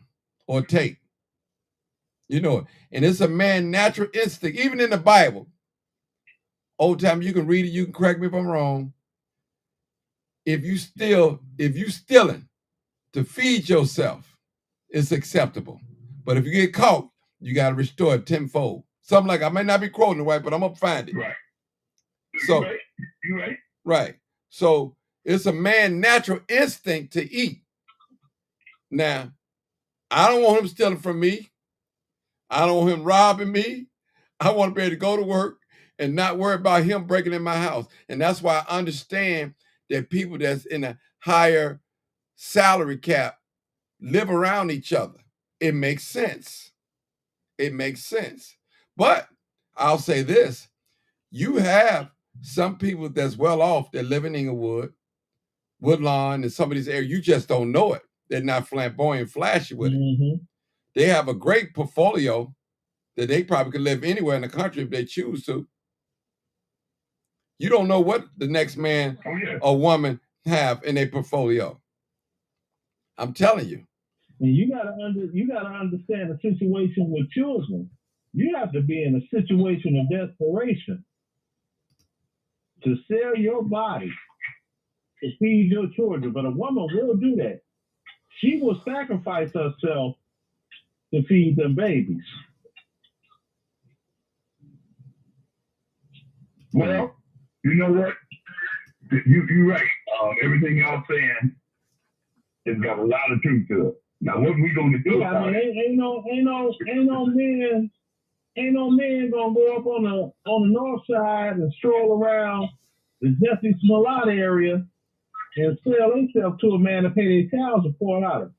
or take. You know it. And it's a man's natural instinct, even in the Bible. Old time, you can read it, you can correct me if I'm wrong. If you stealing to feed yourself, it's acceptable. But if you get caught, you got to restore it tenfold. Something like, I may not be quoting it right, but I'm going to find it. Right. So, You're right. Right. So it's a man's natural instinct to eat. Now, I don't want him stealing from me. I don't want him robbing me. I want to be able to go to work and not worry about him breaking in my house. And that's why I understand that people that's in a higher salary cap live around each other. It makes sense. It makes sense. But I'll say this. You have some people that's well off that live in Inglewood, Woodlawn, and some of these areas. You just don't know it. They're not flamboyant, flashy with it. They have a great portfolio that they probably could live anywhere in the country if they choose to. You don't know what the next man or woman have in their portfolio. I'm telling you. And you gotta understand the situation with children. You have to be in a situation of desperation to sell your body to feed your children. But a woman will do that. She will sacrifice herself to feed them babies. Well, you know what? You're right. Everything y'all saying has got a lot of truth to it. Now, what we gonna do? Yeah, I mean, ain't no man gonna go up on the north side and stroll around the Jesse Smollett area and sell himself to a man to pay their child support out of.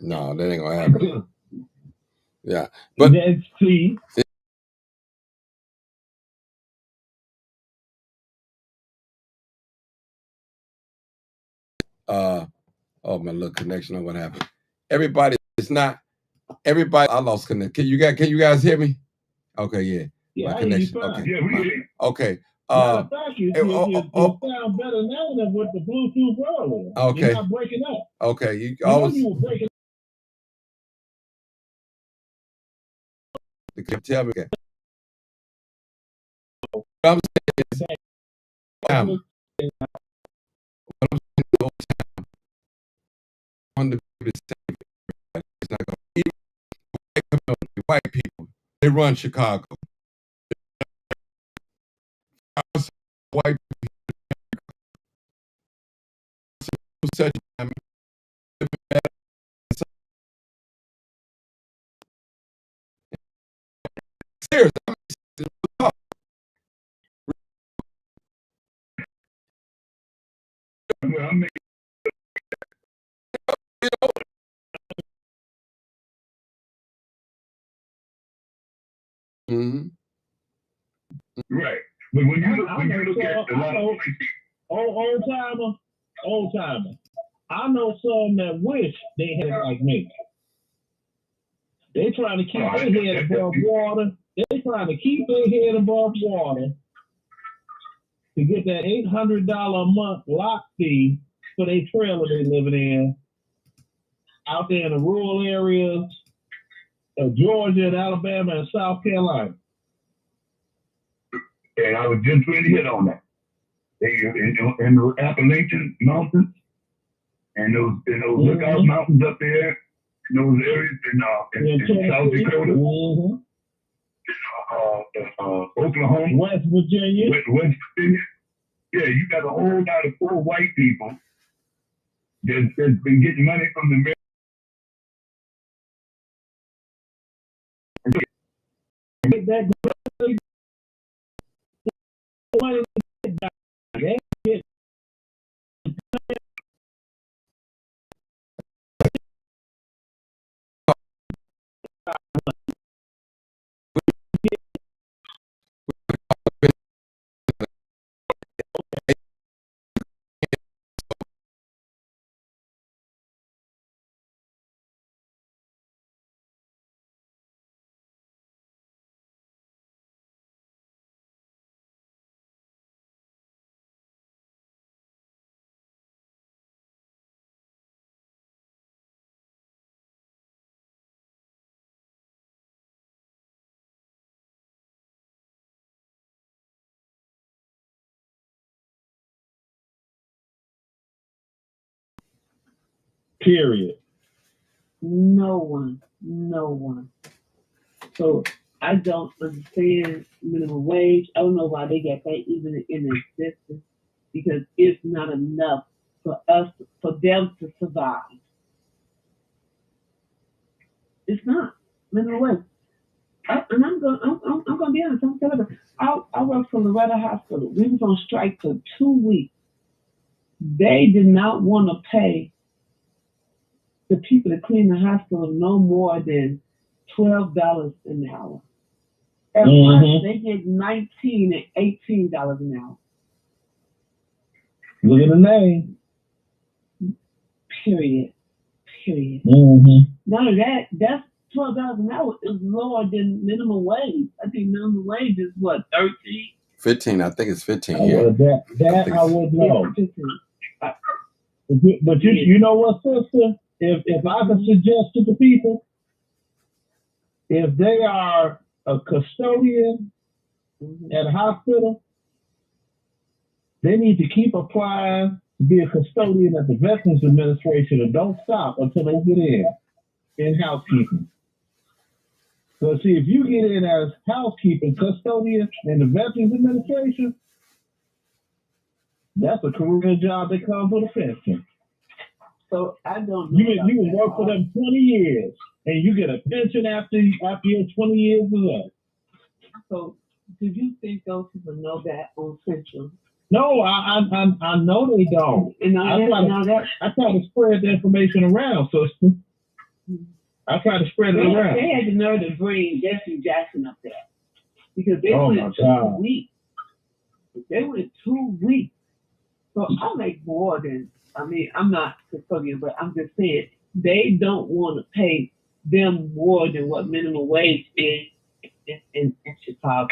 No, that ain't gonna happen. Yeah, but see. Oh, my little connection on what happened. Everybody, it's not everybody. I lost connection. Can you guys hear me? Okay, yeah. Yeah, my connection. Okay. Yeah, we hear you. Okay. Matter of fact, you sound better now than with the Bluetooth earlier. Okay. You're not breaking up. Okay. You were breaking up. Tell me again. I'm saying on the it's not going to white people. They run Chicago. White people. Such serious. Mm-hmm. Right. But when you look at a lot of old timer. I know some that wish they had it like me. They trying to keep their head above water. They trying to keep their head above water to get that $800 a month lot fee for their trailer they living in out there in the rural areas of Georgia and Alabama and South Carolina. And I was just going to hit on that. In the Appalachian Mountains and those lookout mountains up there, in those areas in South Dakota, Oklahoma, West Virginia. West Virginia. Yeah, you got a whole lot of poor white people that's been getting money from the Period. No one. So I don't understand minimum wage. I don't know why they get paid even in existence because it's not enough for them to survive. It's not minimum wage. And I'm going to be honest. I'm telling you, I worked for Loretta Hospital. We was on strike for 2 weeks. They did not want to pay the people that clean the hospital no more than $12 an hour. At first, they get $19 and $18 an hour. Look at the name. Period. None of that. That's $12 an hour is lower than minimum wage. I think minimum wage is what, 13? 15. I think it's 15 here. That I would know. But you know what, sister? If I could suggest to the people, if they are a custodian at a hospital, they need to keep applying to be a custodian at the Veterans Administration and don't stop until they get in housekeeping. So see, if you get in as housekeeping custodian in the Veterans Administration, that's a career job that comes with a pension. So I don't know. You can work for them 20 years and you get a pension after your 20 years is up. So do you think those people know that on Central? No, I know they don't. And I try to spread the information around, sister. I try to spread it around. They had the nerve to bring Jesse Jackson up there because they went 2 weeks. They went 2 weeks. So I make more than, I'm not custodian, but I'm just saying they don't want to pay them more than what minimum wage is in Chicago.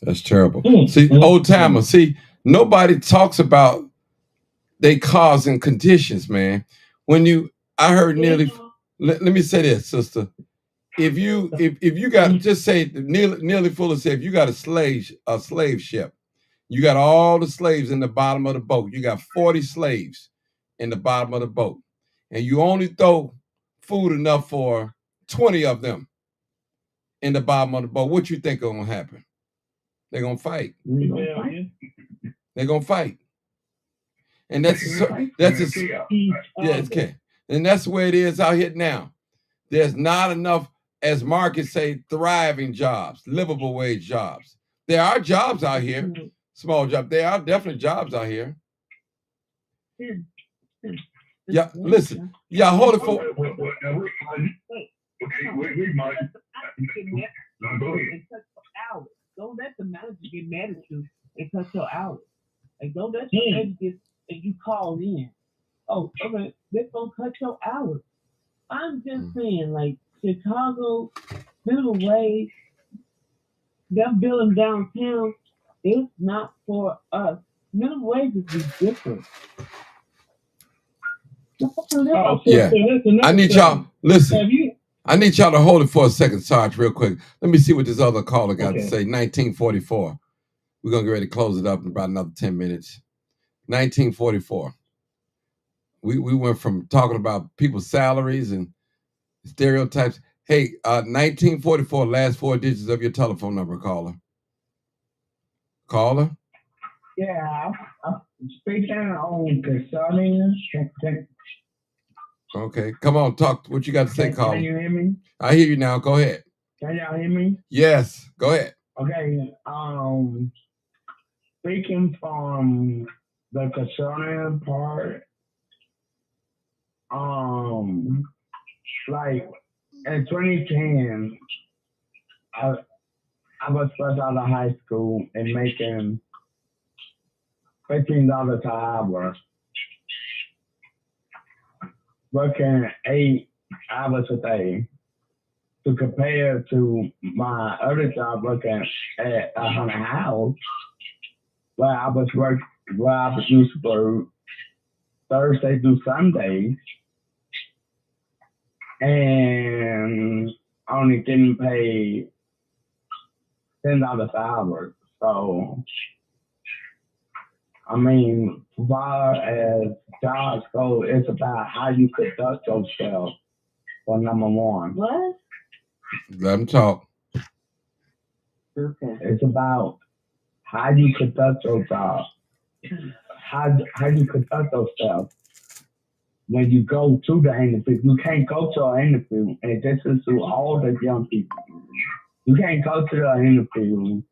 That's terrible. See, old timer. See, nobody talks about they cause and conditions, man. I heard nearly. Let me say this, sister. If you got just say nearly Fuller said, if you got a slave ship, you got all the slaves in the bottom of the boat. You got 40 slaves in the bottom of the boat, and you only throw food enough for 20 of them in the bottom of the boat. What you think is gonna happen? They're gonna fight. They're gonna fight, and it's okay. And that's the way it is out here now. There's not enough, as markets say, thriving jobs, livable wage jobs. There are jobs out here, small jobs. There are definitely jobs out here. Yeah, listen. Yeah, hold it for. Wait, Mike. Go ahead. Don't let the manager get mad at you and cut your hours. Like, don't let your manager get, and you call in. Oh, okay, they're going to cut your hours. I'm just saying, like, Chicago, minimum wage, them building downtown, it's not for us. Minimum wage is ridiculous. Yeah, I need y'all, listen. I need y'all to hold it for a second, Sarge, real quick. Let me see what this other caller got to say. 1944. We're going to get ready to close it up in about another 10 minutes. 1944. We went from talking about people's salaries and stereotypes. Hey, 1944, last 4 digits of your telephone number, caller. Caller? Yeah, I'm speaking on concerning. Okay, come on, talk. What you got to say, caller? Can you hear me? I hear you now. Go ahead. Can y'all hear me? Yes, go ahead. Okay, speaking from the concerning part, like in 2010, I was fresh out of high school and making $15 an hour, working 8 hours a day. To compare to my other job working at a haunted house, where I was used to work Thursday through Sunday, and only getting paid $10 an hour. So, I mean, as far as jobs go, it's about how you conduct yourself for number one. What? Let them talk. Okay. It's about how you conduct your job, how you conduct yourself when you go to the interview. You can't go to an interview, and this is to all the young people. You can't go to the interview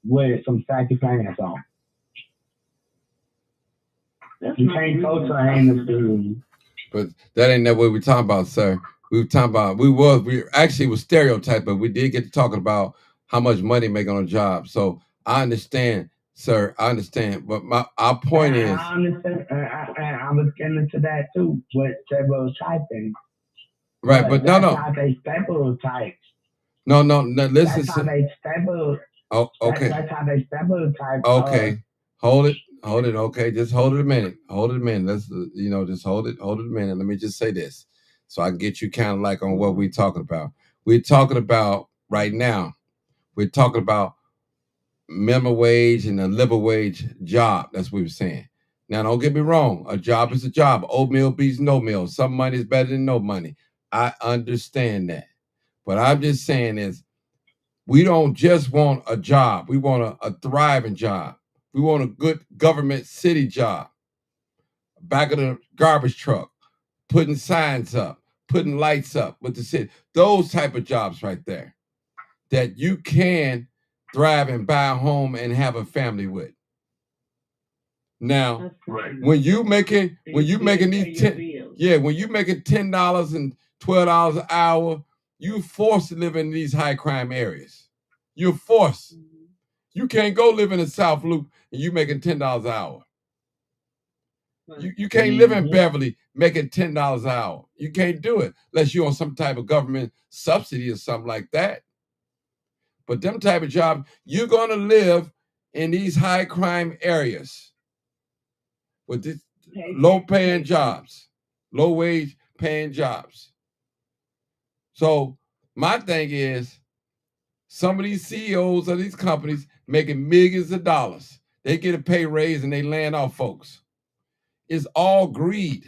with some saggy pants on. You can't go to an interview. But that ain't that what we're talking about, sir. We were talking about we actually was stereotypes, but we did get to talking about how much money make on a job. So I understand, sir. I understand. But our point is, I understand. I was getting into that too with stereotyping. right? But that's no. How they stereotype. No. Listen. That's how they stereotype. Oh, okay. That's how they stereotype. Okay. Hold it. Okay, just hold it a minute. Let's just hold it a minute. Let me just say this, so I can get you kind of like on what we're talking about. We're talking about right now. We're talking about minimum wage and a living wage job. That's what we're saying. Now, don't get me wrong. A job is a job. Oatmeal beats no meal. Some money is better than no money. I understand that, but I'm just saying is we don't just want a job. We want a thriving job. We want a good government city job. Back of the garbage truck, putting signs up, putting lights up with the city. Those type of jobs right there that you can thrive and buy a home and have a family with. Now, when you making these when you making $10 and $12 an hour, you forced to live in these high crime areas. You're forced. You can't go live in the South Loop and you making $10 an hour. You can't live in Beverly making $10 an hour. You can't do it unless you're on some type of government subsidy or something like that. But them type of jobs, you're going to live in these high crime areas with these low paying jobs, low wage paying jobs. So my thing is, some of these CEOs of these companies making millions of dollars. They get a pay raise and they land off folks. It's all greed.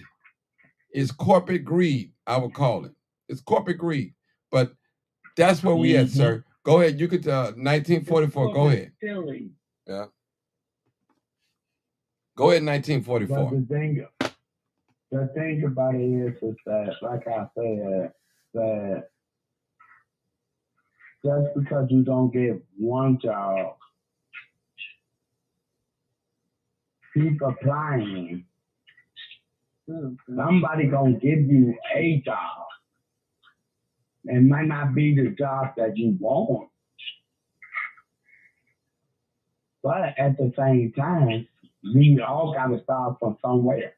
It's corporate greed, I would call it. It's corporate greed. But that's where we at, sir. Go ahead. You could 1944. Go ahead. Silly. Yeah. Go ahead, 1944. But the thing about it is that, like I said, that just because you don't get one job, keep applying. Somebody gonna give you a job. It might not be the job that you want, but at the same time, we all gotta start from somewhere.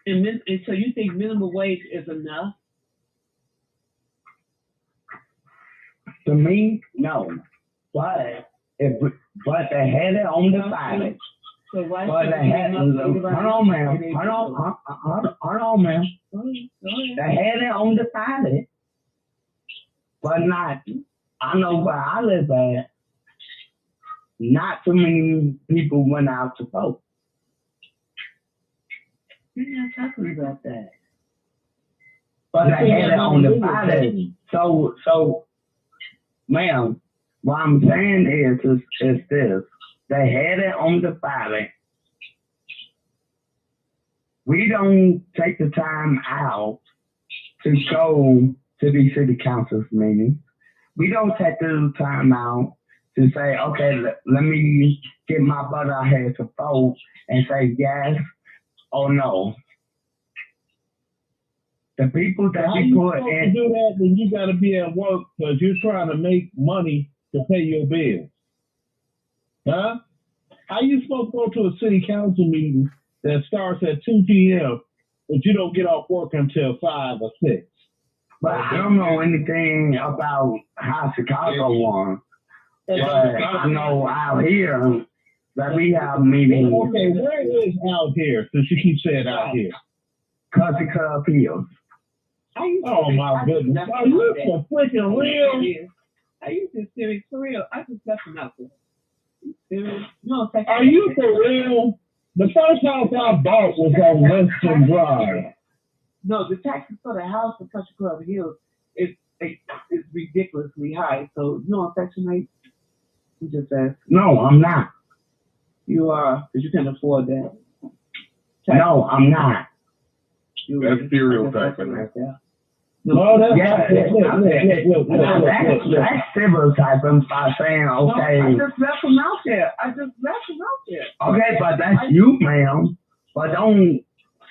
And so you think minimum wage is enough? To me, no. But they had it on the side. So why But they had hold on, ma'am. Hold on, ma'am. They had it on the side. But not, I know where I live at, not too many people went out to vote. You're not talking about that. But they had it on the ballot. So, ma'am, what I'm saying is this. They had it on the ballot. We don't take the time out to go to these city councils meetings. We don't take the time out to say, okay, let me get my butt out here to vote and say yes or no. The people that we put in. To do that, then you got to be at work because you're trying to make money to pay your bills. Huh? How you supposed to go to a city council meeting that starts at 2 p.m., but you don't get off work until 5 or 6? But I don't know anything about how Chicago won. But I know out here that we have meetings. Okay, where is out here, since you keep saying out here? Country Club Hills. Oh, my goodness. Are you for freaking real? Are you just serious? For real? I just left him out there. No, are you for real? The first house I bought was on Western Drive. No, the taxes for the house in Country Club Hills is ridiculously high. So you on Section 8? You just ask. No, I'm not. You are, because you can afford that. No, I'm not. That's stereotyping, man. No, that's Yeah, look. that's stereotyping by saying, okay. I just left them out there. Okay, but that's you, ma'am. But don't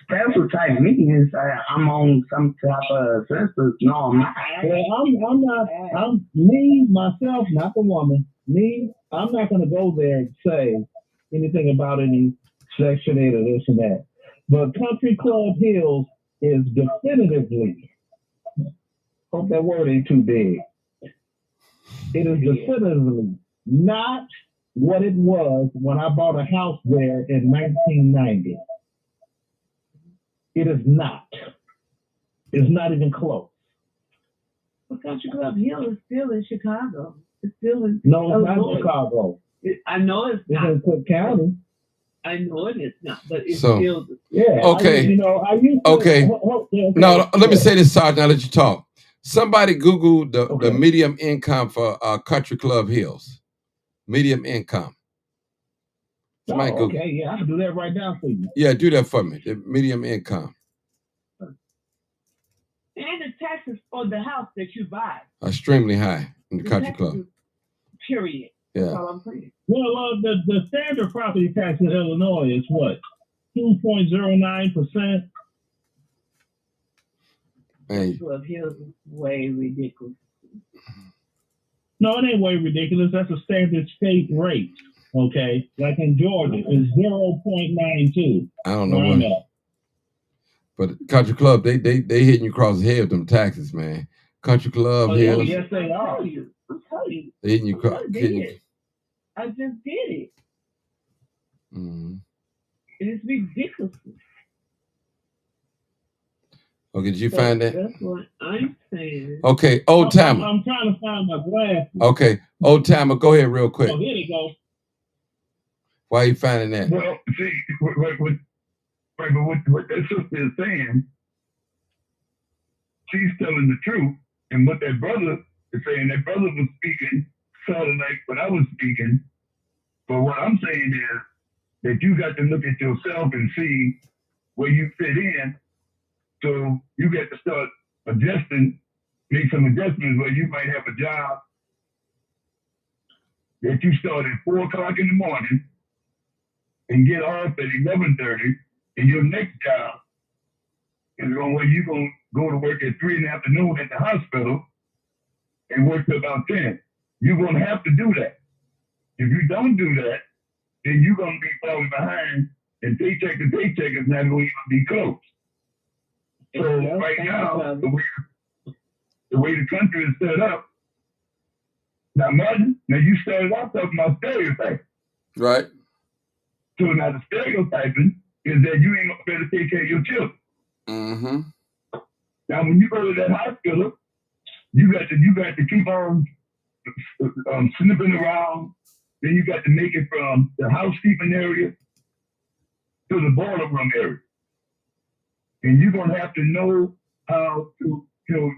stereotype me and say I'm on some type of census. No, I'm not. Well, I'm not. I'm me, myself, not the woman. Me, I'm not going to go there and say anything about any Section 8 or this and that. But Country Club Hills is definitively, hope that word ain't too big. It is definitively not what it was when I bought a house there in 1990. It is not. It's not even close. But Country Club Hill is still in Chicago. It's still in No, it's not in Chicago. I know it's It's not. in Cook County. I know it is not, but it's So- still. Yeah. Okay. I used to, Okay. No, let me say this, Sergeant. I'll let you talk. Somebody Googled the Okay. medium income for Country Club Hills. Medium income. Somebody Google. Okay, yeah, I can do that right now for you. Yeah, do that for me. The medium income. And the taxes on the house that you buy. Extremely high in the The country taxes, club. period. That's Yeah. all I'm saying. Well, the standard property tax in Illinois is what? 2.09%. Hey, Club Hills is way ridiculous. No, it ain't way ridiculous. That's a standard state rate. Okay, like in Georgia, it's 0.92. I don't know Round what. up. But country club, they hitting you across the head with them taxes, man. Country club Oh, yeah, hills, Yes, they are. I'm telling you. they hitting you. I did it. I just did it. Mm-hmm. It's ridiculous. Okay, did you find that? That's what I'm saying. Okay, old timer. I'm trying to find my glasses. Okay, old timer, go ahead real quick. Oh, here they go. Why are you finding that? Well, see, what that sister is saying, she's telling the truth. And what that brother is saying, that brother was speaking sort of like what I was speaking. But what I'm saying is that you got to look at yourself and see where you fit in. So you got to start adjusting, make some adjustments where you might have a job that you start at 4 o'clock in the morning and get off at 11:30, and your next job is going where you're going to go to work at 3 in the afternoon at the hospital and work till about 10. You're going to have to do that. If you don't do that, then you're going to be falling behind, and paycheck to paycheck is not going to even be close. So right now, the way the country is set up, now Martin, now you started off talking about stereotypes. Right. So now the stereotyping is that you ain't gonna be able to take care of your children. Mm-hmm. Now when you go to that hospital, you got to keep on snipping around. Then you got to make it from the housekeeping area to the boiler room area. And you're gonna have to know how to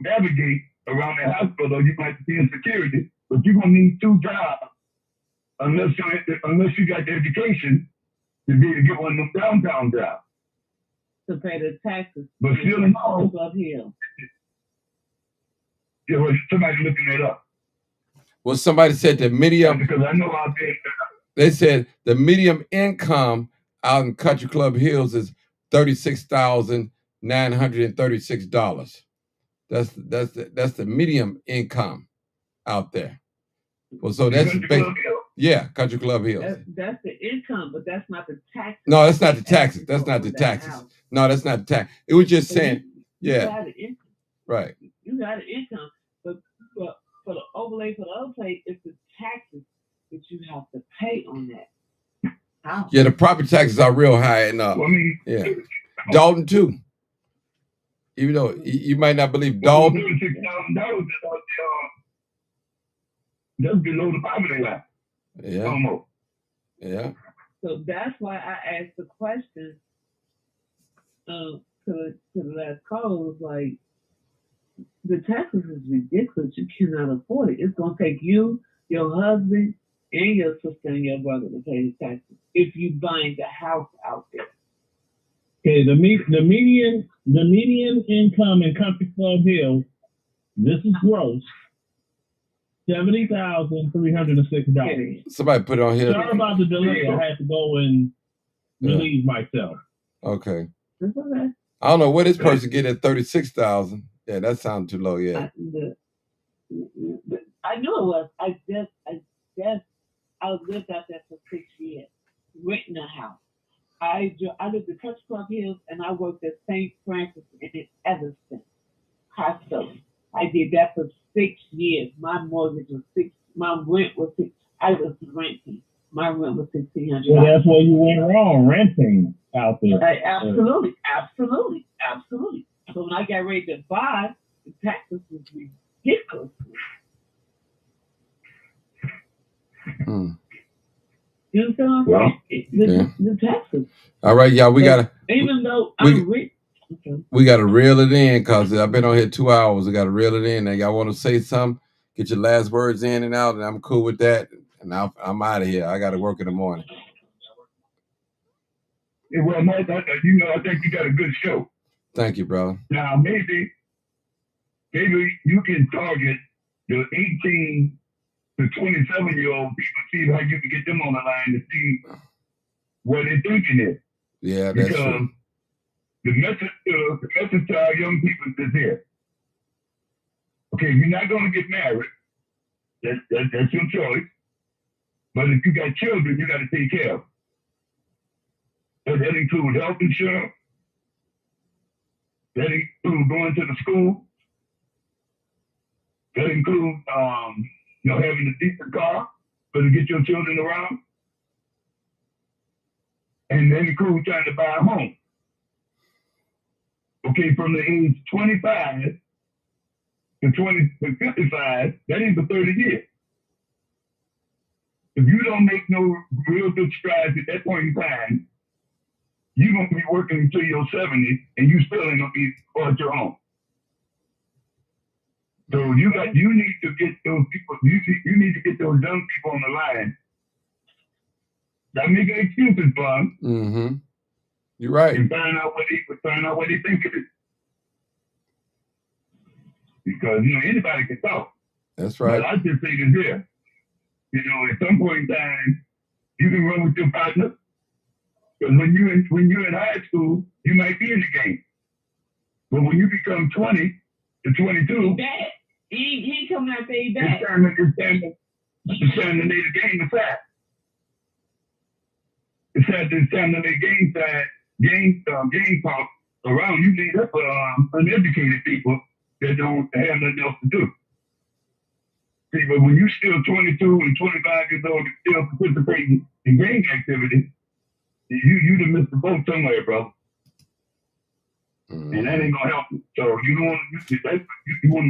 navigate around that hospital. You might be in security, but you're gonna need 2 jobs unless you got the education to be able to get one of them downtown jobs. To pay the taxes. But still in all, Club Hill. yeah, well, somebody looking it up. Well, somebody said the medium. Because I know out there. They said the medium income out in Country Club Hills is $36,936. That's the medium income out there. Well, so that's Country Club Hills. That's the income, but that's not the taxes. No, that's not the taxes. That's not the taxes. No, that's not the tax. It was just saying, You yeah, got an income. right. You got an income, but for the overlay for the other place, it's the taxes that you have to pay on that. How? Yeah, the property taxes are real high, and yeah, Dalton too. Even though you might not believe Dalton. $36,000 that's below the poverty line. Yeah. Almost. Yeah. So that's why I asked the question, because to the last call was like, the taxes is ridiculous. You cannot afford it. It's gonna take you, your husband, and your sister and your brother to pay the taxes if you buying the house out there. Okay, the median income in Country Club Hill, this is gross, $70,306. Okay. Somebody put it on here. Sorry about the delay. I had to go and relieve myself. Okay. That's okay. I don't know where this person get at 36,000. Yeah, that sounds too low. Yeah. I knew it was. I lived out there for 6 years, renting a house. I lived at Country Club Hills, and I worked at St. Francis in Evanston Hospital. I did that for 6 years. My mortgage was my rent was $6. I was renting. My rent was $1,600. Well, that's where you went wrong, renting out there. Absolutely. So when I got ready to buy, the taxes was ridiculous. You understand what I'm saying? The taxes. All right, y'all. We gotta. Even though I'm rich. Okay. We gotta reel it in because I've been on here 2 hours. We gotta reel it in. Now, y'all want to say something? Get your last words in and out, and I'm cool with that. And I'm out of here. I gotta work in the morning. Yeah, well, Mike, I think you got a good show. Thank you, brother. Now, maybe you can target the 18 to 27-year-old people, see how you can get them on the line to see what they're thinking is. Yeah, that's true. The message to our young people is this. Okay, you're not going to get married. That's your choice. But if you got children, you got to take care of them. That includes health insurance. That includes going to the school. That includes having a decent car to get your children around. And that includes trying to buy a home. Okay, from the age 25 to 55, that ain't for 30 years. If you don't make no real good strides at that point in time, you're going to be working until you're 70 and you still ain't going to be on your own. So you need to get those people, you need to get those young people on the line. Not making excuses for them. Mm-hmm. You're right. And find out what they think of it. Because, anybody can talk. That's right. But I just say this here. At some point in time, you can run with your partner. Because when you're in high school, you might be in the game. But when you become 20 to 22, he ain't coming out there, he bad. It's time to lay the game aside. It's time to lay game talk around. You leave up uneducated people that don't have nothing else to do. See, but when you're still 22 and 25 years old and still participating in gang activity, you done missed the boat somewhere, bro. And that ain't gonna help you. So you want to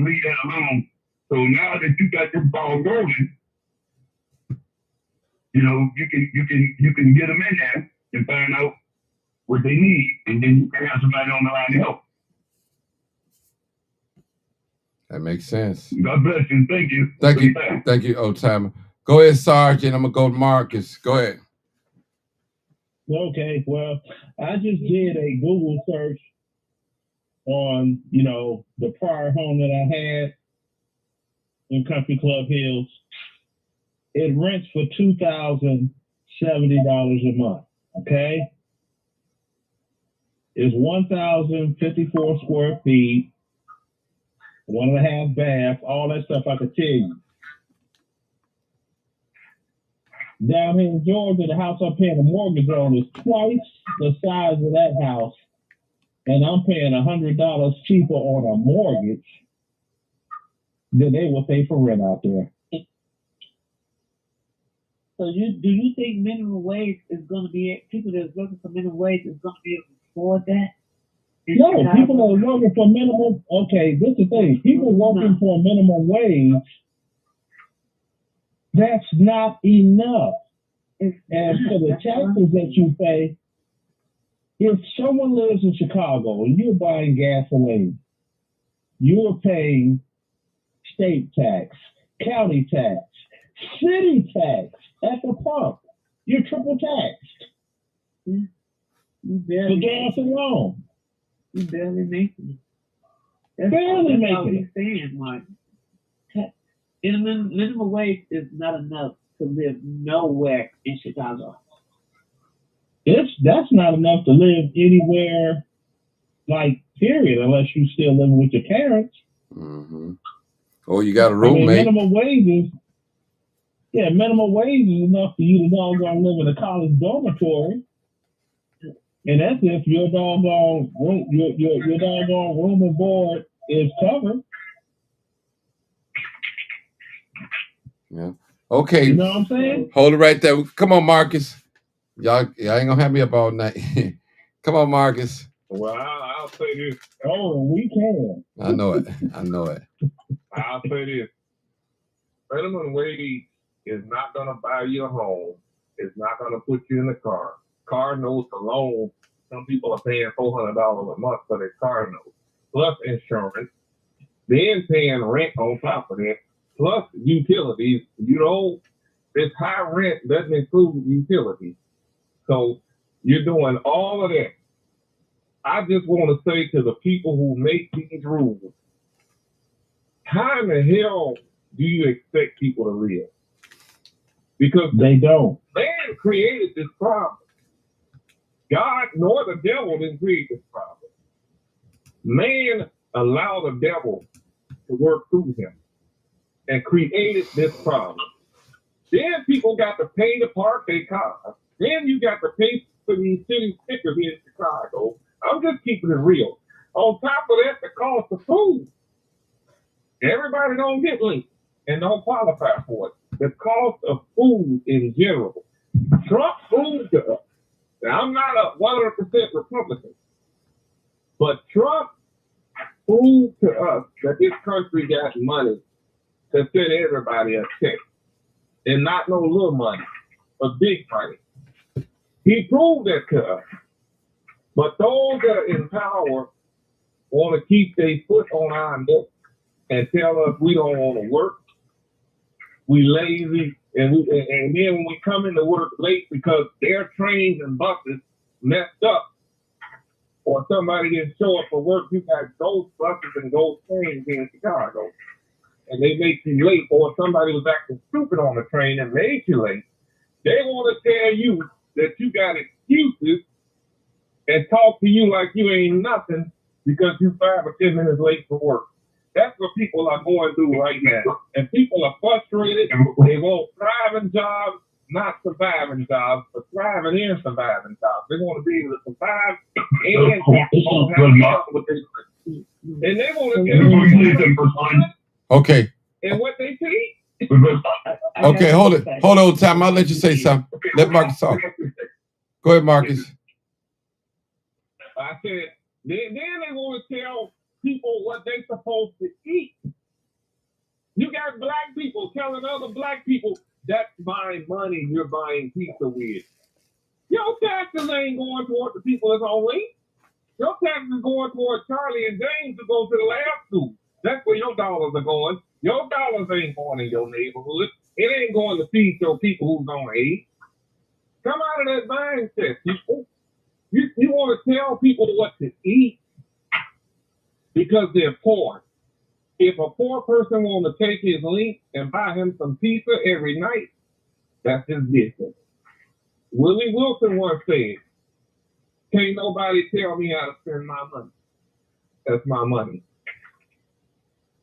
leave that alone. So now that you got this ball rolling, you can get them in there and find out what they need, and then you can have somebody on the line to help. That makes sense. God bless you. Thank you. Thank you, old timer. Go ahead, Sarge, and I'm gonna go to Marcus. Go ahead. Okay, well, I just did a Google search on, the prior home that I had in Country Club Hills. It rents for $2,070 a month. Okay, it's 1,054 square feet, 1.5 baths, all that stuff I could tell you. Down here in Georgia, the house I'm paying a mortgage on is twice the size of that house, and I'm paying $100 cheaper on a mortgage than they will pay for rent out there. So do you think minimum wage is going to be, people that's working for minimum wage is going to be able to afford that? No, people that are working for minimum, okay, this is the thing. People working for minimum wage, that's not enough. And for the taxes that you pay, If someone lives in Chicago and you're buying gasoline, you are paying state tax, county tax, city tax at the pump. You're triple taxed. You For barely, gas alone. you barely making it. That's Barely that's all making he's saying, Mark. And minimum wage is not enough to live nowhere in Chicago. That's not enough to live anywhere, like, period, unless you still living with your parents. Mm-hmm. Or you got a I mean, roommate. minimum wage is enough for you to doggone live in a college dormitory. And that's if your doggone room and board is covered. Yeah. Okay. You know what I'm saying? Hold it right there. Come on, Marcus. Y'all ain't gonna have me up all night. Come on, Marcus. Well, I'll say this. Oh, we can. I know it. I know it. I'll say this. Minimum wage is not going to buy you a home. It's not going to put you in a car. Car notes alone, some people are paying $400 a month for their car notes, plus insurance, then paying rent on top of that, plus utilities. You know, this high rent doesn't include utilities. So you're doing all of that. I just want to say to the people who make these rules, how in the hell do you expect people to live? Because they don't. Man created this problem. God nor the devil didn't create this problem. Man allowed the devil to work through him and created this problem. Then people got to pay to park their cars. Then you got to pay for these city stickers here in Chicago. I'm just keeping it real. On top of that, the cost of food. Everybody don't get linked and don't qualify for it. The cost of food in general. Trump proved to us. Now, I'm not a 100% Republican, but Trump proved to us that this country got money to send everybody a check. And not no little money, but big money. He proved that to us. But those that are in power want to keep their foot on our neck and tell us we don't want to work, we lazy, and then when we come into work late because their trains and buses messed up, or somebody didn't show up for work, you got ghost buses and ghost trains here in Chicago, and they make you late, or somebody was acting stupid on the train and made you late. They want to tell you that you got excuses and talk to you like you ain't nothing because you 5 or 10 minutes late for work. That's what people are going through right now. And people are frustrated. They want thriving jobs, not surviving jobs, but thriving and surviving jobs. They want to be able to survive and have what they and they want to get Okay. and what they teach. Okay, hold it. Hold on, time. I'll let you say something. Let Marcus talk. Go ahead, Marcus. I said, then they want to tell people what they supposed to eat. You got black people telling other black people, that's my money you're buying pizza with. Your taxes ain't going toward the people that's on wait. Your taxes are going toward Charlie and James to go to the lab school. That's where your dollars are going. Your dollars ain't going in your neighborhood. It ain't going to feed your people who's on aid. Come out of that mindset, people. You want to tell people what to eat because they're poor. If a poor person wants to take his link and buy him some pizza every night, that's his business. Willie Wilson once said, can't nobody tell me how to spend my money. That's my money.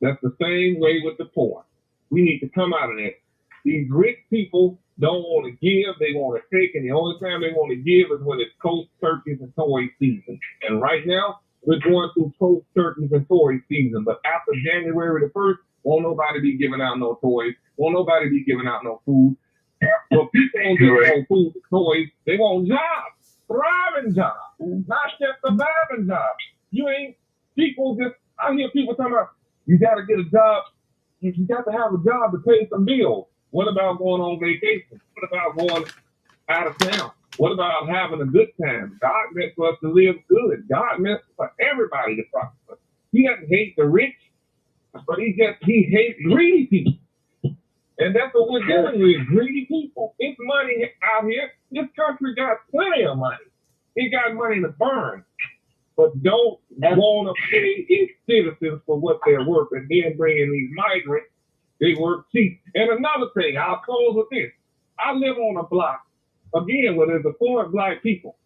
That's the same way with the poor. We need to come out of that. These rich people don't want to give, they want to take, and the only time they want to give is when it's coast turkeys and toy season. And right now, we're going through coast turkeys and toy season. But after January the 1st, won't nobody be giving out no toys. Won't nobody be giving out no food. Well, people don't get no food and toys. They want jobs, thriving jobs, not just surviving jobs. You ain't, people just, I hear people talking about, you got to get a job. You got to have a job to pay some bills. What about going on vacation? What about going out of town? What about having a good time? God meant for us to live good. God meant for everybody to prosper. He doesn't hate the rich, but he hates greedy people. And that's what we're dealing with, greedy people. It's money out here. This country got plenty of money. It got money to burn. But don't want to pay its citizens for what they're worth and then bring in these migrants. They work cheap. And another thing, I'll close with this. I live on a block, again, where there's affluent black people.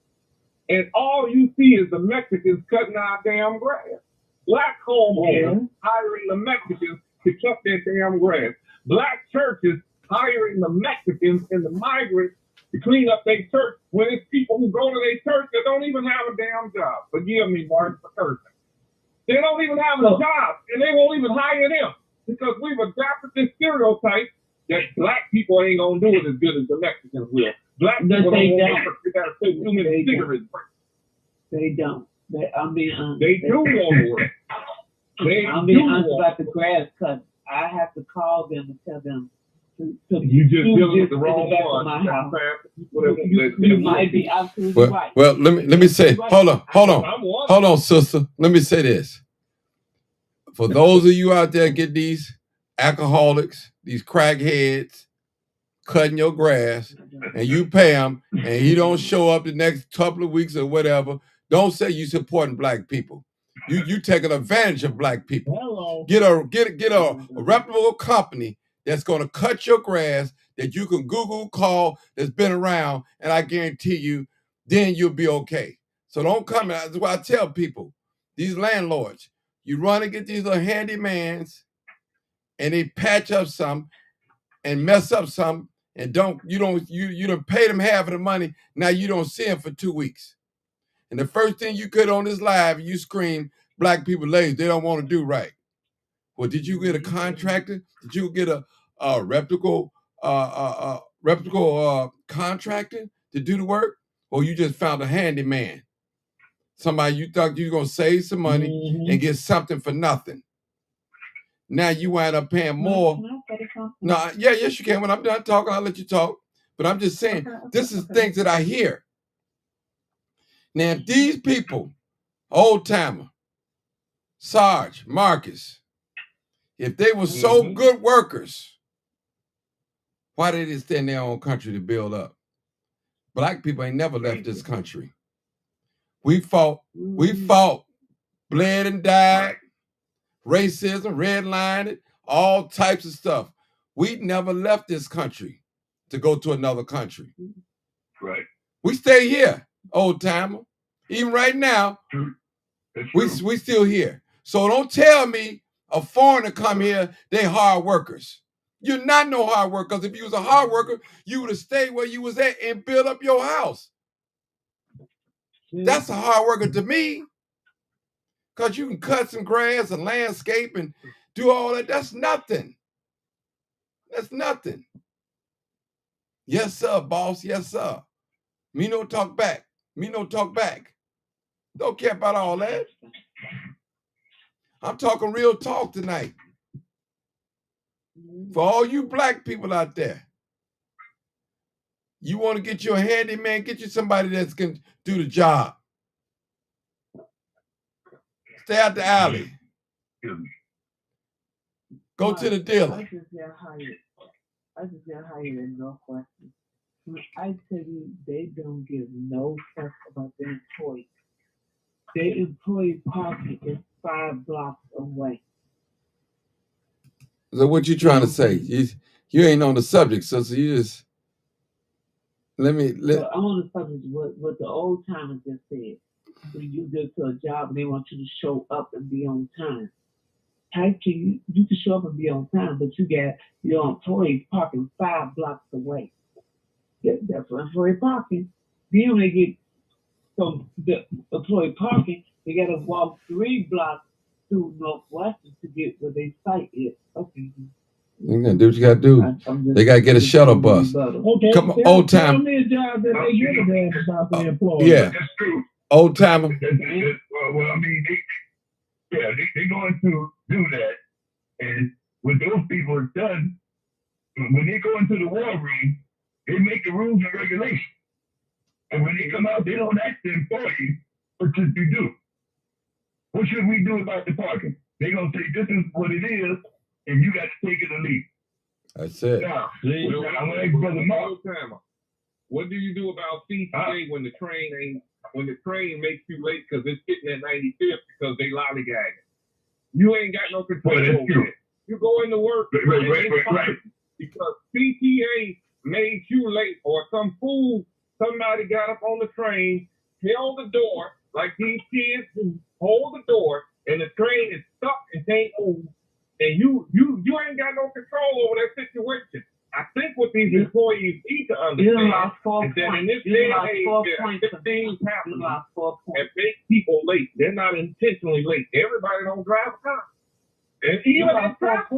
And all you see is the Mexicans cutting our damn grass. Black homeowners hiring the Mexicans to cut their damn grass. Black churches hiring the Mexicans and the migrants to clean up their church when it's people who go to their church that don't even have a damn job. Forgive me, Martin, for cursing. They don't even have a job, and they won't even hire them because we've adopted this stereotype that black people ain't gonna do it as good as the Mexicans will. Black people don't want to work. They gotta take too many cigarettes. They don't. I'm being honest. They do want to work. I'm being honest about the grass cut. I have to call them and tell them to you just dealing with the wrong one. You might be absolutely right. Well, let me say, hold on, sister. Let me say this. For those of you out there get these alcoholics, these crackheads cutting your grass, and you pay them, and he don't show up the next couple of weeks or whatever, don't say you supporting black people. You taking advantage of black people. Hello. Get a reputable company that's going to cut your grass that you can Google call that's been around, and I guarantee you, then you'll be okay. So don't come. That's why I tell people, these landlords, you run and get these little handymans, and they patch up some and mess up some, and you don't pay them half of the money. Now you don't see them for 2 weeks. And the first thing you could on this live, you scream, black people lazy, they don't want to do right. Well, did you get a contractor? Did you get a reputable contractor to do the work? Or you just found a handyman? Somebody you thought you were going to save some money and get something for nothing. Now you wind up paying more. No, yes, you can. When I'm done talking, I'll let you talk. But I'm just saying, this is things that I hear. Now, if these people, Old Timer, Sarge, Marcus, if they were so good workers, why did they stay in their own country to build up? Black people ain't never left this country. We fought, bled and died, racism, redlining, all types of stuff. We never left this country to go to another country. Right. We stay here, Old Timer. Even right now, we still here. So don't tell me a foreigner come here, they hard workers. You're not no hard worker, because if you was a hard worker, you would have stayed where you was at and built up your house. That's a hard worker to me. Because you can cut some grass and landscape and do all that. That's nothing. That's nothing. Yes, sir, boss. Yes, sir. Me no talk back. Me no talk back. Don't care about all that. I'm talking real talk tonight. For all you black people out there, you want to get you a handyman, get you somebody that's going to do the job. Stay out the alley. Go to the dealer. I just got hired in Northwestern. When I tell you, they don't give no fuck about their employees. Their employee parking is 5 blocks away. So what you trying to say? You ain't on the subject, so you just So I'm on the subject what the old timer just said. When you go to a job and they want you to show up and be on time. How can you can show up and be on time, but you got your employees parking 5 blocks away. That's employee parking. Then when they get from the employee parking, they got to walk 3 blocks through Northwestern to get where their site is. Okay. You gotta do what you gotta do. They gotta get a shuttle bus. Okay. Come on, Old Timer. Tell me a job that they give a damn about the employees. Yeah. That's true. Old Timer. Well, I mean, they going to do that. And what those people have done, when they go into the war room, they make the rules and regulations. And when they come out, they don't ask the employees, what should you do? What should we do about the parking? They're going to say, this is what it is, and you got to take it or leave. That's it. Now, I'm going to ask Brother Mark. What do you do about CTA when the train makes you late because it's sitting at 95th because they lollygagging? You ain't got no control over it. You go into work Right. because CTA made you late, or some fool, somebody got up on the train, held the door like these kids who hold the door, and the train is stuck and can't move, and you ain't got no control over that situation. I think what these employees need to understand is that in this day and age, there are things happening and make people late. They're not intentionally late. Everybody don't drive a car. And even in traffic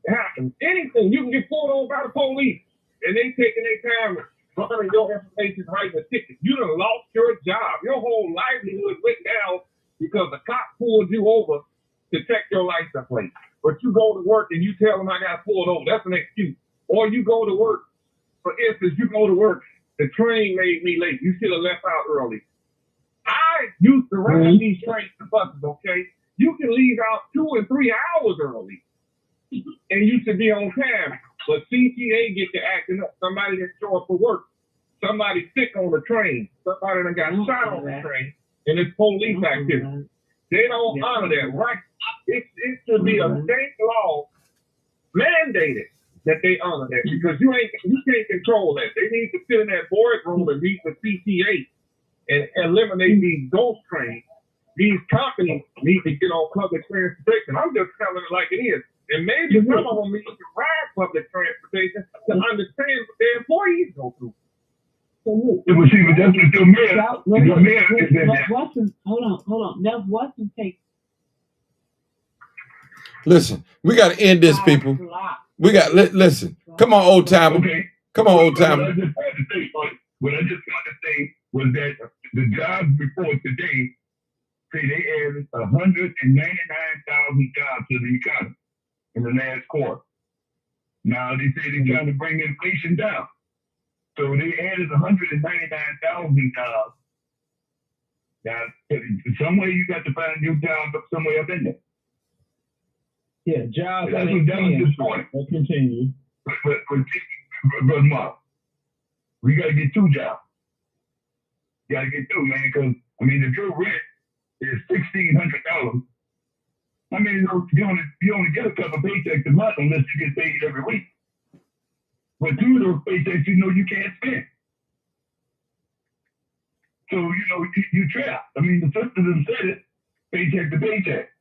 happens. Anything, you can get pulled over by the police, and they taking their time running your information, writing a ticket. You done lost your job. Your whole livelihood went down because the cop pulled you over to check your license plate. But you go to work and you tell them I got pulled over. That's an excuse. Or you go to work. For instance, you go to work. The train made me late. You should have left out early. I used to ride these trains and buses, okay? You can leave out 2 and 3 hours early. And you should be on time. But CTA get to acting up. Somebody that show up for work. Somebody sick on the train. Somebody that got shot on the train. And it's police activity. They don't honor that, right? It should be a state law mandated that they honor that, because you can't control that. They need to sit in that boardroom and meet with CTA and eliminate these ghost trains. These companies need to get on public transportation. I'm just telling it like it is. And maybe some of them need to ride public transportation to understand what their employees go through. It was even that's what your mayor is in there. Hold on. Now Watson takes. Listen, we got to end this, people. We got listen. Come on, old timer. Okay. Come on, old timer. What I just wanted to say was that the jobs report today say they added 199,000 jobs to the economy in the last quarter. Now they say they're trying to bring inflation down. So they added 199,000 jobs. Now, somewhere you got to find a new job somewhere up in there. Yeah, jobs. That's what that was this point. Let's continue. But Brother Mark, we got to get 2 jobs. You got to get 2, man, because, I mean, if your rent is $1,600, I mean, you only get a couple paychecks a month unless you get paid every week. But 2 of those paychecks, you can't spend. So, you trapped. I mean, the system said it, paycheck to paycheck.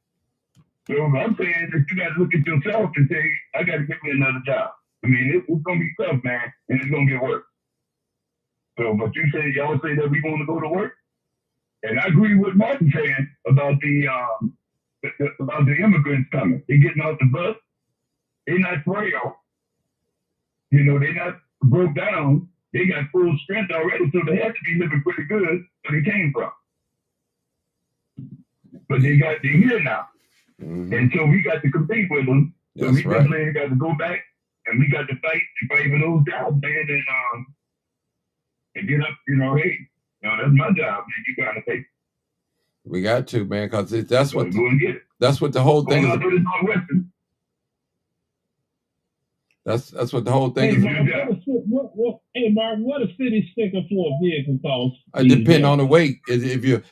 So I'm saying that you got to look at yourself and say, I got to get me another job. I mean, it's going to be tough, man, and it's going to get worse. So, but y'all say that we want to go to work. And I agree with Martin saying about the immigrants coming. They're getting off the bus. They're not frail. They're not broke down. They got full strength already, so they have to be living pretty good where they came from. But they're here now. Mm-hmm. And so we got to compete with them. So we definitely got to go back and we got to fight for those jobs, man, and get up, hey, that's my job, man. You gotta take it. We got to, man, because that's what the whole thing is. That's what the whole thing is. Hey, Mark, what a city sticker for a vehicle costs? It depends on the weight. If you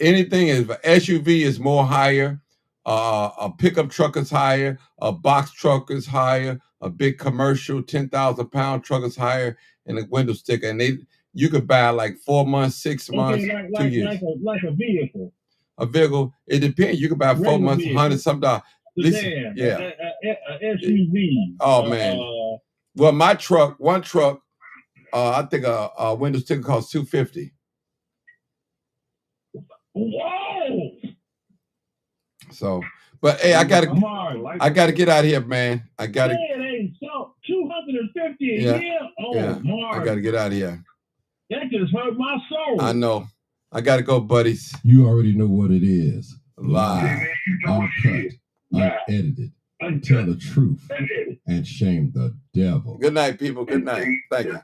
anything is SUV is more higher, a pickup truck is higher, a box truck is higher, a big commercial 10,000-pound truck is higher, and a window sticker. And you could buy like 4 months, 6 months, 2 years. Like a vehicle. A vehicle, it depends. You can buy 4 months, $100-some. Sedan, yeah. SUV. Oh man. Well, one truck, I think a window sticker costs $250. Whoa! So, but hey, I gotta get out of here, man. It ain't so $250 a year. Oh, yeah. Mark. I gotta get out of here. That just hurt my soul. I know. I gotta go, buddies. You already know what it is. Live, uncut, unedited. Tell the truth and and shame the devil. Good night, people. Good night. Thank you.